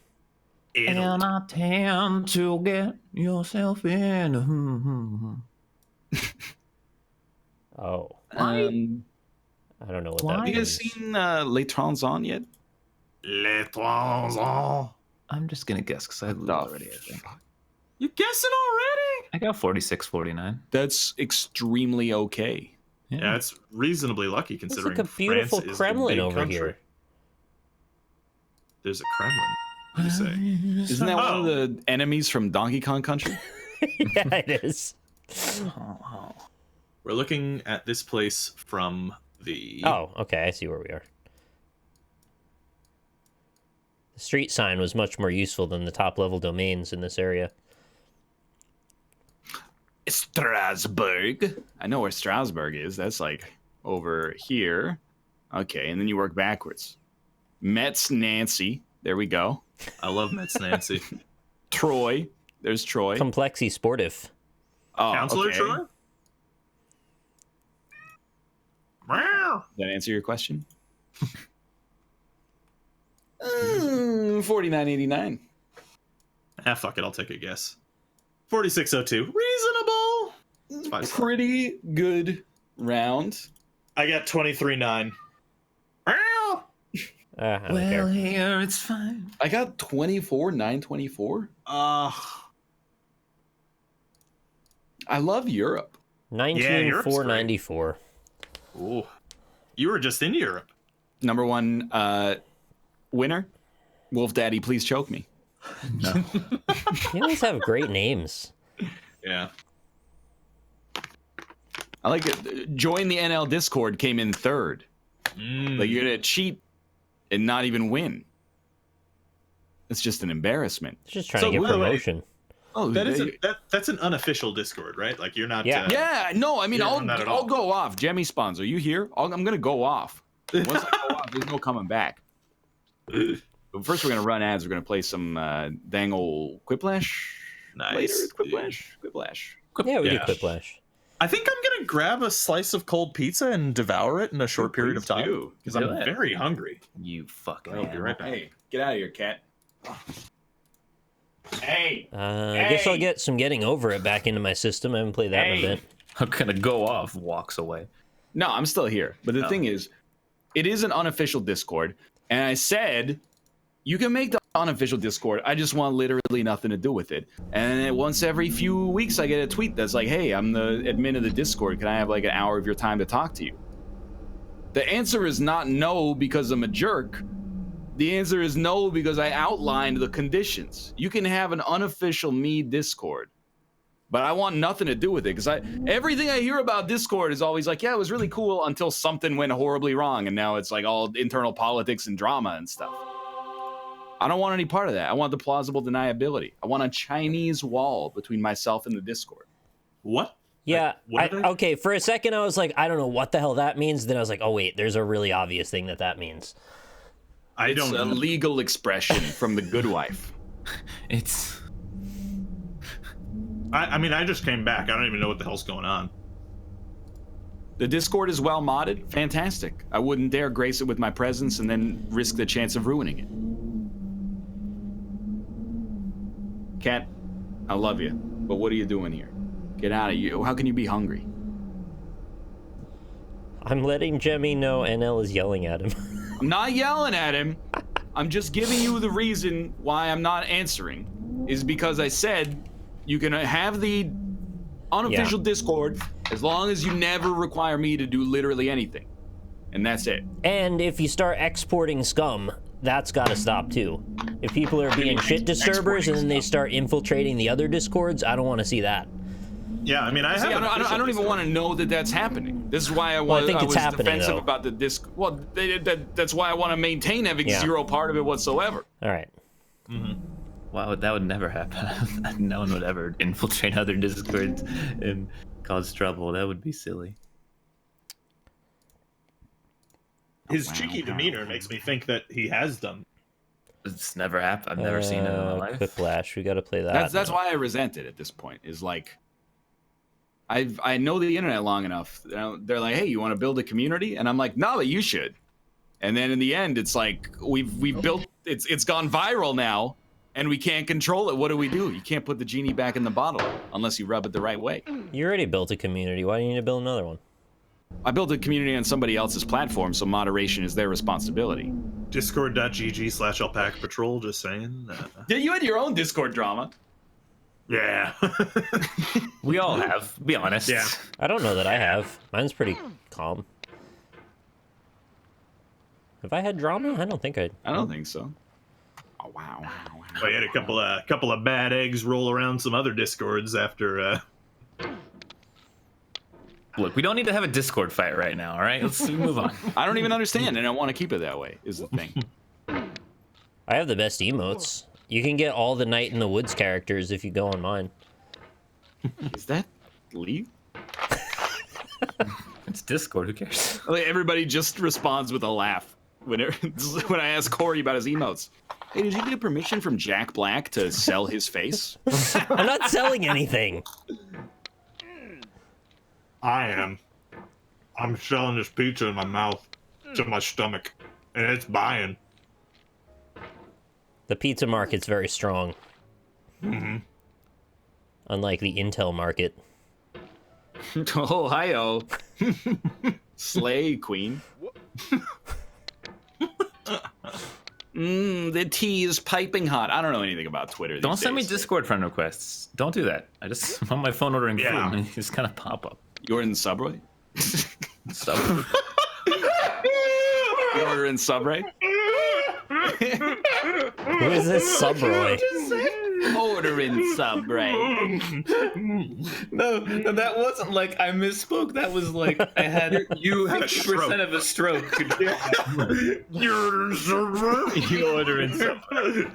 And I tend to get yourself in. Oh. I don't know what Why? that Have you guys means. seen Les Transons yet? Les Transons. I'm just gonna guess because I have already. I think You guessing already? I got 46-49. That's extremely okay. Yeah, it's reasonably lucky considering like a beautiful France is Kremlin the big over country. here. There's a Kremlin. What do you say? Isn't that one of the enemies from Donkey Kong Country? Yeah, it is. We're looking at this place from the. Oh, okay. I see where we are. The street sign was much more useful than the top level domains in this area. Strasbourg. I know where Strasbourg is. That's like over here. Okay, and then you work backwards. Metz Nancy. There we go. I love Metz Nancy. Troy. There's Troy. Complexy Sportive. Oh, Counselor okay. Troy? Meow. Does that answer your question? 49.89. Ah, fuck it. I'll take a guess. 4602. Reasonable. It's 5-star. Pretty good round. I got 23.9. I don't care. Here it's fine. I got 24.924. I love Europe. 19,494. Ooh. You were just in Europe. Number one winner. Wolf Daddy, please choke me. No. You guys have great names. Yeah. I like it. Join the NL Discord came in third. Like you're gonna cheat and not even win. It's just an embarrassment. It's just trying So, to get by the way, promotion. Oh, That's an unofficial Discord, right? Like you're not. Yeah. yeah. No, I mean Yeah, not at I'll all. go off. Jemmy Spawns, are you here? I'm gonna go off. Once I go off, there's no coming back. But first, we're gonna run ads. We're gonna play some dang old Quiplash. Nice. Later, Quiplash. Yeah, we Yeah. do Quiplash. I think I'm gonna grab a slice of cold pizza and devour it in a short period of time. Because I'm very hungry. You fucking. I'll be right back. Hey, get out of here, cat. Hey. I guess I'll get some Getting Over It back into my system. I haven't played that in a bit. I'm gonna go off. Walks away. No, I'm still here. But the thing is, it is an unofficial Discord, and I said you can make the unofficial Discord. I just want literally nothing to do with it. And then once every few weeks, I get a tweet that's like, "Hey, I'm the admin of the Discord. Can I have like an hour of your time to talk to you?" The answer is not no because I'm a jerk. The answer is no because I outlined the conditions. You can have an unofficial me Discord, but I want nothing to do with it because everything I hear about Discord is always like, yeah, it was really cool until something went horribly wrong, and now it's like all internal politics and drama and stuff. I don't want any part of that. I want the plausible deniability. I want a Chinese wall between myself and the Discord. What? Yeah. What did I- Okay, for a second, I was like, I don't know what the hell that means. Then I was like, oh, wait, there's a really obvious thing that means. I don't It's a know. legal expression from the Good Wife. It's. I mean, I just came back. I don't even know what the hell's going on. The Discord is well modded. Fantastic. I wouldn't dare grace it with my presence and then risk the chance of ruining it. Cat, I love you, but what are you doing here? Get out of here. How can you be hungry? I'm letting Jemmy know NL is yelling at him. I'm not yelling at him. I'm just giving you the reason why I'm not answering is because I said you can have the unofficial Discord as long as you never require me to do literally anything. And that's it. And if you start exporting scum, that's got to stop too. If people are being shit disturbers and then they start infiltrating the other Discords, I don't want to see that. Yeah, I mean, I See, have. I don't even want to know that that's happening. This is why I Well, I think was it's happening, defensive though. about the disc. Well, that's why I want to maintain having Yeah. zero part of it whatsoever. All right. that would never happen. No one would ever infiltrate other Discords and cause trouble. That would be silly. His cheeky demeanor makes me think that he has done. It's never happened. I've never seen it in my life. Quip Lash, we got to play that. That's why I resent it at this point. Is like, I know the internet long enough. They're like, hey, you want to build a community? And I'm like, no, but you should. And then in the end, it's like we've built. It's gone viral now, and we can't control it. What do? You can't put the genie back in the bottle unless you rub it the right way. You already built a community. Why do you need to build another one? I built a community on somebody else's platform, so moderation is their responsibility. Discord.gg/AlpacaPatrol, just saying. Yeah, you had your own Discord drama. Yeah. We all have, be honest. Yeah. I don't know that I have. Mine's pretty calm. Have I had drama? I don't think I. I don't think so. Oh wow. I had a couple of bad eggs roll around some other Discords after. Look, we don't need to have a Discord fight right now, all right? Let's move on. I don't even understand, and I want to keep it that way, is the thing. I have the best emotes. You can get all the Night in the Woods characters if you go on mine. Is that leave? It's Discord, who cares? Like, everybody just responds with a laugh when I ask Corey about his emotes. Hey, did you get permission from Jack Black to sell his face? I'm not selling anything. I am. I'm selling this pizza in my mouth to my stomach, and it's buying. The pizza market's very strong. Mm-hmm. Unlike the Intel market. Oh, hi-oh. Slay, queen. The tea is piping hot. I don't know anything about Twitter. Don't send me days. Discord friend requests. Don't do that. I just I'm on my phone ordering food and it's just kind of pop up. You're in Subway? So, You order in Subway? Who is this Subroy? Order in Subway. no, that wasn't like I misspoke. That was like I had You had a stroke. 50% of a stroke. You order in Subway? You order in Subway.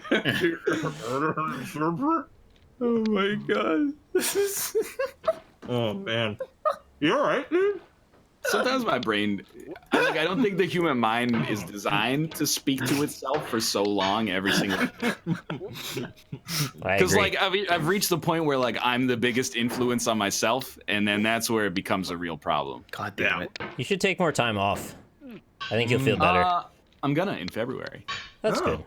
Oh my god. Oh man. You alright, dude? Sometimes my brain, I don't think the human mind is designed to speak to itself for so long every single. Because like I've reached the point where like I'm the biggest influence on myself, and then that's where it becomes a real problem. God damn it. You should take more time off. I think you'll feel better. I'm gonna in February. That's good.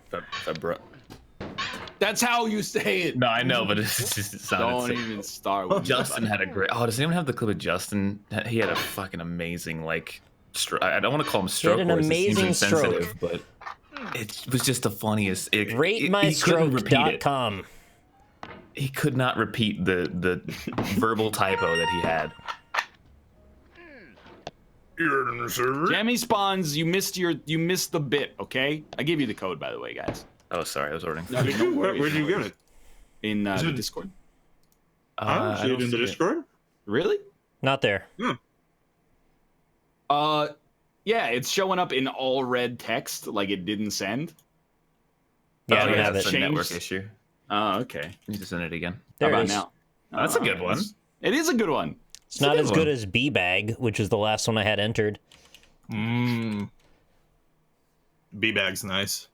That's how you say it. No, I know, but it's just it sounded Don't sick. even start with Justin had a great. Oh, does anyone have the clip of Justin? He had a fucking amazing like. I don't want to call him stroke. He had an words, it seems amazing insensitive, stroke. but it was just the funniest. RateMyStroke.com. He could not repeat the verbal typo that he had. You're in the server? Jammy Spawns, you missed the bit, okay? I gave you the code, by the way, guys. Oh, sorry, I was ordering. No, no worries, Where'd you get it? In the Discord. I don't see it in the Discord. Really? Not there. Yeah, it's showing up in all red text, like it didn't send. Yeah, I don't have that's it. a network issue. Oh, okay. You need to send it again. There How it about is. now? That's a good one. It is a good one. It's not as good as B-Bag, which is the last one I had entered. B-Bag's nice.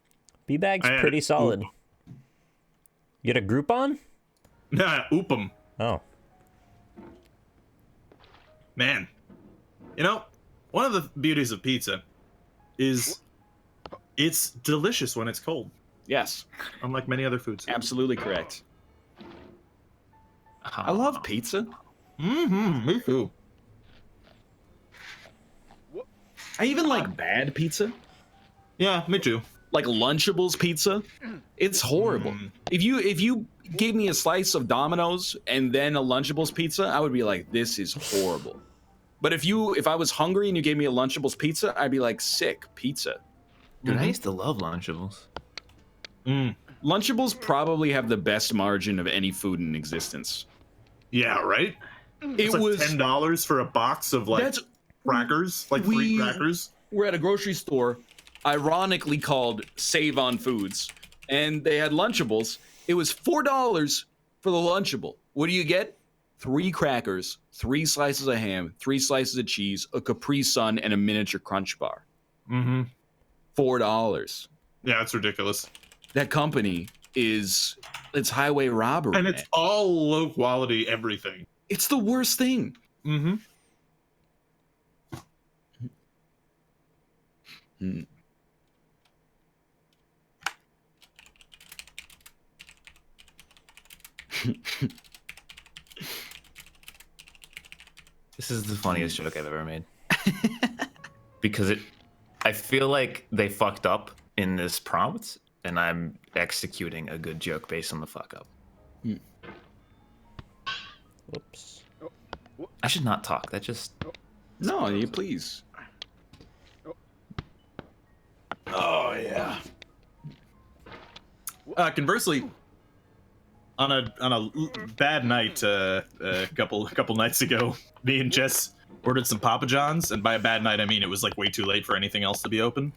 B-Bag's pretty solid. You get a Groupon? Nah, oopum. Oh. Man. You know, one of the beauties of pizza is it's delicious when it's cold, Yes, unlike many other foods. absolutely correct. I love pizza. Me too. I even like bad pizza. Yeah, me too. Like Lunchables pizza. It's horrible. If you gave me a slice of Domino's and then a Lunchables pizza, I would be like, this is horrible. But if I was hungry and you gave me a Lunchables pizza, I'd be like, sick pizza. Dude, I used to love Lunchables. Lunchables probably have the best margin of any food in existence. Yeah, right? It It's was like $10 for a box of like That's crackers, like free crackers. We're at a grocery store, ironically called Save on Foods, and they had Lunchables, It was $4 for the Lunchable. What do you get? 3 crackers, 3 slices of ham, 3 slices of cheese, a Capri Sun, and a miniature Crunch Bar. Mm-hmm. $4. Yeah, it's ridiculous. That company it's highway robbery, and it's all low quality everything. It's the worst thing. Mm-hmm. This is the funniest joke I've ever made. Because I feel like they fucked up in this prompt, and I'm executing a good joke based on the fuck up. Whoops. I should not talk. That just... No, you please. Oh yeah. Conversely, on a bad night a couple nights ago, me and Jess ordered some Papa John's, and by a bad night I mean it was like way too late for anything else to be open.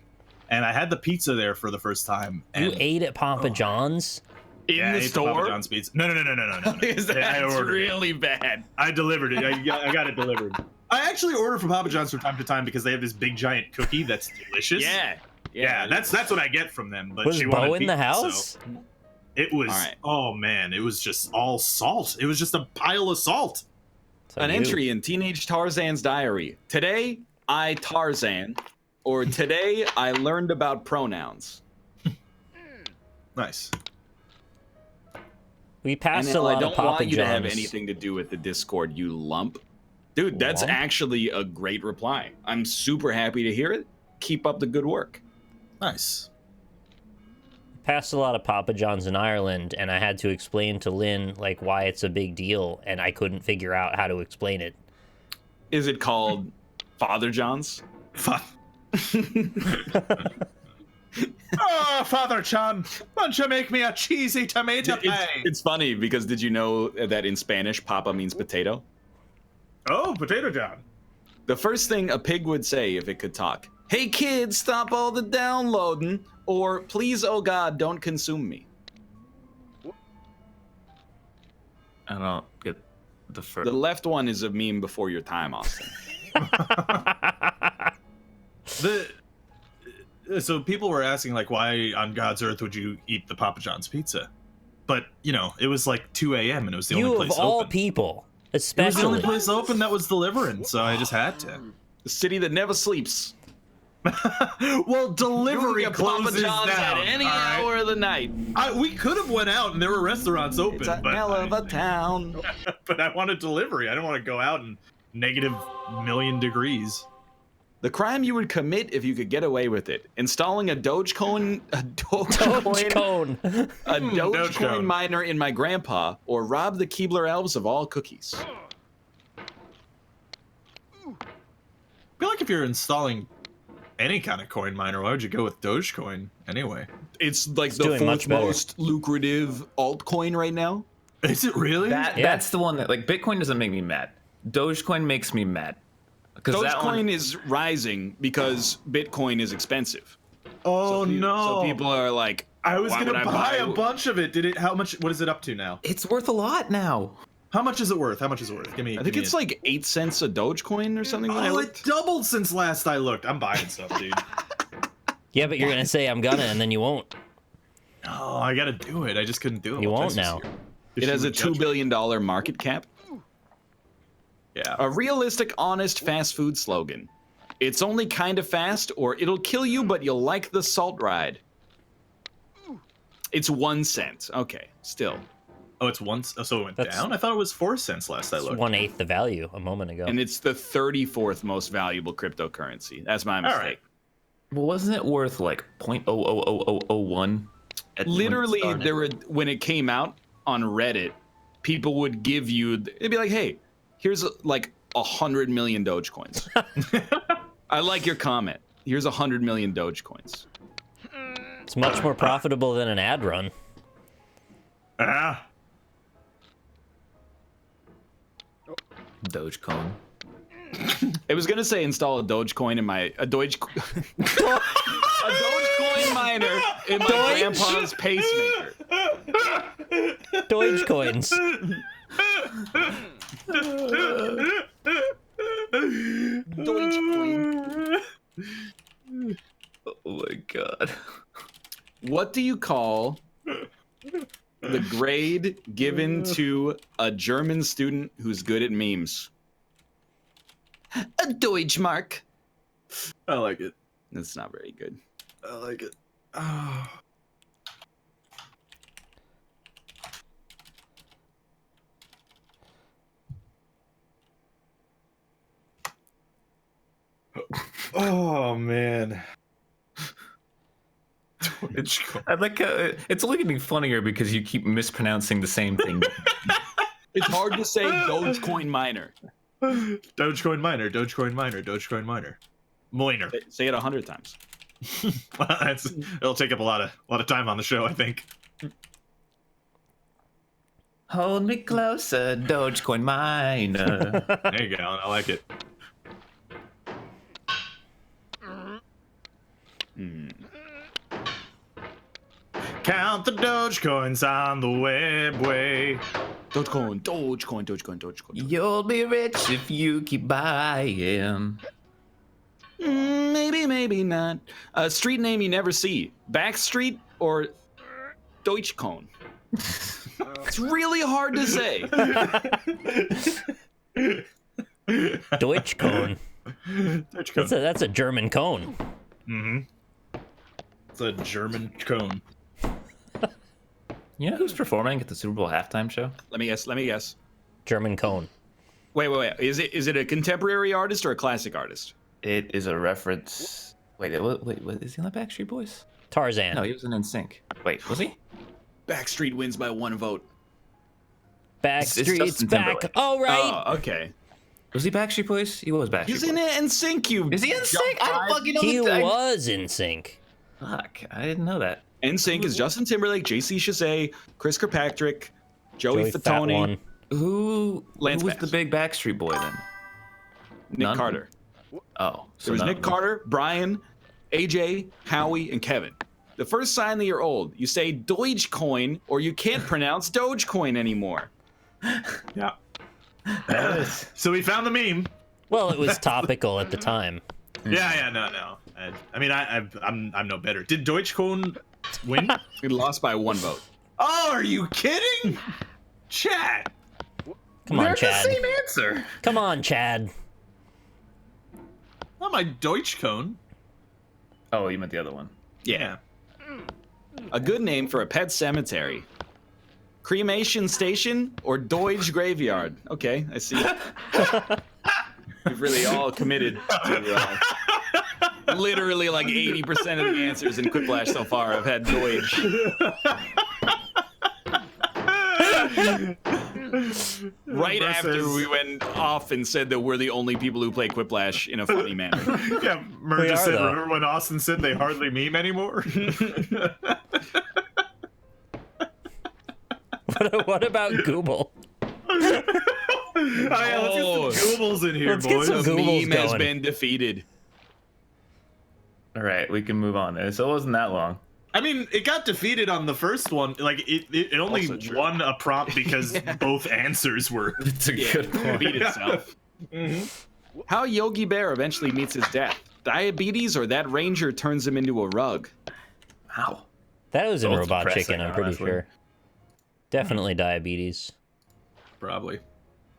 And I had the pizza there for the first time. And, You ate at Papa John's? In the store? Papa John's pizza. No. That's really bad. I delivered it. I got it delivered. I actually order from Papa John's from time to time because they have this big giant cookie that's delicious. Yeah, that's what I get from them. But Was she Bo wanted in pizza, the house? so it was. All right. Oh man, it was just all salt. It was just a pile of salt. So An you- entry in Teenage Tarzan's diary. Today, I Tarzan. Or today, I learned about pronouns. Nice. We passed And a lot I of don't Papa want you to have John's. anything to do with the Discord, you lump. Dude, that's Lump? actually a great reply. I'm super happy to hear it. Keep up the good work. Nice. Passed a lot of Papa John's in Ireland, and I had to explain to Lynn like why it's a big deal, and I couldn't figure out how to explain it. Is it called Father John's? Oh, Father John, won't you make me a cheesy tomato pie? It's funny because did you know that in Spanish, Papa means potato? Oh, Potato John. The first thing a pig would say if it could talk. Hey kids, stop all the downloading. Or please, oh God, don't consume me. I don't get the first... The left one is a meme before your time, Austin. So people were asking, like, why on God's earth would you eat the Papa John's pizza? But, you know, it was like 2 a.m. and it was the only You place of all open. people, It was the only especially. place open that was delivering, so I just had to. The city that never sleeps. Well, delivery You can get Papa closes John's down. at any all right? hour of the night. We could have went out and there were restaurants open, It's a but hell of a town. but I wanted delivery. I didn't want to go out in negative million degrees. The crime you would commit if you could get away with it: installing a Dogecoin, Cone. a Dogecoin Dogecoin. miner in my grandpa, or rob the Keebler elves of all cookies. I feel like if you're installing any kind of coin miner, why would you go with Dogecoin anyway? It's like the doing much fourth better. most lucrative altcoin right now. Is it really? That's the one that, like, Bitcoin doesn't make me mad. Dogecoin makes me mad. Because that one... Dogecoin is rising because Bitcoin is expensive. Oh So no! people are like, I was why gonna would I buy a bunch of it. Did it? How much? What is it up to now? It's worth a lot now. How much is it worth? How much is it worth? Give me. I think it's like 8 cents a Dogecoin or something. when I Oh, looked. it doubled since last I looked. I'm buying stuff, dude. Yeah, but you're gonna say I'm gonna, and then you won't. Oh, I gotta do it. I just couldn't do it. You while won't Tess was now. here. It has She a would judge $2 me. billion market cap. Yeah. A realistic, honest fast food slogan. It's only kind of fast, or it'll kill you, but you'll like the salt ride. It's 1 cent. Okay, still. Oh, it's once. Oh, so it went That's- down. I thought it was 4 cents last I It's looked. 1/8 the value a moment ago. And it's the 34th most valuable cryptocurrency. That's my All mistake. right. Well, wasn't it worth like 0.000001? Literally, when it came out on Reddit, people would give you, they'd be like, hey, here's like 100 million Dogecoins. I like your comment. Here's 100 million Dogecoins. It's much more profitable than an ad run. Ah. Dogecoin. I was gonna say install a Dogecoin in my a Dogecoin miner in my grandpa's pacemaker. Dogecoins. Dogecoin. Oh my god. What do you call the grade given to a German student who's good at memes? A Deutschmark. I like it. That's not very good. I like it. Oh. Oh man. I like it's only getting funnier because you keep mispronouncing the same thing. It's hard to say Dogecoin miner. Dogecoin miner, Dogecoin miner, Dogecoin miner. Moiner. Say it 100 times. It'll take up a lot of time on the show, I think. Hold me closer, Dogecoin miner. There you go. I like it. Count the Dogecoins on the webway. Dogecoin, Dogecoin, Dogecoin, Dogecoin. You'll be rich if you keep buying. Maybe, maybe not. A street name you never see. Backstreet or Deutschkon? It's really hard to say. Deutschcone. That's a German cone. Mm-hmm. It's a German cone. You know who's performing at the Super Bowl halftime show? Let me guess. German cone. Wait. Is it a contemporary artist or a classic artist? It is a reference. Wait, is he on the Backstreet Boys? Tarzan. No, he was in NSYNC. Wait, was he? Backstreet wins by 1 vote. Backstreet's Justin back. Timberlake. Oh, right. Oh, okay. Was he Backstreet Boys? He was Backstreet He's Boys. in NSYNC, you. Is he in sync? I don't fucking know. He was in sync. Fuck, I didn't know that. NSYNC is Justin Timberlake, JC Chasez, Chris Kirkpatrick, Joey Fat Fatone, one. Who Lance was Bass. the big Backstreet Boy then? Nick None? Carter. Oh, so There was none Nick of them. Carter, Brian, AJ, Howie, and Kevin. The first sign that you're old, you say Dogecoin, or you can't pronounce Dogecoin anymore. Yeah. So we found the meme. Well, it was topical at the time. Yeah, no. I mean, I'm no better. Did Deutschkon win? We lost by 1 vote. Oh, are you kidding? Chat. Come on, They're Chad. the same answer. Come on, Chad. Not my Deutschkon. Oh, you meant the other one. Yeah. A good name for a pet cemetery. Cremation station or Doge graveyard? Okay, I see. We've really all committed to literally like 80% of the answers in Quiplash so far have had Doge. Right after we went off and said that we're the only people who play Quiplash in a funny manner. Yeah, Mer We just are, said, though. remember when Austin said they hardly meme anymore? What about Google? Let's get some Goobles in here, Let's get boys. some The Google's meme has going. been defeated. All right, we can move on. So it wasn't that long. I mean, it got defeated on the first one. Like, it only Also true. won a prompt because both answers were... It's a good point. Beat itself. How Yogi Bear eventually meets his death. Diabetes or that ranger turns him into a rug? Wow. That was in Both Robot depressing, Chicken, I'm pretty honestly. sure. Definitely diabetes. Probably.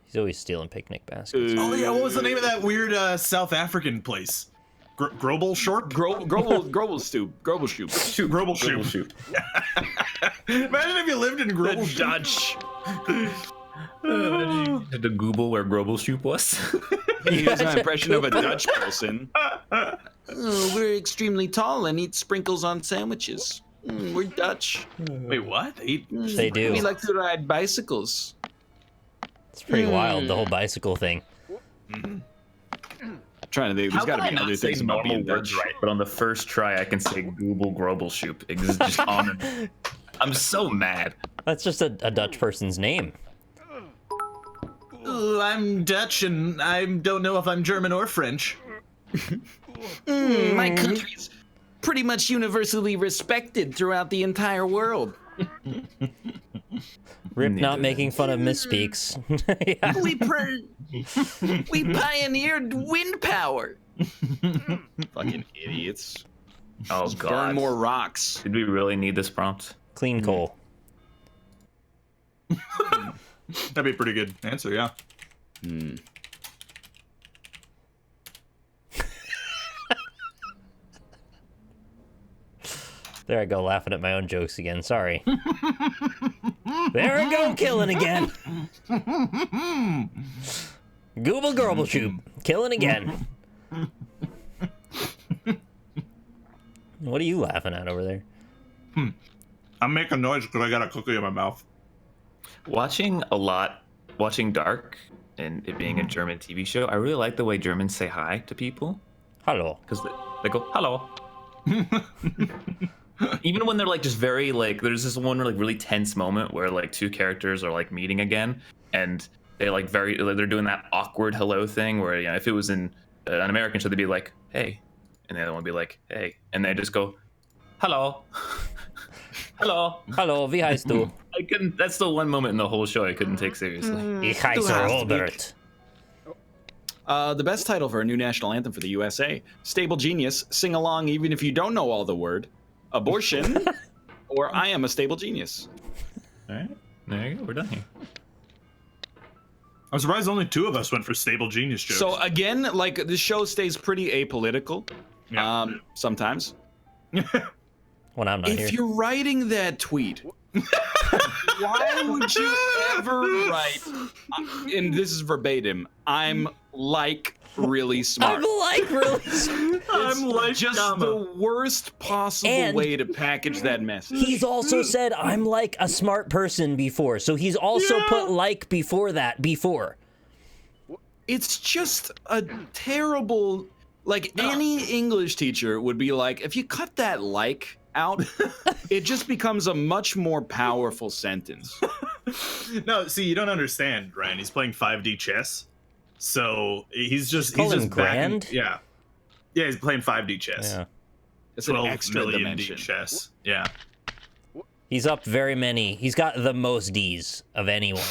He's always stealing picnic baskets. Oh, yeah, what was the name of that weird South African place? Grobel Short? Grobel Stoop. Grobel Shoot. Imagine if you lived in Grobel Shoot. Dutch. Did the Google where Grobelshoop was? He was an impression of a Dutch person. Oh, we're extremely tall and eat sprinkles on sandwiches. We're Dutch. Wait, what? They do. We like to ride bicycles. It's pretty wild, the whole bicycle thing. Trying to think, there's got to be other things about being Dutch. Right, but on the first try, I can say Google Grobelshoop. It's just on. I'm so mad. That's just a Dutch person's name. I'm Dutch and I don't know if I'm German or French. My country's pretty much universally respected throughout the entire world. Rip not making fun of misspeaks. Yeah. We pioneered wind power. Fucking idiots. Oh Just god. burn more rocks. Did we really need this prompt? Clean coal. That'd be a pretty good answer, yeah. There I go, laughing at my own jokes again. Sorry. There I go, killing again. Gooble Gorbleshoop, killing again. What are you laughing at over there? I'm making noise because I got a cookie in my mouth. Watching Dark and it being a German TV show, I really like the way Germans say hi to people. Hello. Because they go, hello. Even when they're like just very like, there's this one like really tense moment where like two characters are like meeting again, and they like they're doing that awkward hello thing where, you know, if it was in an American show, they'd be like, hey, and the other one would be like, hey, and they just go, hello. Hello. Hello, wie heißt du? I couldn't. That's the one moment in the whole show I couldn't take seriously. Ich heiße Robert. The best title for a new national anthem for the USA: Stable Genius, Sing Along Even If You Don't Know All the Word, Abortion, or I Am a Stable Genius. All right, there you go. We're done here. I'm surprised only 2 of us went for stable genius jokes. So again, like, the show stays pretty apolitical. Yeah. Sometimes. When I'm not here. If you're writing that tweet, why would you ever write, and this is verbatim, I'm like really smart. I'm like really smart. I'm like Just comma. the worst possible And way to package that message. He's also said I'm like a smart person before, so he's also put like before that before. It's just a terrible, like, any English teacher would be like, if you cut that like out, it just becomes a much more powerful sentence. No, see, you don't understand, Ryan. He's playing 5D chess, so he's just Call him backing- grand? Yeah, he's playing 5D chess. Yeah. It's an 12 extra million dimension. D chess. Yeah. He's up very many. He's got the most D's of anyone.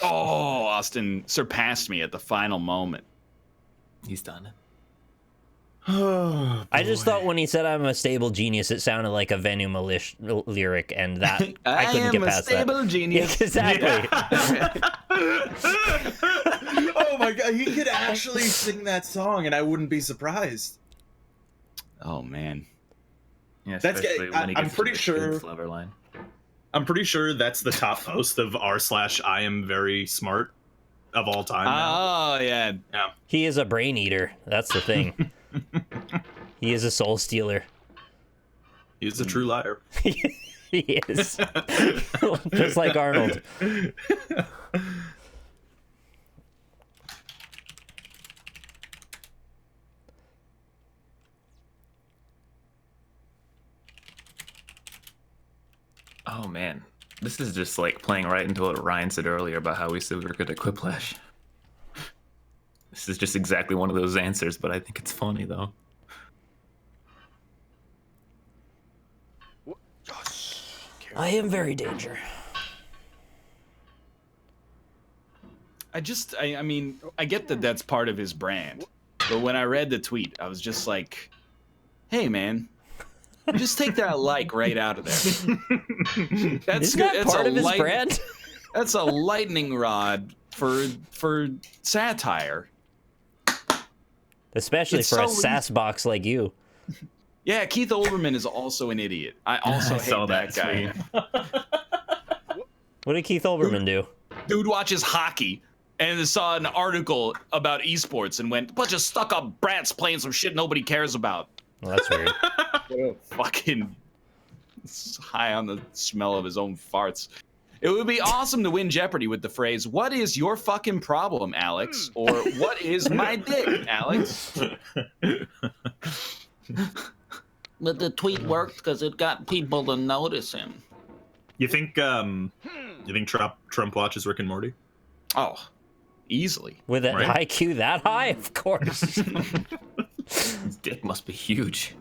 Oh, Austin surpassed me at the final moment. He's done. Oh, I just thought when he said I'm a stable genius, it sounded like a Venu Milish lyric, and that I couldn't get past that. I am a stable genius. Exactly. Oh my god, he could actually sing that song, and I wouldn't be surprised. Oh man. Yeah, That's- especially when he I'm gets pretty to the sure- good Flower line. I'm pretty sure that's the top post of r/I am very smart of all time. Now. Oh yeah. He is a brain eater. That's the thing. He is a soul stealer. He's a true liar. He is. Just like Arnold. Oh man, this is just like playing right into what Ryan said earlier about how we said we were good at Quiplash. This is just exactly one of those answers, but I think it's funny though. I am very danger. I mean, I get that that's part of his brand, but when I read the tweet, I was just like, hey man, just take that like right out of there. That's Isn't that part of his brand? That's a lightning rod for satire. Especially It's for a so sass box like you. Yeah, Keith Olbermann is also an idiot. I also hate saw that that guy. What did Keith Olbermann do? Dude watches hockey and saw an article about esports and went, bunch of stuck-up brats playing some shit nobody cares about. Well, that's weird. Fucking high on the smell of his own farts. It would be awesome to win Jeopardy with the phrase, what is your fucking problem, Alex? Or what is my dick, Alex? But the tweet worked because it got people to notice him. You think Trump watches Rick and Morty? Oh, easily. With an Right? IQ that high? Of course. His dick must be huge.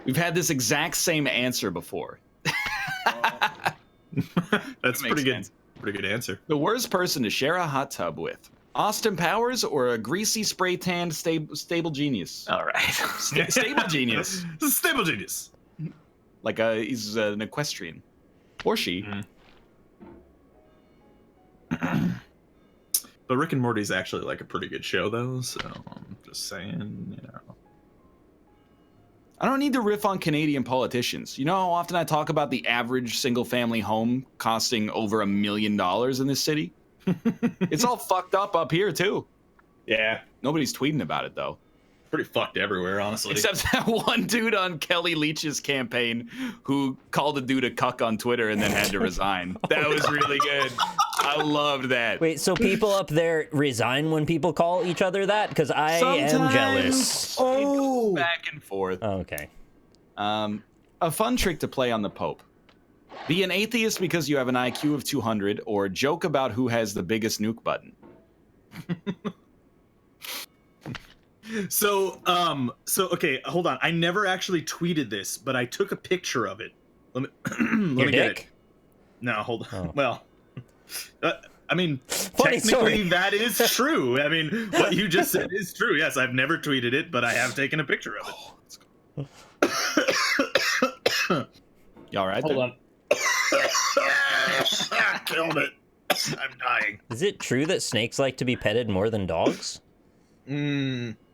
We've had this exact same answer before. That's pretty good. Sense. Pretty good answer. The worst person to share a hot tub with: Austin Powers or a greasy spray tanned stable genius? All right. Stable genius. Stable genius. Like he's an equestrian, or she. But Rick and Morty's actually like a pretty good show, though. So I'm just saying, you know. I don't need to riff on Canadian politicians. You know how often I talk about the average single-family home costing over $1 million in this city? It's all fucked up here, too. Yeah. Nobody's tweeting about it, though. Pretty fucked everywhere, honestly. Except that one dude on Kelly Leach's campaign who called a dude a cuck on Twitter and then had to resign. That was really good. I loved that. Wait, so people up there resign when people call each other that? Because I am jealous. Oh, back and forth. Oh, okay. A fun trick to play on the Pope: be an atheist because you have an IQ of 200, or joke about who has the biggest nuke button. So okay, hold on. I never actually tweeted this, but I took a picture of it. Let me get it. No, hold on. Oh. Well, I mean, technically that is true. I mean, what you just said is true. Yes, I've never tweeted it, but I have taken a picture of it. You all right? Hold on. Killed it. I'm dying. Is it true that snakes like to be petted more than dogs?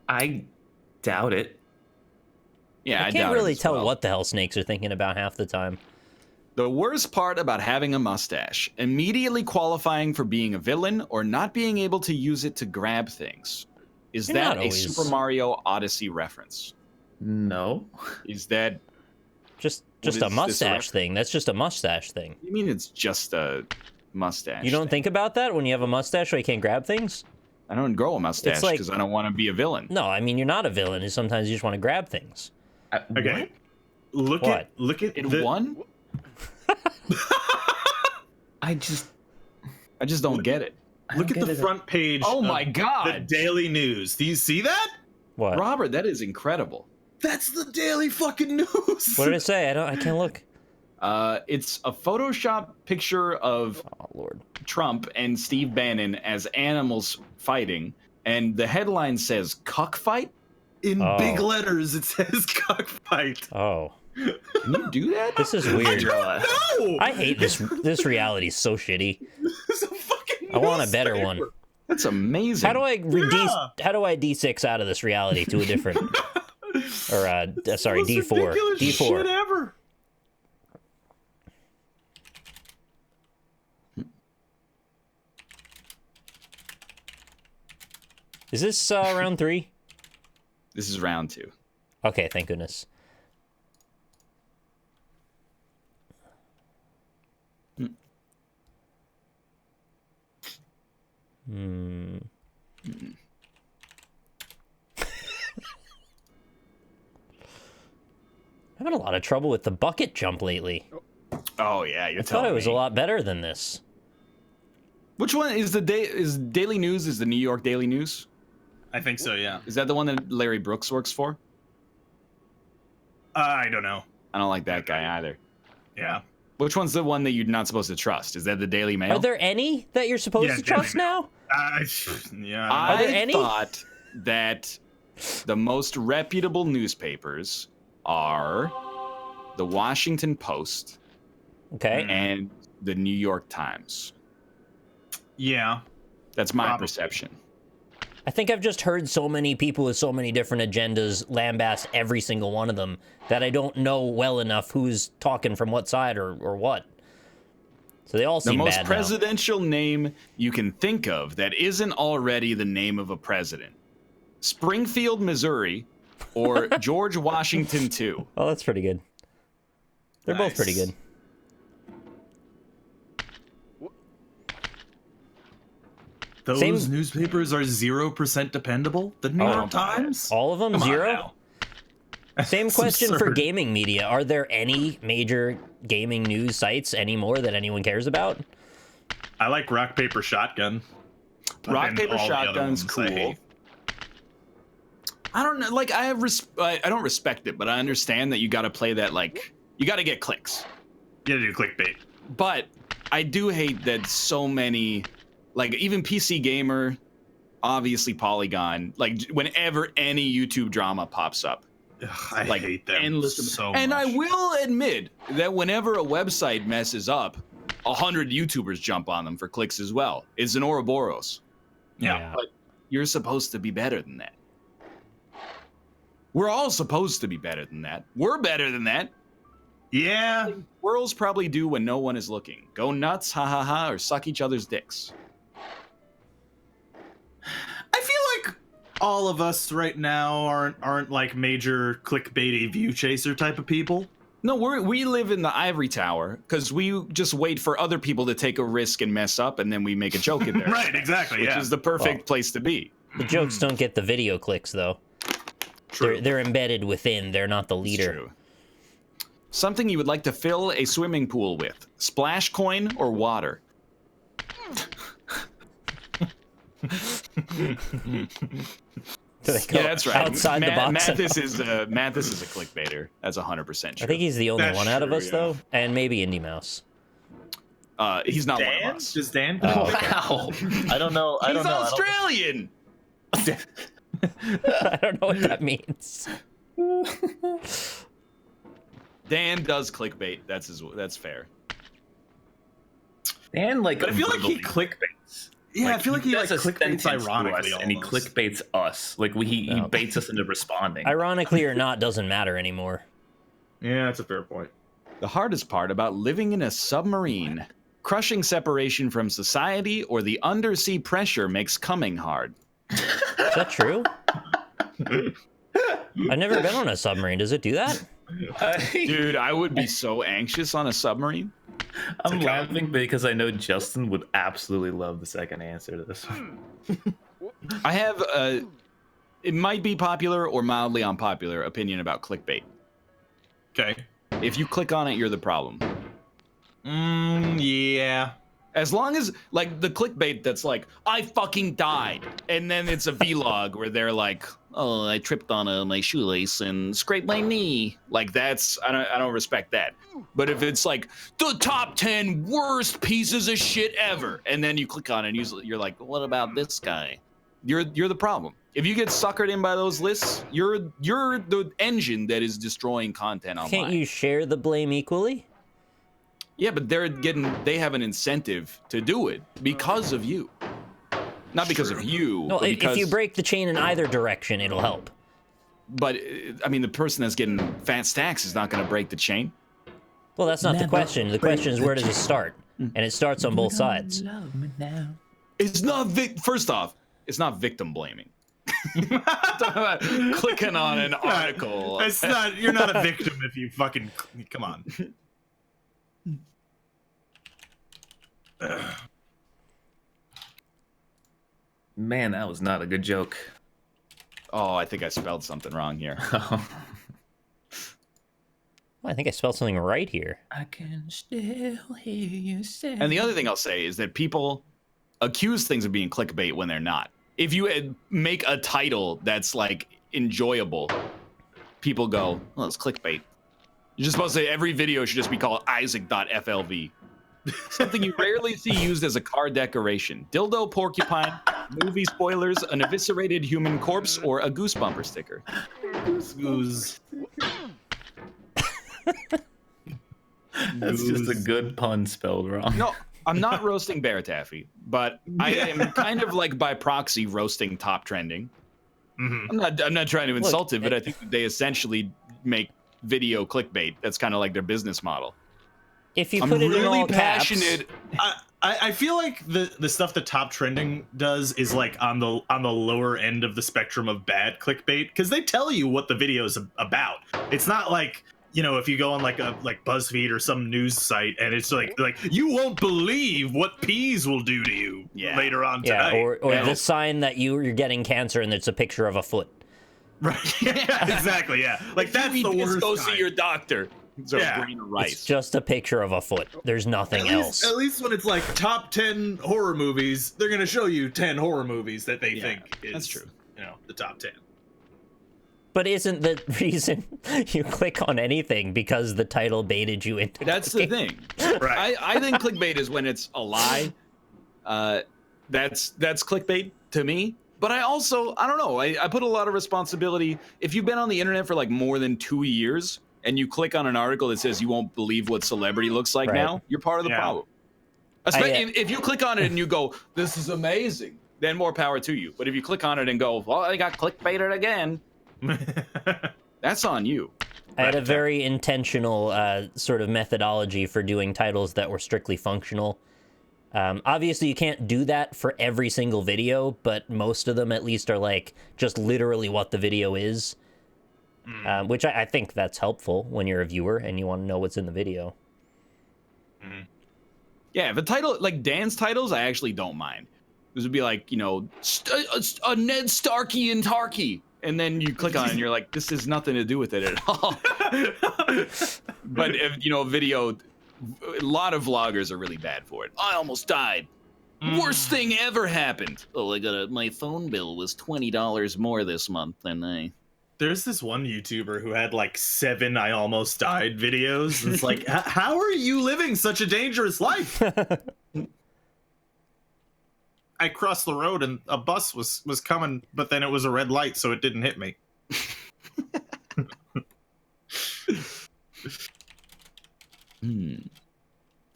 I doubt it. Yeah, I can't really tell what the hell snakes are thinking about half the time. The worst part about having a mustache: immediately qualifying for being a villain or not being able to use it to grab things. Is that a Super Mario Odyssey reference? No. Is that just a mustache thing? That's just a mustache thing. You mean it's just a mustache? You don't think about that when you have a mustache where you can't grab things? I don't grow a mustache because I don't want to be a villain. No, I mean, you're not a villain. Sometimes you just want to grab things. Okay. Look at it. One. I just don't get it. Look at the front page. Oh my god! The Daily News. Do you see that? What? Robert, that is incredible. That's the Daily fucking News. What did it say? I can't look. It's a Photoshop picture of Trump and Steve Bannon as animals fighting, and the headline says "cuck fight." In big letters, it says "cuck fight." Oh. Can you do that? This is weird. No! I hate this. This reality is so shitty. It's a fucking I want a better one. That's amazing. How do I D6 out of this reality to a different? Or sorry, D4. D4. Shit ever. Is this round 3? This is round 2. Okay, thank goodness. I'm having a lot of trouble with the bucket jump lately. Oh yeah, you're telling me. I thought it was a lot better than this. Which one is Daily News? Is the New York Daily News? I think so, yeah. Is that the one that Larry Brooks works for? I don't know. I don't like that guy either. Yeah. Which one's the one that you're not supposed to trust? Is that the Daily Mail? Are there any that you're supposed to trust now? Yeah. Are there any? I thought that the most reputable newspapers are the Washington Post, okay, and the New York Times. Yeah. That's my perception. I think I've just heard so many people with so many different agendas lambast every single one of them that I don't know well enough who's talking from what side or what. So they all seem bad now. The most presidential name you can think of that isn't already the name of a president: Springfield, Missouri, or George Washington II. Oh, that's pretty good. They're both pretty good. Those newspapers are 0% dependable? The New York Times? All of them? Zero? Same question for gaming media. Are there any major gaming news sites anymore that anyone cares about? I like Rock, Paper, Shotgun. Rock, Paper, Shotgun's cool. I don't know. Like, I don't respect it, but I understand that you got to play that. Like, you got to get clicks. You gotta do clickbait. But I do hate that so many, like, even PC Gamer, obviously Polygon, like, whenever any YouTube drama pops up. Ugh, I hate them so much. And I will admit that whenever a website messes up, 100 YouTubers jump on them for clicks as well. It's an Ouroboros. Yeah. But you're supposed to be better than that. We're all supposed to be better than that. We're better than that. Yeah. Squirrels probably do when no one is looking. Go nuts, ha ha ha, or suck each other's dicks. I feel like all of us right now aren't like major clickbaity view chaser type of people. No, we live in the ivory tower because we just wait for other people to take a risk and mess up, and then we make a joke in there. Right, exactly. Which is the perfect place to be. The jokes don't get the video clicks, though. True. They're embedded within. They're not the leader. It's true. Something you would like to fill a swimming pool with: splash coin or water? Do they go Yeah, that's right. outside the box? Mathis is a clickbaiter. That's 100% true. I think he's the only That's one out of true, us, yeah. though, and maybe Indie Mouse. He's not one Dan? of us. Just Dan? Oh, okay. Wow. I don't know. I He's don't know. Australian. I don't know what that means. Dan does clickbait. That's fair. And like, But I feel like he clickbaits. Yeah, I feel like he like does a clickbaits sentence to us, ironically and he almost. clickbaits us. Like he baits us into responding. Ironically or not, doesn't matter anymore. Yeah, that's a fair point. The hardest part about living in a submarine: crushing separation from society, or the undersea pressure makes coming hard. Is that true? I've never been on a submarine. Does it do that? Dude, I would be so anxious on a submarine. I'm laughing because I know Justin would absolutely love the second answer to this one. I have it might be popular or mildly unpopular opinion about clickbait. Okay. If you click on it, you're the problem. Yeah. As long as, like, the clickbait that's like, I fucking died, and then it's a vlog where they're like, oh, I tripped on my shoelace and scraped my knee. Like, that's, I don't respect that. But if it's like, the top 10 worst pieces of shit ever, and then you click on it and you're like, what about this guy? You're the problem. If you get suckered in by those lists, you're the engine that is destroying content online. Can't you share the blame equally? Yeah, but they have an incentive to do it because of you. Not because of you. No, but if you break the chain in either direction, it'll help. But, I mean, the person that's getting fat stacks is not going to break the chain. Well, that's not the question. The question is, where does it start? And it starts on both sides. It's not first off, it's not victim blaming. Clicking on an article. It's not. You're not a victim if you fucking come on. Man, that was not a good joke. Oh, I think I spelled something wrong here. Well, I think I spelled something right here. I can still hear you say. And the other thing I'll say is that people accuse things of being clickbait when they're not. If you make a title that's like enjoyable, people go, well, it's clickbait. You're just supposed to say every video should just be called Isaac.flv. Something you rarely see used as a car decoration. Dildo porcupine, movie spoilers, an eviscerated human corpse, or a goose bumper sticker. Goose. That's just a good pun spelled wrong. No, I'm not roasting Bear Taffy, but I am kind of like by proxy roasting Top Trending. Mm-hmm. I'm not trying to insult it, but I think that they essentially make video clickbait. That's kind of like their business model. If you I'm put it in really all caps, passionate. I feel like the stuff that Top Trending does is like on the lower end of the spectrum of bad clickbait, because they tell you what the video is about. It's not like, you know, if you go on like BuzzFeed or some news site and it's like you won't believe what peas will do to you later on tonight. or the sign that you're getting cancer and it's a picture of a foot. Right. Yeah, exactly. Yeah. Like that's the worst. Go see your doctor. So green rice. It's just a picture of a foot. There's nothing else. At least when it's like top 10 horror movies, they're gonna show you 10 horror movies that they think is that's true. You know, the top 10. But isn't the reason you click on anything because the title baited you into That's the thing. Right. I think clickbait is when it's a lie. That's clickbait to me. But I don't know. I put a lot of responsibility. If you've been on the internet for like more than 2 years and you click on an article that says you won't believe what celebrity looks like now, you're part of the problem. Especially if you click on it and you go, this is amazing, then more power to you. But if you click on it and go, well, I got clickbaited again, that's on you. I had a very intentional sort of methodology for doing titles that were strictly functional. Obviously, you can't do that for every single video, but most of them at least are like just literally what the video is, which I think that's helpful when you're a viewer and you want to know what's in the video. Yeah, if a title, like Dan's titles, I actually don't mind. This would be like, you know, a Ned Starkey and Tarkey. And then you click on it and you're like, this has nothing to do with it at all. But if, you know, video, a lot of vloggers are really bad for it. I almost died. Worst thing ever happened. Oh, my phone bill was $20 more this month than I... There's this one YouTuber who had like 7 I almost died videos. It's like, how are you living such a dangerous life? I crossed the road and a bus was coming, but then it was a red light, so it didn't hit me.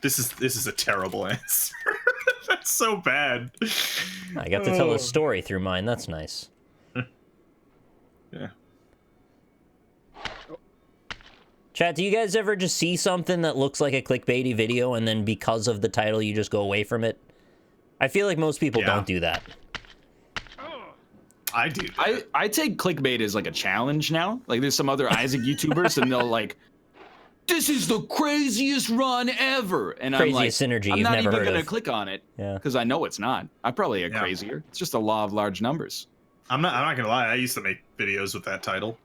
This is a terrible answer. That's so bad. I got to tell a story through mine. That's nice. Yeah. Chat, do you guys ever just see something that looks like a clickbaity video and then because of the title you just go away from it? I feel like most people don't do that. I do. I take clickbait as like a challenge now. Like there's some other Isaac YouTubers and they'll like, this is the craziest run ever. And Craziest I'm like, synergy I'm you've not never even heard gonna of. click on it Yeah. because I know it's not. I probably get crazier. It's just a law of large numbers. I'm not gonna lie. I used to make videos with that title,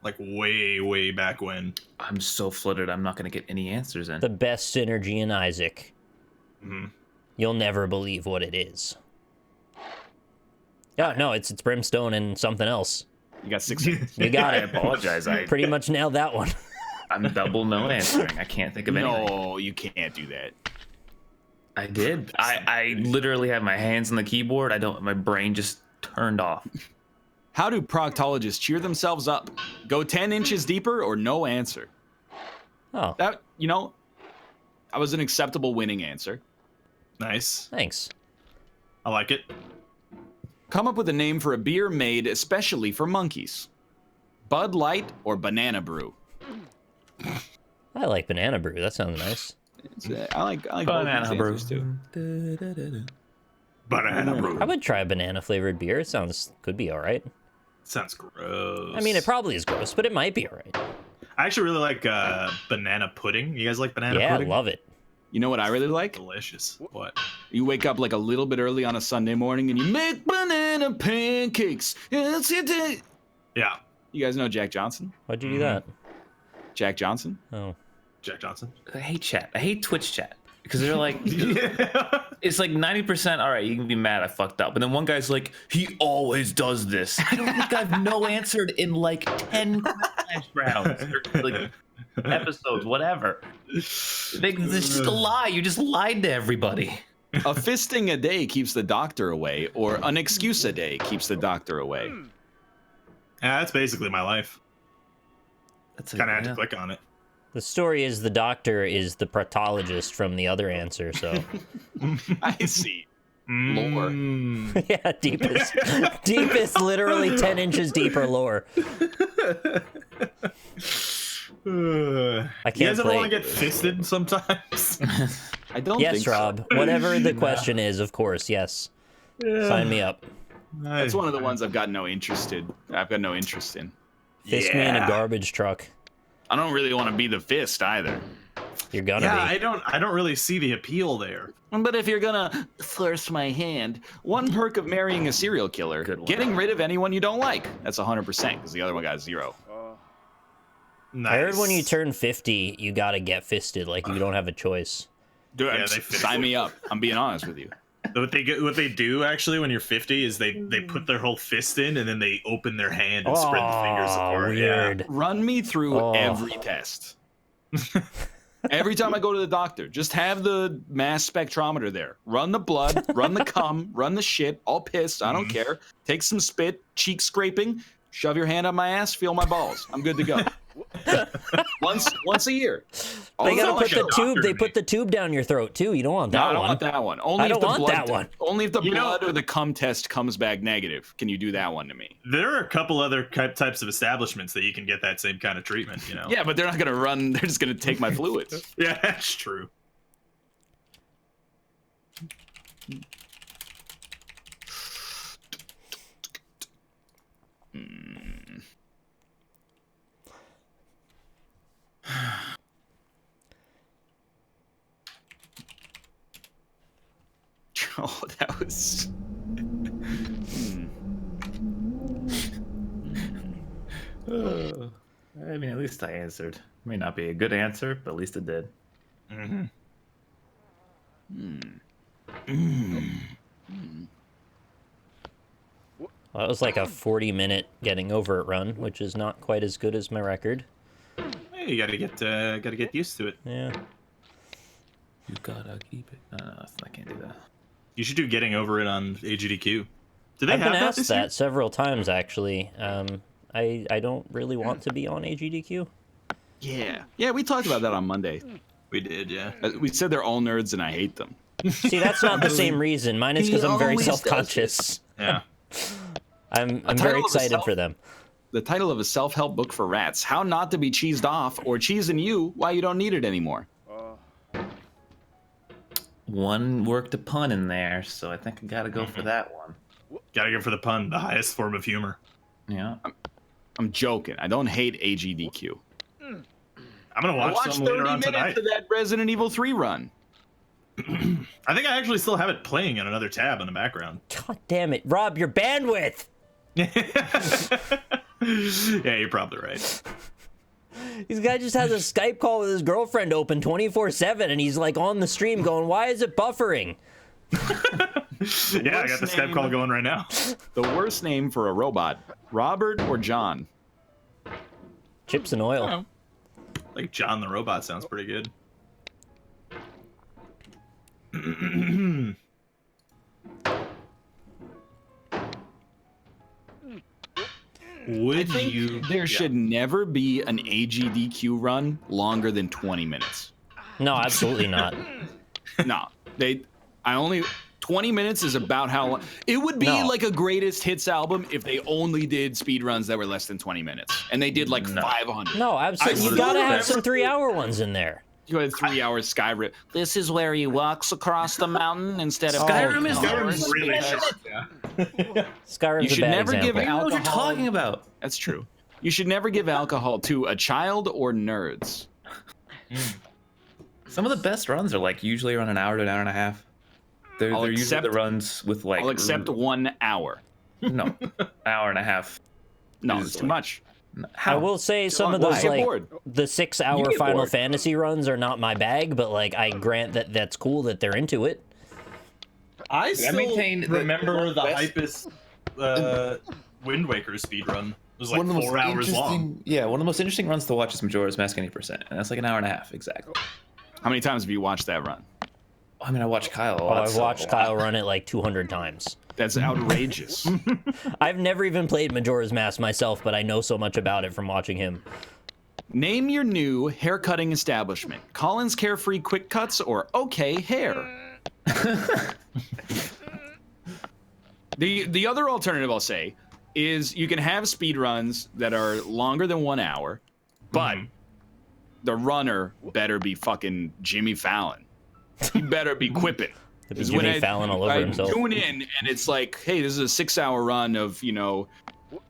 like way back when. I'm so fluttered. I'm not gonna get any answers in. The best synergy in Isaac. Mm-hmm. You'll never believe what it is. Yeah, no, it's Brimstone and something else. You got 6 seconds. You got I it. apologize. I Pretty much nailed that one. I'm double no answering. I can't think of anything. No, you can't do that. I did. I literally have my hands on the keyboard. My brain just turned off. How do proctologists cheer themselves up? Go 10 inches deeper or no answer? Oh, That, you know, that was an acceptable winning answer. Nice. thanks. I like it. Come up with a name for a beer made especially for monkeys. Bud Light or Banana Brew? I like Banana Brew. That sounds nice. I like Banana both brew. these answers too. Banana brew. I would try a banana flavored beer. It could be all right. Sounds gross. I mean, it probably is gross, but it might be all right. I actually really like banana pudding. You guys like banana Yeah, I pudding? love it. You know what I really like? Delicious. What? You wake up like a little bit early on a Sunday morning and you make banana pancakes. It's your day. Yeah. You guys know Jack Johnson? Why'd you do that? Jack Johnson? Oh. Jack Johnson. I hate chat. I hate Twitch chat because they're like, it's like 90%. All right, you can be mad. I fucked up. And then one guy's like, he always does this. I don't think I've no answered in like 10 Quiplash rounds or like episodes, whatever. It's just a lie. You just lied to everybody. A fisting a day keeps the doctor away, or an excuse a day keeps the doctor away. Yeah, that's basically my life. That's Kind of had to click on it. The story is the doctor is the proctologist from the other answer, so. I see. Lore. Yeah, deepest, literally 10 inches deeper lore. I can't You guys ever play. want to get fisted sometimes? I don't Yes, think so. Rob. Whatever the question is, of course, yes. Sign me up. That's one of the ones I've got no interest in. Fist me in a garbage truck. I don't really want to be the fist either. You're gonna Yeah, be. I don't really see the appeal there. But if you're gonna force my hand, one perk of marrying a serial killer, Good one. getting rid of anyone you don't like. That's 100% because the other one got 0. Nice. I heard when you turn 50, you gotta get fisted. Like, you don't have a choice. Dude, Yeah, they fist sign you. me up. I'm being honest with you. What they do actually when you're 50 is they put their whole fist in and then they open their hand and spread the fingers apart. Weird. Yeah. Run me through every test. Every time I go to the doctor, just have the mass spectrometer there. Run the blood, run the cum, run the shit, all pissed, I don't care. Take some spit, cheek scraping, shove your hand up my ass, feel my balls. I'm good to go. once a year. They gotta put the tube. They put the tube down your throat too. You don't want that one. I don't want that one. Only I don't want that one. Only if the blood or the cum test comes back negative. Can you do that one to me? There are a couple other types of establishments that you can get that same kind of treatment. You know. Yeah, but they're not gonna run. They're just gonna take my fluids. Yeah, that's true. Oh, that was. I mean, at least I answered. May not be a good answer, but at least it did. Well, that was like a 40-minute getting over it run, which is not quite as good as my record. Hey, you gotta get used to it. Yeah. You gotta keep it. No, I can't do that. You should do getting over it on AGDQ. Do they I've have been that asked this that year? several times actually. I don't really want to be on AGDQ. Yeah, we talked about that on Monday. We did, yeah. We said they're all nerds and I hate them. See, that's not the same reason. Mine is because I'm very always does self-conscious. Yeah. I'm very title of a excited for them. The title of a self-help book for rats: How Not to Be Cheesed Off or Cheesing You Why You Don't Need It Anymore. One worked a pun in there, so I think I gotta go for that one. Gotta go for the pun, the highest form of humor. Yeah. I'm joking. I don't hate AGDQ. I'm gonna watch Watch some 30 later on minutes tonight. of that Resident Evil 3 run. I think I actually still have it playing on another tab in the background. God damn it, Rob, your bandwidth! Yeah, you're probably right. This guy just has a Skype call with his girlfriend open 24/7, and he's like on the stream going, "Why is it buffering?" Yeah, I got the Skype call going right now. The worst name for a robot: Robert or John? Chips and oil. Oh. Like John the Robot sounds pretty good. Would you? There should never be an AGDQ run longer than 20 minutes. No, absolutely not. No, 20 minutes is about how long. It would be No. like a greatest hits album if they only did speed runs that were less than 20 minutes, and they did like 500. No, absolutely. You still gotta have remember- some 3-hour ones in there. You had 3 hours Skyrim. This is where he walks across the mountain instead of Skyrim taking is- hours. Skyrim's really short. Yeah. Skyrim's You should a bad never give example. it I know what you're alcohol. talking about. That's true. You should never give alcohol to a child or nerds. Some of the best runs are like usually around an hour to an hour and a half. They're usually accept- the runs with like. I'll accept 1 hour. No, hour and a half. No, it's too Easily. much. I will say some of Why? those Get like bored. the 6-hour get Final bored. Fantasy runs are not my bag, but like I grant that that's cool that they're into it. I still maintain that remember the best- hypest. Wind Waker speedrun. It was like One of the most 4 hours long. interesting. Yeah, one of the most interesting runs to watch is Majora's Mask 80%, and that's like an hour and a half exactly. How many times have you watched that run? I mean, I watched Kyle a Oh, lot. I've so- watched Kyle run it like 200 times. That's outrageous. I've never even played Majora's Mask myself, but I know so much about it from watching him. Name your new haircutting establishment: Colin's Carefree Quick Cuts or OK Hair. The other alternative I'll say is you can have speed runs that are longer than 1 hour, but the runner better be fucking Jimmy Fallon. He better be quipping. It'd be Jimmy Fallon all over I himself. tune in and it's like, hey, this is a 6-hour run of,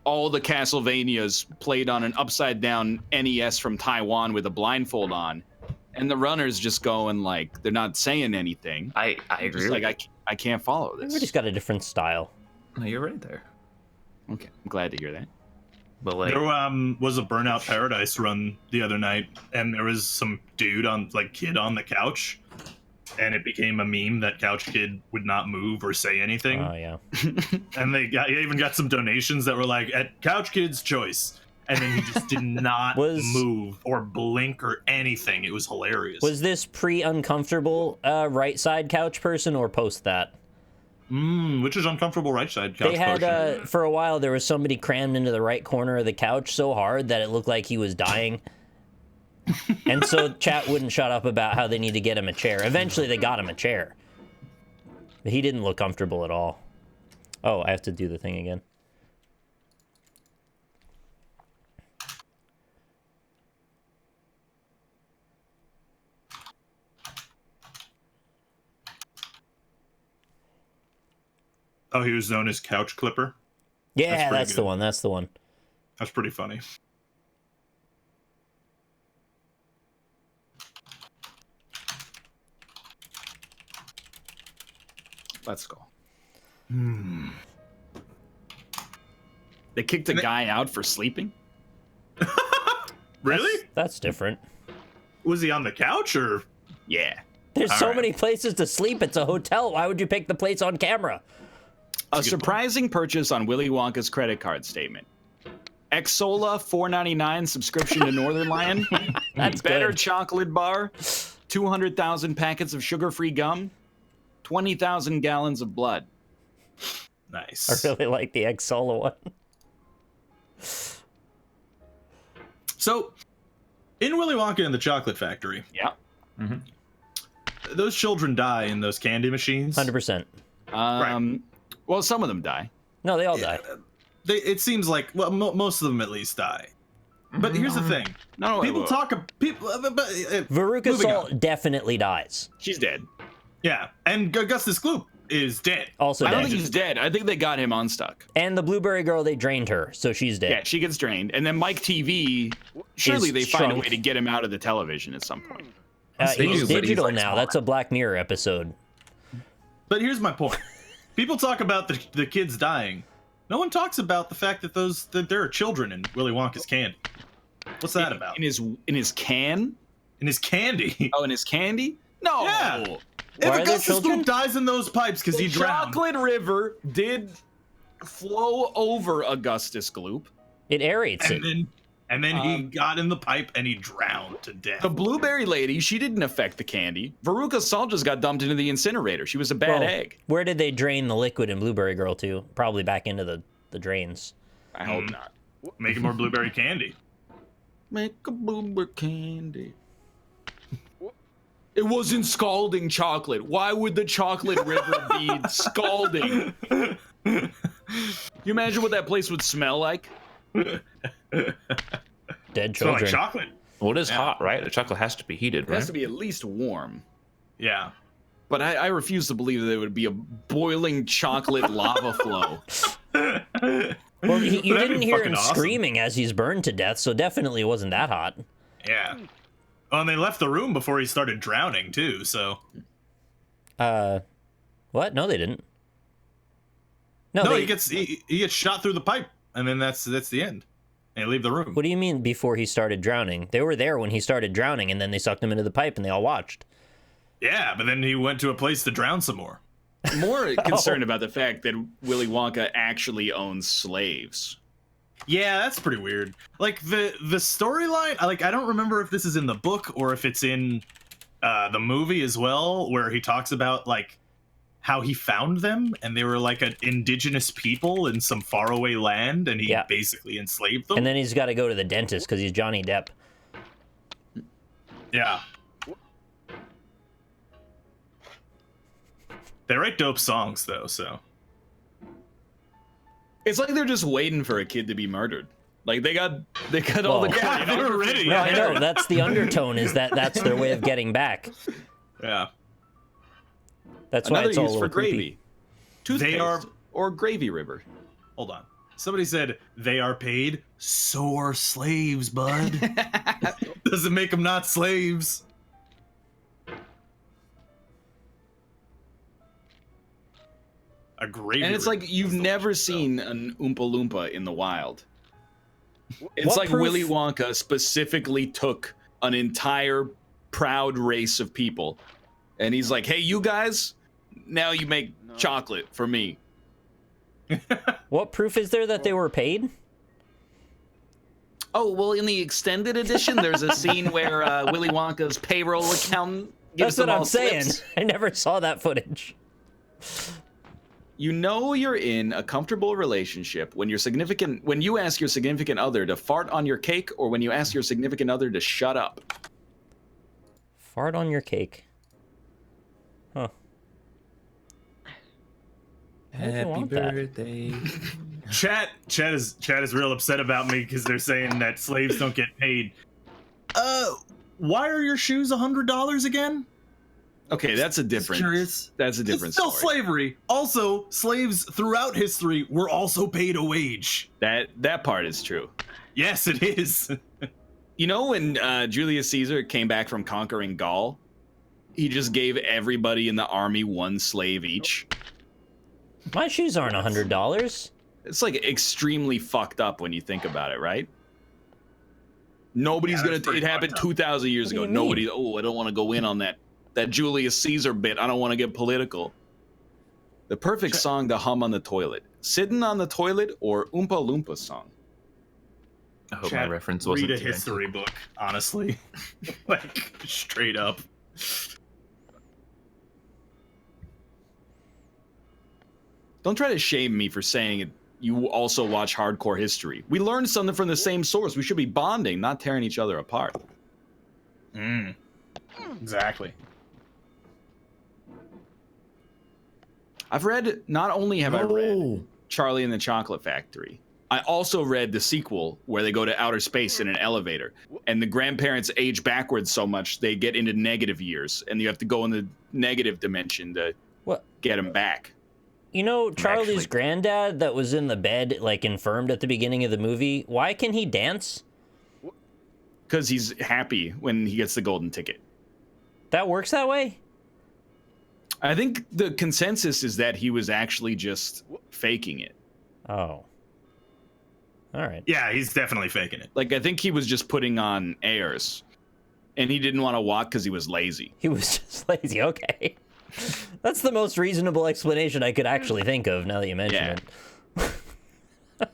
all the Castlevanias played on an upside down NES from Taiwan with a blindfold on. And the runner's just going like, they're not saying anything. I agree. Just like, I can't follow Everybody's this. got a different style. No, you're right there. Okay, I'm glad to hear that. But like, There was a Burnout Paradise run the other night, and there was some kid on the couch, and it became a meme that Couch Kid would not move or say anything. Oh yeah. And they even got some donations that were like, at Couch Kid's choice. And then he just did not move or blink or anything. It was hilarious. Was this pre-uncomfortable right side couch person or post that? Which is uncomfortable right side couch They had, for a while, there was somebody crammed into the right corner of the couch so hard that it looked like he was dying. And so chat wouldn't shut up about how they need to get him a chair. Eventually they got him a chair. But he didn't look comfortable at all. Oh, I have to do the thing again. Oh, he was known as Couch Clipper? Yeah, that's the one. That's the one. That's pretty funny. Let's go. They kicked a guy out for sleeping? Really? That's different. Was he on the couch or? Yeah. There's so many places to sleep. It's a hotel. Why would you pick the place on camera? A surprising purchase on Willy Wonka's credit card statement. Exola $4.99 subscription to Northernlion. That's Better good. chocolate bar. 200,000 packets of sugar-free gum. 20,000 gallons of blood. Nice. I really like the Exola one. So, in Willy Wonka and the Chocolate Factory, Yeah. those children die in those candy machines. 100%. Well, some of them die. No, they all die. It seems like, well, most of them at least die. But here's the thing. No, People talk... Veruca Salt definitely dies. She's dead. Yeah, and Augustus Gloop is dead. Also I dead. don't think he's dead. I think they got him unstuck. And the Blueberry Girl, they drained her, so she's dead. Yeah, she gets drained. And then Mike TV, surely Is they find a shrunk. way to get him out of the television at some point. He's but digital like now. smart. That's a Black Mirror episode. But here's my point. People talk about the kids dying. No one talks about the fact that there are children in Willy Wonka's candy. What's that about? In his can? In his candy? Oh, in his candy? No. Yeah. Why If are there Augustus children? Gloop dies in those pipes because he The drowned. Chocolate River did flow over Augustus Gloop. It aerates it. And then he got in the pipe and he drowned to death. The blueberry lady, she didn't affect the candy. Veruca Salt just got dumped into the incinerator. She was a bad Well, egg. Where did they drain the liquid in Blueberry Girl to? Probably back into the drains. I hope not. Making more blueberry candy. Make a blueberry candy. It wasn't scalding chocolate. Why would the chocolate river be scalding? You imagine what that place would smell like? Dead Smell like children. chocolate. Well, it is hot, right? The chocolate has to be heated, It right? has to be at least warm. Yeah. But I refuse to believe that there would be a boiling chocolate lava flow. Well, you That'd be didn't hear fucking him awesome. screaming as he's burned to death, so definitely it wasn't that hot. Yeah. Oh, and they left the room before he started drowning too. So What? No, they didn't. No, no, they, he gets shot through the pipe, and then that's the end. And they leave the room. What do you mean before he started drowning? They were there when he started drowning, and then they sucked him into the pipe, and they all watched. Yeah, but then he went to a place to drown some more. More concerned about the fact that Willy Wonka actually owns slaves. Yeah, that's pretty weird. Like the storyline, I don't remember if this is in the book or if it's in the movie as well, where he talks about like how he found them and they were like an indigenous people in some faraway land, and he basically enslaved them. And then he's got to go to the dentist because he's Johnny Depp. Yeah. They write dope songs though, so. It's like they're just waiting for a kid to be murdered. Like they got all the Yeah, they were ready. No, I know. That's the undertone, is that's their way of getting back. Yeah. That's why Another it's all a use for little creepy. gravy. Toothpaste are- or gravy river. Hold on. Somebody said they are paid. So are slaves, bud. Doesn't make them not slaves. A gravy. And it's river. like you've never seen an Oompa Loompa in the wild. It's What like proof- Willy Wonka specifically took an entire proud race of people And he's like, hey, you guys, now you make chocolate for me. What proof is there that they were paid? Oh, well, in the extended edition, there's a scene where Willy Wonka's payroll accountant gives That's what them all I'm saying. slips. I never saw that footage. You know you're in a comfortable relationship when you ask your significant other to fart on your cake, or when you ask your significant other to shut up. Fart on your cake. Huh. Happy birthday. Chat is real upset about me because they're saying that slaves don't get paid. Why are your shoes $100 again? Okay, that's a different. Curious. That's a different It's still story. slavery. Also, slaves throughout history were also paid a wage. That part is true. Yes, it is. You know when Julius Caesar came back from conquering Gaul, he just gave everybody in the army one slave each. My shoes aren't $100. It's like extremely fucked up when you think about it, right? Nobody's that's gonna. It pretty happened fucked up. 2,000 years What do ago. you mean? Nobody. Oh, I don't want to go in on that Julius Caesar bit. I don't want to get political. The perfect song to hum on the toilet: "Sitting on the Toilet" or "Oompa Loompa Song." I hope Chat, my reference wasn't read a too history book, honestly. Like, straight up. Don't try to shame me for saying it. You also watch hardcore history. We learned something from the same source. We should be bonding, not tearing each other apart. Exactly. I've read, not only have I read Charlie and the Chocolate Factory, I also read the sequel where they go to outer space in an elevator, and the grandparents age backwards so much they get into negative years, and you have to go in the negative dimension to get them back. You know, Charlie's Actually- granddad that was in the bed, like, infirmed at the beginning of the movie, why can he dance? Because he's happy when he gets the golden ticket. That works that way? I think the consensus is that he was actually just faking it. Oh. All right. Yeah, he's definitely faking it. Like, I think he was just putting on airs, and he didn't want to walk because he was lazy. He was just lazy. Okay. That's the most reasonable explanation I could actually think of now that you mention it.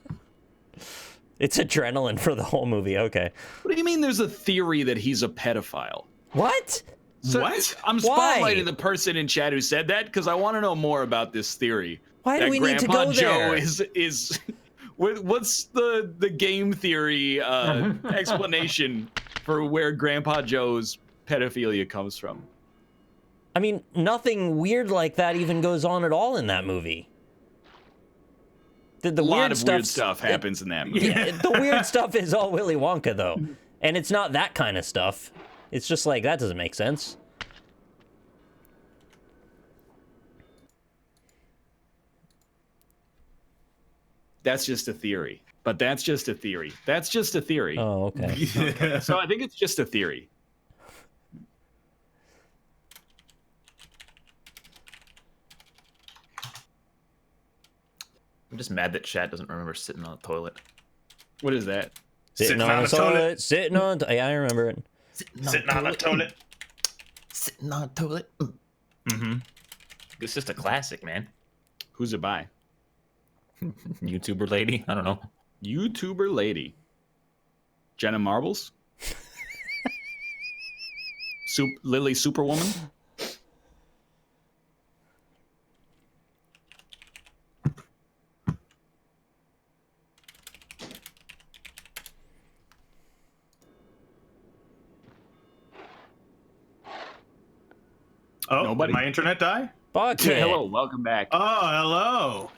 It's adrenaline for the whole movie. Okay. What do you mean there's a theory that he's a pedophile? What? So What? I'm Why? spotlighting the person in chat who said that because I want to know more about this theory. Why do that we need to Grandpa go Joe there? is what's the game theory explanation for where Grandpa Joe's pedophilia comes from? I mean, nothing weird like that even goes on at all in that movie. The A lot of weird stuff's- stuff happens in that movie. Yeah, the weird stuff is all Willy Wonka, though. And it's not that kind of stuff. It's just like, that doesn't make sense. That's just a theory. But that's just a theory. That's just a theory. Oh, okay. So I think it's just a theory. I'm just mad that Chad doesn't remember sitting on the toilet. What is that? Sitting on the toilet, sitting on... Yeah, I remember it. Sitting on the toilet. Sitting on the toilet. Mm-hmm. It's just a classic, man. Who's it by? YouTuber lady? I don't know. YouTuber lady. Jenna Marbles? Lily Superwoman? Oh, Nobody? did my internet die? Bucket. Hello, welcome back. Oh, hello.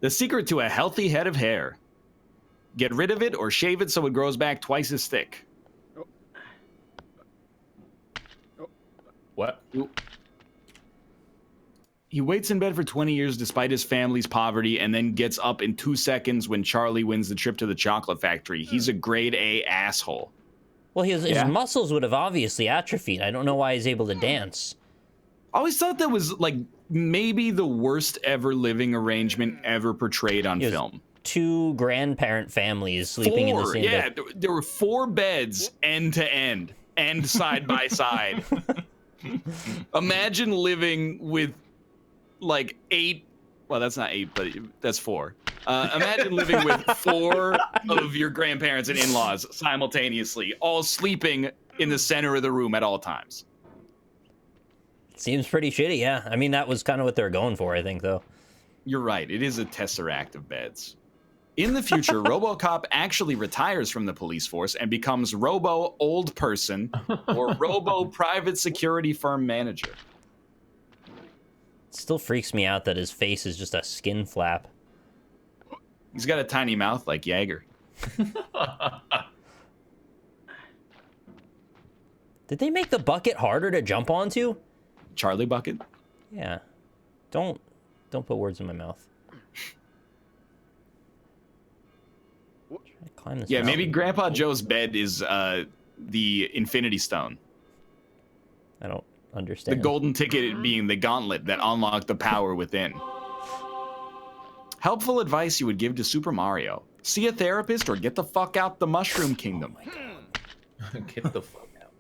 The secret to a healthy head of hair. Get rid of it or shave it so it grows back twice as thick. What? He waits in bed for 20 years despite his family's poverty and then gets up in 2 seconds when Charlie wins the trip to the chocolate factory. He's a grade A asshole. Well, his muscles would have obviously atrophied. I don't know why he's able to dance. I always thought that was like maybe the worst ever living arrangement ever portrayed on film. 2 grandparent families sleeping in the same bed. There were 4 beds end to end and side by side. Imagine living with like 8. Well, that's not 8, but that's 4. Imagine living with 4 of your grandparents and in-laws simultaneously, all sleeping in the center of the room at all times. Seems pretty shitty, yeah. I mean, that was kind of what they're going for, I think, though. You're right. It is a tesseract of beds. In the future, RoboCop actually retires from the police force and becomes Robo Old Person or Robo Private Security Firm Manager. It still freaks me out that his face is just a skin flap. He's got a tiny mouth like Jagger. Did they make the bucket harder to jump onto? Charlie Bucket? Yeah. Don't put words in my mouth. Climb this yeah, mountain. maybe Grandpa Joe's bed is the Infinity Stone. I don't understand. The golden ticket being the gauntlet that unlocked the power within. Helpful advice you would give to Super Mario. See a therapist or get the fuck out the Mushroom Kingdom. Get the fuck out.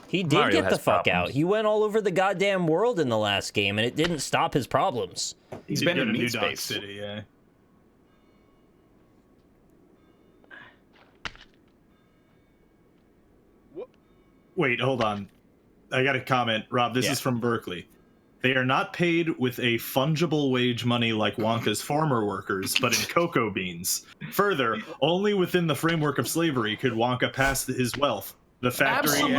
He did Mario get the has fuck problems. out. He went all over the goddamn world in the last game, and it didn't stop his problems. He's been in New Meat Dog Space. City, yeah. Wait, hold on. I got a comment. Rob, this is from Berkeley. They are not paid with a fungible wage money like Wonka's former workers, but in cocoa beans. Further, only within the framework of slavery could Wonka pass his wealth, the factory, and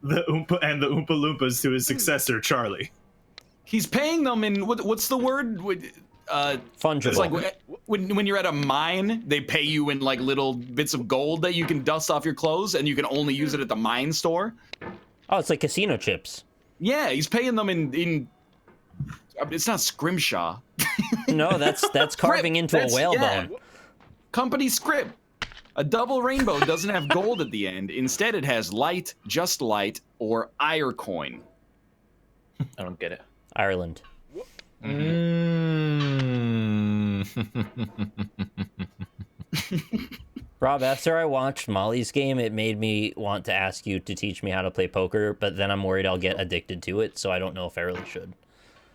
the Oompa Loompas to his successor, Charlie. He's paying them in what's the word? Fungible. It's like when you're at a mine, they pay you in like little bits of gold that you can dust off your clothes, and you can only use it at the mine store. Oh, it's like casino chips. Yeah, he's paying them in it's not scrimshaw. No, that's carving into a whalebone. Yeah. Company script. A double rainbow doesn't have gold at the end. Instead, it has light, just light, or ire coin. I don't get it. Ireland. Rob, after I watched Molly's game, it made me want to ask you to teach me how to play poker, but then I'm worried I'll get addicted to it, so I don't know if I really should.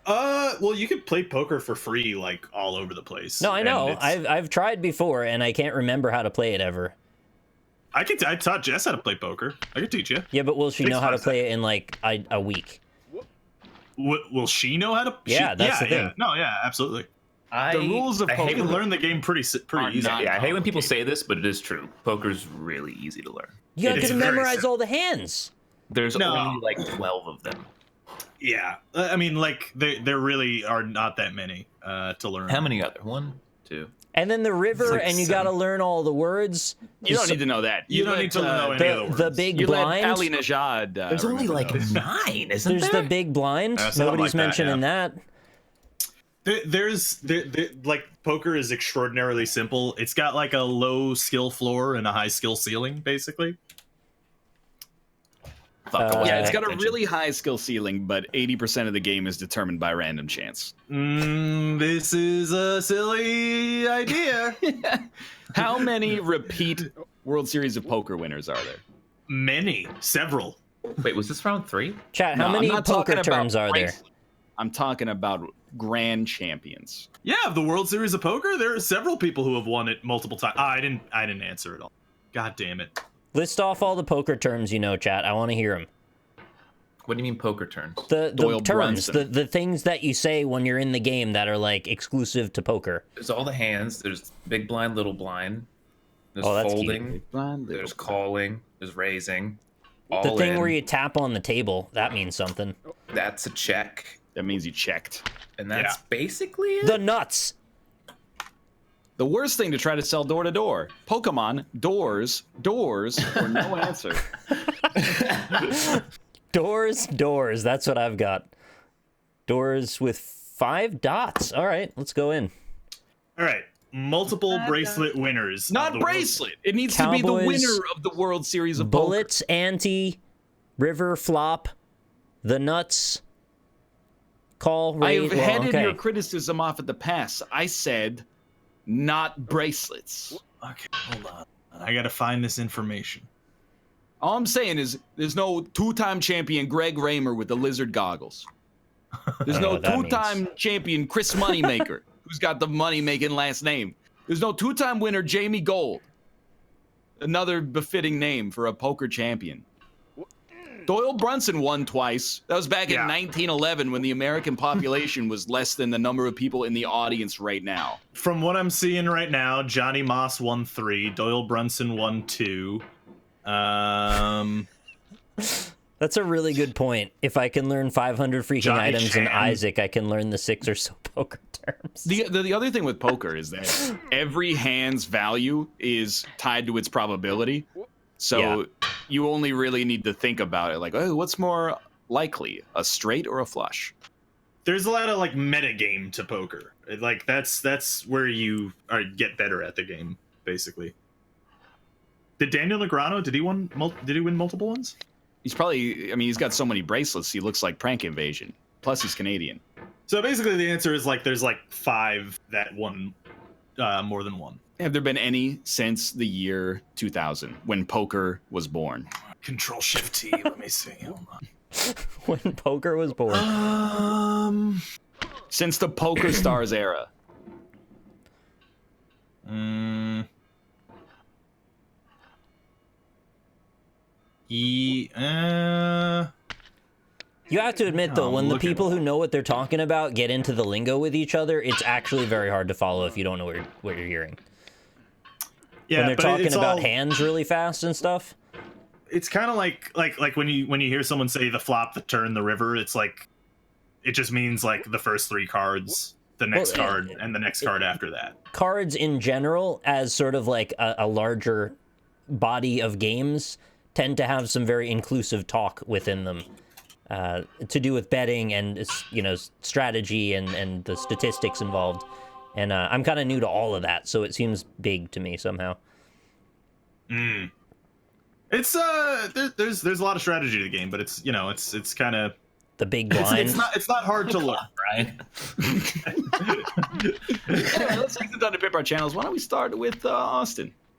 Well, you can play poker for free, like, all over the place. No, I know. I've tried before, and I can't remember how to play it ever. I taught Jess how to play poker. I can teach you. Yeah, but will she know how to play it in, like, a week? Will she know how to? Yeah, that's the thing. Yeah. No, yeah, absolutely. The rules of poker. You can learn the game pretty easy. Yeah, I hate when people say this, but it is true. Poker's really easy to learn. You gotta is memorize very all the hands. There's only like 12 of them. Yeah, I mean, like there really are not that many to learn. How many other? 1, 2. And then the river, like and you 7. gotta learn all the words. You don't need to know that. You don't need to know any of the words. The big You blind. let Ali Najad. There's only like 9, isn't There's there? the big blind. something Nobody's like that, mentioning that. There's like poker is extraordinarily simple. It's got like a low skill floor and a high skill ceiling, basically. Yeah, it's got a really high skill ceiling, but 80% of the game is determined by random chance. This is a silly idea. How many repeat World Series of Poker winners are there? Several. Wait, was this round 3? Chat, how No, many I'm not poker talking about terms are there? bracelets. I'm talking about grand champions. Yeah, the World Series of Poker. There are several people who have won it multiple times. I didn't answer it all. God damn it. List off all the poker terms you know, chat. I want to hear them. What do you mean poker turns? The Doyle terms, Brunson. the things that you say when you're in the game that are like exclusive to poker. There's all the hands. There's big blind, little blind. There's Oh, that's folding. There's calling. There's raising. All The thing in. where you tap on the table, that means something. That's a check. That means you checked. And that's basically it. The nuts. The worst thing to try to sell door to door. Pokemon, doors, or no answer. Doors. That's what I've got. Doors with 5 dots. All right, let's go in. All right. Multiple bracelet winners. Not of the bracelet. It needs to be the Cowboys, winner of the World Series of Bullets, ante, river, flop, the nuts, call, Poker. raise. I've headed okay. your criticism off at the pass. I said, not bracelets. Okay, hold on. I gotta find this information. All I'm saying is there's no two-time champion Greg Raymer with the lizard goggles. There's no two-time champion Chris Moneymaker, who's got the money-making last name. There's no two-time winner Jamie Gold. Another befitting name for a poker champion. Doyle Brunson won twice. That was back in 1911 when the American population was less than the number of people in the audience right now. From what I'm seeing right now, Johnny Moss won 3, Doyle Brunson won 2. That's a really good point. If I can learn 500 freaking Johnny items Chan. in Isaac, I can learn the 6 or so poker terms. The other thing with poker is that every hand's value is tied to its probability. So you only really need to think about it like, oh, what's more likely, a straight or a flush? There's a lot of like meta game to poker. Like that's where you get better at the game, basically. Did Daniel Negreanu, did he win multiple ones? He's probably, I mean, he's got so many bracelets, he looks like Prank Invasion. Plus, he's Canadian. So basically, the answer is like there's like 5 that won more than one. Have there been any since the year 2000 when poker was born? Control Shift T. Let me see. Hold on. When poker was born. Since the Poker Stars era. You have to admit, though, when the people who know what they're talking about get into the lingo with each other, it's actually very hard to follow if you don't know what you're hearing. Yeah, when they're talking about hands really fast and stuff. It's kind of like when you hear someone say the flop, the turn, the river. It's like it just means like the first 3 cards, the next card, and the next card after that. Cards in general, as sort of like a larger body of games, tend to have some very inclusive talk within them. To do with betting and, you know, strategy and the statistics involved. And I'm kind of new to all of that, so it seems big to me somehow. It's there's a lot of strategy to the game, but it's, you know, it's kind of the big blind. It's not hard to learn, right? Yeah, let's take the time to pip our channels. Why don't we start with Austin?